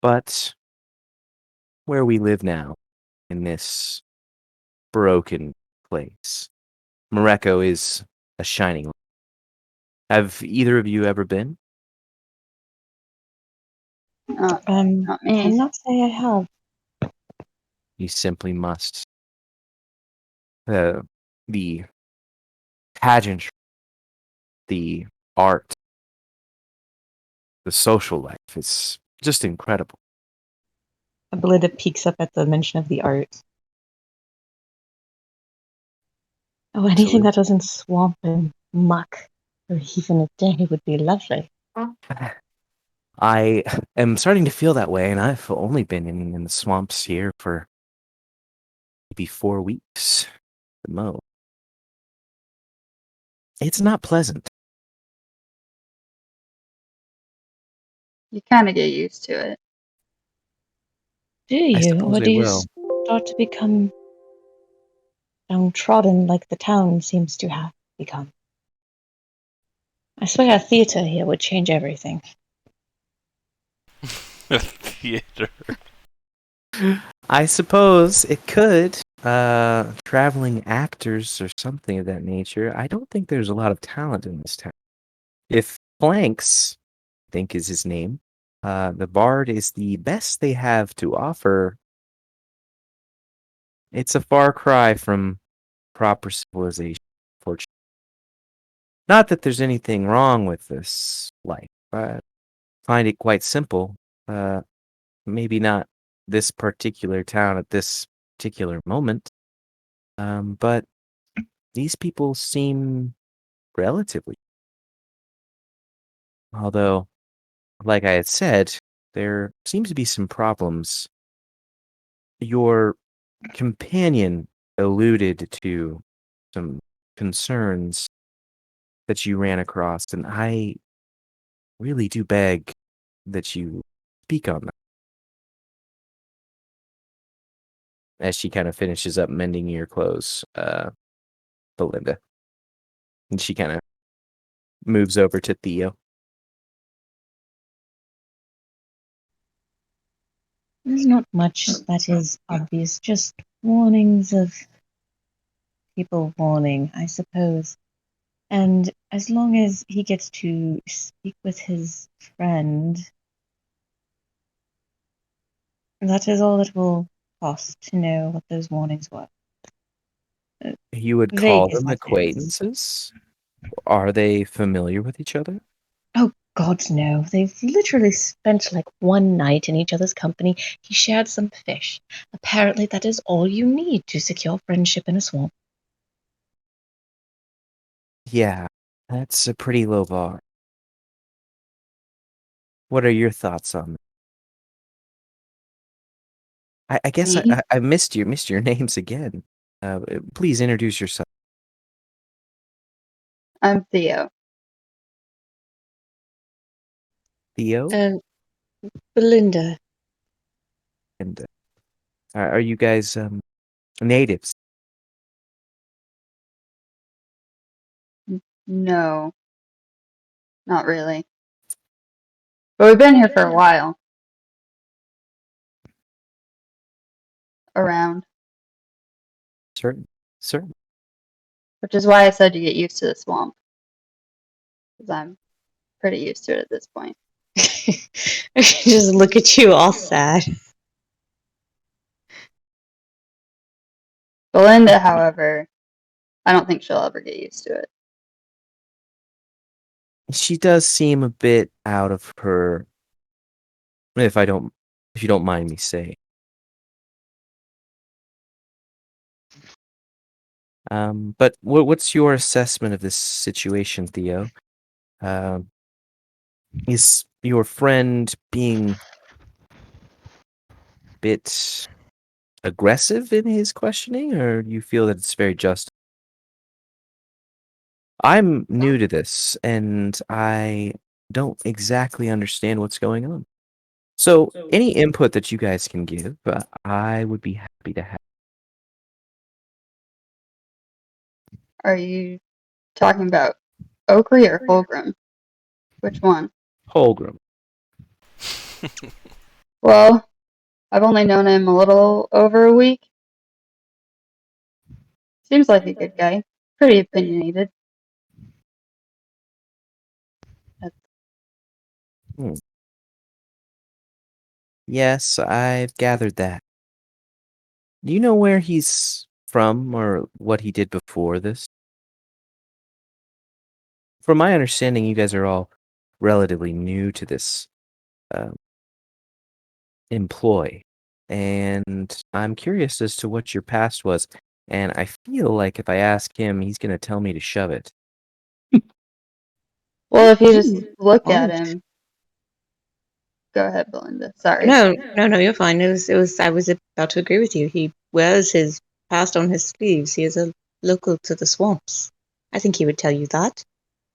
But where we live now, in this broken place, Morocco is a shining light. Have either of you ever been? Not me. Cannot say I have. You simply must. The pageantry, the art, the social life. It's just incredible. Belinda peeks up at the mention of the art. Oh, anything that doesn't swamp and muck for even a day would be lovely. I am starting to feel that way, and I've only been in the swamps here for maybe 4 weeks at most. It's not pleasant. You kind of get used to it. Do you? suppose Or I do you will. start to become downtrodden like the town seems to have become? I swear a theatre here would change everything. Theater. I suppose it could. Traveling actors or something of that nature. I don't think there's a lot of talent in this town. If Planks, I think is his name, the bard is the best they have to offer. It's a far cry from proper civilization, fortunately. Not that there's anything wrong with this life. I find it quite simple. Maybe not this particular town at this particular moment. But these people seem relatively. Although, like I had said, there seems to be some problems. Your companion alluded to some concerns that you ran across, and I really do beg that you speak on them. As she kind of finishes up mending your clothes, Belinda. And she kind of moves over to Theo. There's not much that is obvious, just warnings of people warning, I suppose. And as long as he gets to speak with his friend, that is all it will cost to know what those warnings were. You would Vague call as them that is. acquaintances? Are they familiar with each other? Oh, God, no. They've literally spent like one night in each other's company. He shared some fish. Apparently, that is all you need to secure friendship in a swamp. Yeah, that's a pretty low bar. What are your thoughts on that? I guess Me? I missed your names again. Please introduce yourself. I'm Theo. Theo? Belinda. And are you guys natives? No, not really. But we've been here for a while. Around. Certain. Which is why I said you get used to the swamp. Because I'm pretty used to it at this point. I just look at you all sad. Belinda, however, I don't think she'll ever get used to it. She does seem a bit out of her, if you don't mind me saying. But what's your assessment of this situation, Theo? Is your friend being a bit aggressive in his questioning, or do you feel that it's very just? I'm new to this, and I don't exactly understand what's going on. So, any input that you guys can give, I would be happy to have. Are you talking about Oakley or Fulgrim? Which one? Holgrim. Well, I've only known him a little over a week. Seems like a good guy. Pretty opinionated. Yes, I've gathered that. Do you know where he's from or what he did before this? from my understanding, you guys are all relatively new to this employ, and I'm curious as to what your past was. And I feel like if I ask him, he's going to tell me to shove it. Well, if you just Ooh, look oh. at him. Go ahead, Belinda. Sorry. No, you're fine. It was. I was about to agree with you. He wears his past on his sleeves. He is a local to the swamps. I think he would tell you that.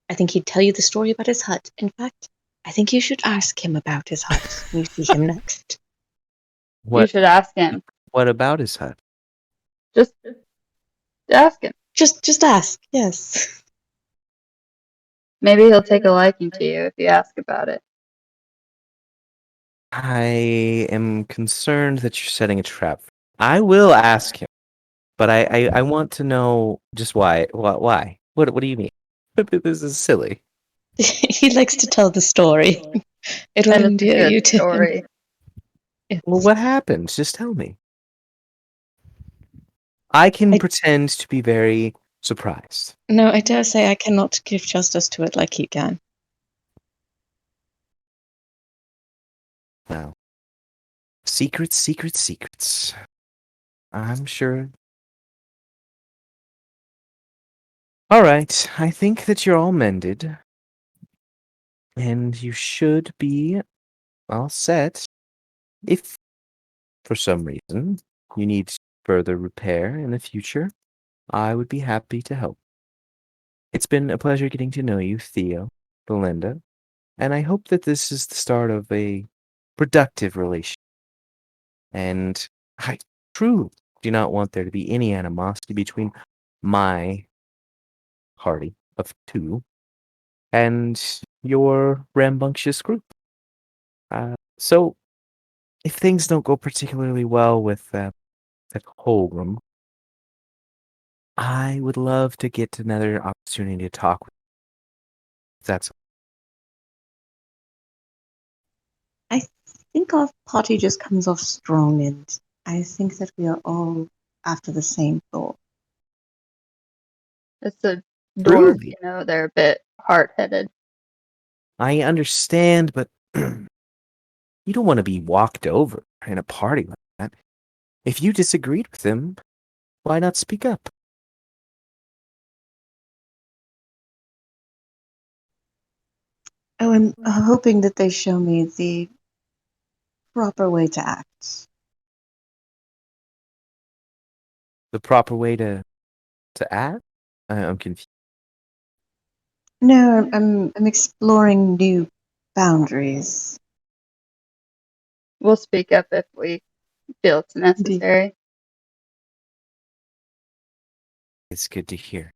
I think he'd tell you the story about his hut. In fact, I think you should ask him about his hut when you see him next. You What? should ask him. What about his hut? Just ask him. Just ask. Yes. Maybe he'll take a liking to you if you ask about it. I am concerned that you're setting a trap. I will ask him, but I want to know just why. Why? What do you mean? This is silly. He likes to tell the story. It'll And it's a endear good you to him. story. Yes. Well, what happened? Just tell me. I can pretend to be very surprised. No, I dare say I cannot give justice to it like he can. Well, secrets, secrets, secrets. I'm sure. All right, I think that you're all mended, and you should be all set. If, for some reason, you need further repair in the future, I would be happy to help. It's been a pleasure getting to know you, Theo, Belinda, and I hope that this is the start of a productive relationship. And I truly do not want there to be any animosity between my party of two and your rambunctious group. So, if things don't go particularly well with that whole room, I would love to get another opportunity to talk with you. That's I think our party just comes off strong, and I think that we are all after the same goal. It's a dwarf, truly. they're a bit hard-headed. I understand, but you don't want to be walked over in a party like that. If you disagreed with them, why not speak up? Oh, I'm hoping that they show me the proper way to act. The proper way to act? I'm confused. No, I'm exploring new boundaries. We'll speak up if we feel it's necessary. It's good to hear.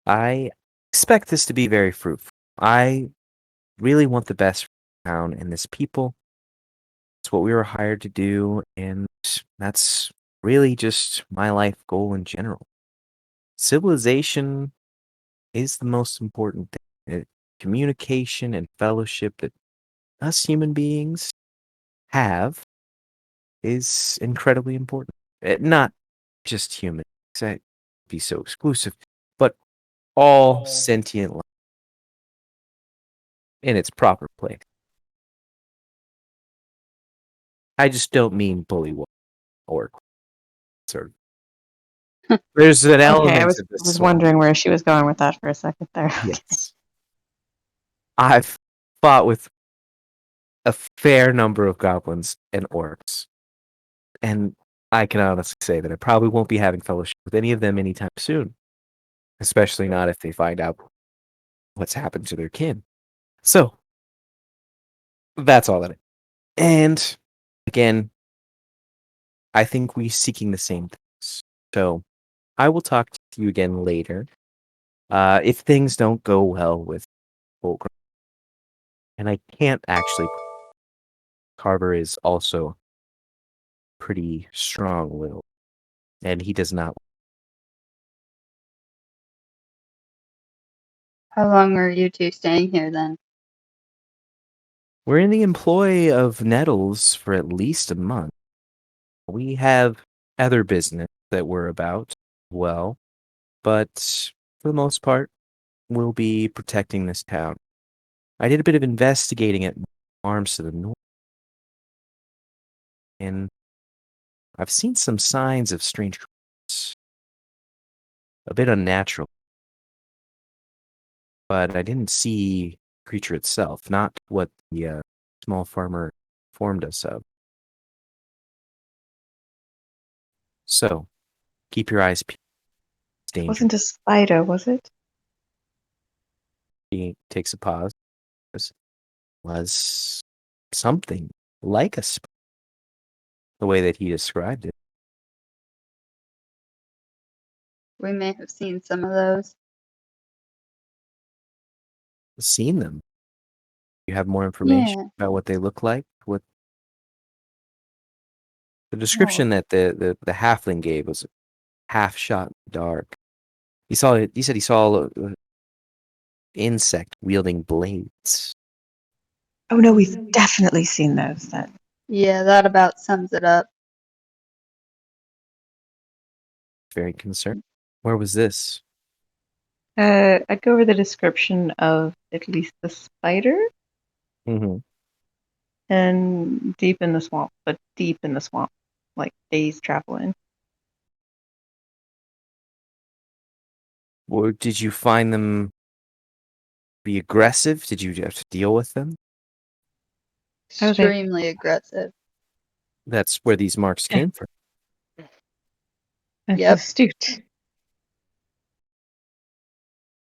I expect this to be very fruitful. I really want the best for the town and this people. It's what we were hired to do, and that's really just my life goal in general. Civilization is the most important thing. Communication and fellowship that us human beings have is incredibly important. Not just humans, that'd be so exclusive, but all sentient life in its proper place. I just don't mean bully or sort of. There's an Okay, element I of was this. wondering where she was going with that for a second there. Yes. I've fought with a fair number of goblins and orcs, and I can honestly say that I probably won't be having fellowship with any of them anytime soon, especially not if they find out what's happened to their kin. So, that's all that. And again, I think we're seeking the same things. So, I will talk to you again later. If things don't go well with Fulcrum, and I can't actually, Carver is also pretty strong-willed, and he does not. How long are you two staying here then? We're in the employ of Nettles for at least a month. We have other business that we're about, well, but for the most part, will be protecting this town. I did a bit of investigating at farms to the north, and I've seen some signs of strange creatures. A bit unnatural. But I didn't see the creature itself, not what the small farmer informed us of. So, keep your eyes peeled. It's It dangerous. wasn't a spider, was it? He takes a pause. Was something like a spider, the way that he described it. We may have seen some of those. Seen them. You have more information Yeah. about what they look like? What the description that the halfling gave was half shot in the dark. He said he saw an insect wielding blades. Oh no, we've definitely seen those then. Yeah, that about sums it up. Very concerned. Where was this? I'd go over the description of at least the spider Mm-hmm. and deep in the swamp, but deep in the swamp, like days traveling. Or did you find them be aggressive? Did you have to deal with them? Oh, they- Extremely aggressive. That's where these marks Yeah. came from. And Yep. astute.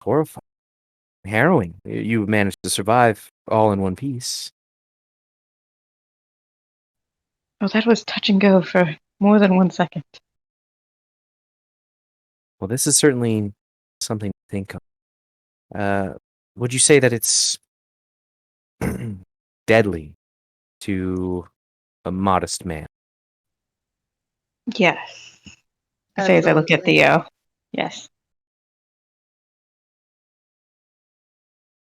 Horrifying. Harrowing. You managed to survive all in one piece. Oh, that was touch and go for more than 1 second. Well, this is certainly something to think of. Would you say that it's deadly to a modest man? Yes. I say as I look at Absolutely. Theo. Yes.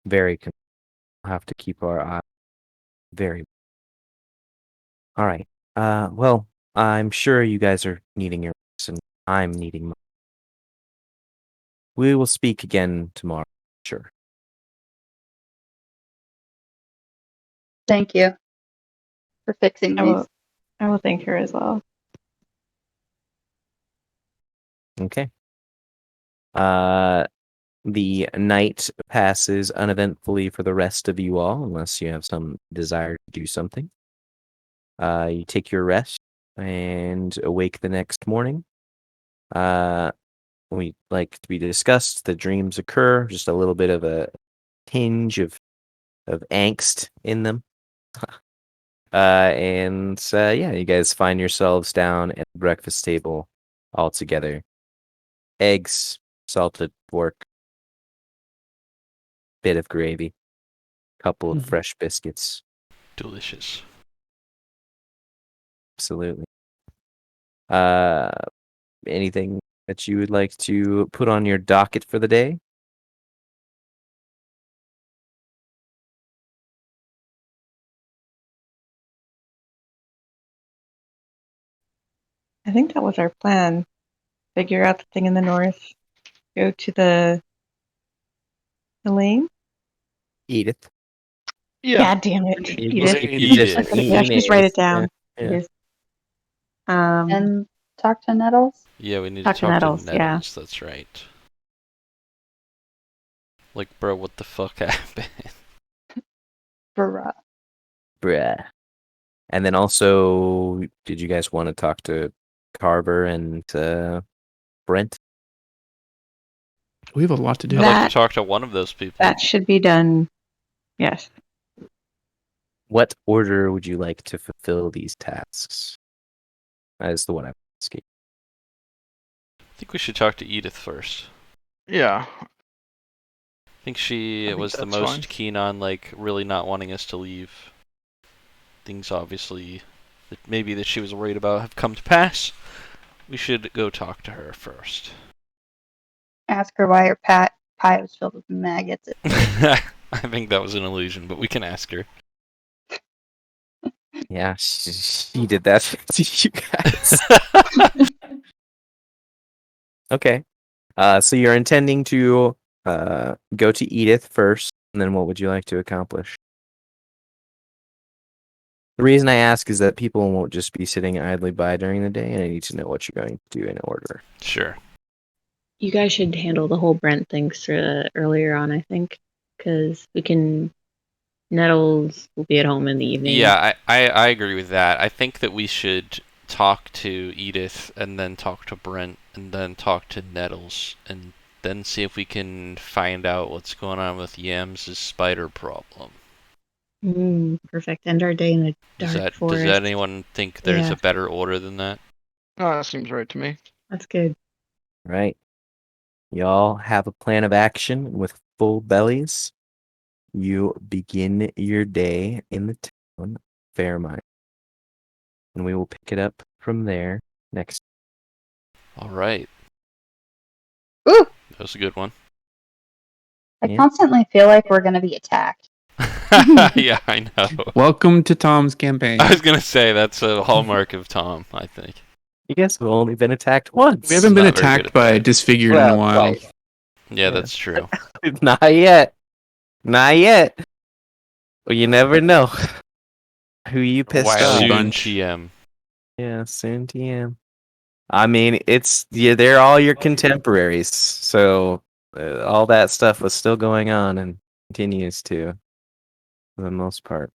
Very. We'll have to keep our eye very. All right. Well, I'm sure you guys are needing your rest, and I'm needing mine. We will speak again tomorrow. Sure. Thank you for fixing I these. will thank her as well. Okay. The night passes uneventfully for the rest of you all, unless you have some desire to do something. You take your rest and awake the next morning. We like to be discussed. The dreams occur, just a little bit of a tinge of angst in them. Yeah, you guys find yourselves down at the breakfast table all together. Eggs, salted pork, bit of gravy, couple of fresh biscuits. Delicious. Absolutely. Anything that you would like to put on your docket for the day? I think that was our plan. Figure out the thing in the north. Go to the lane. Edith. Yeah. God damn it. Edith. Edith. Yeah, just write it down. Yeah. Edith. Um, And talk to Nettles. Yeah, we need Talk to to talk Nettles, to yeah. Nettles. That's right. Like, bro, what the fuck happened? Bruh. Bruh. And then also, did you guys want to talk to Carver and Brent? We have a lot to do. I'd like That- to talk to one of those people. that should be done. Yes. What order would you like to fulfill these tasks? That is the one I'm asking. I think we should talk to Edith first. Yeah. I think she I think was the that's most fine. keen on, like, really not wanting us to leave. Things obviously, that maybe that she was worried about have come to pass. We should go talk to her first. Ask her why her pie was filled with maggots. I think that was an illusion, but we can ask her. Yeah, she did that to you guys. Okay. So you're intending to go to Edith first, and then what would you like to accomplish? The reason I ask is that people won't just be sitting idly by during the day, and I need to know what you're going to do in order. Sure. You guys should handle the whole Brent thing earlier on, I think, because we can. Nettles will be at home in the evening. Yeah, I agree with that. I think that we should talk to Edith, and then talk to Brent, and then talk to Nettles, and then see if we can find out what's going on with Yams' spider problem. Perfect. End our day in a dark forest. Does anyone think there's a better order than that? Oh, that seems right to me. That's good. Right. Y'all have a plan of action with full bellies. You begin your day in the town of Fairmont. And we will pick it up from there next. All right. Ooh! That was a good one. I constantly feel like we're going to be attacked. Yeah, I know. Welcome to Tom's campaign. I was going to say, that's a hallmark of Tom, I think. You guys have only been attacked once. We haven't been Not very attacked good at by that. Disfigured in a while. Twice. Yeah, that's true. Not yet. Not yet. Well, you never know who you pissed Wild off. Soon bunch. TM. Yeah, soon TM. I mean, they're all your contemporaries, so all that stuff was still going on and continues to, for the most part.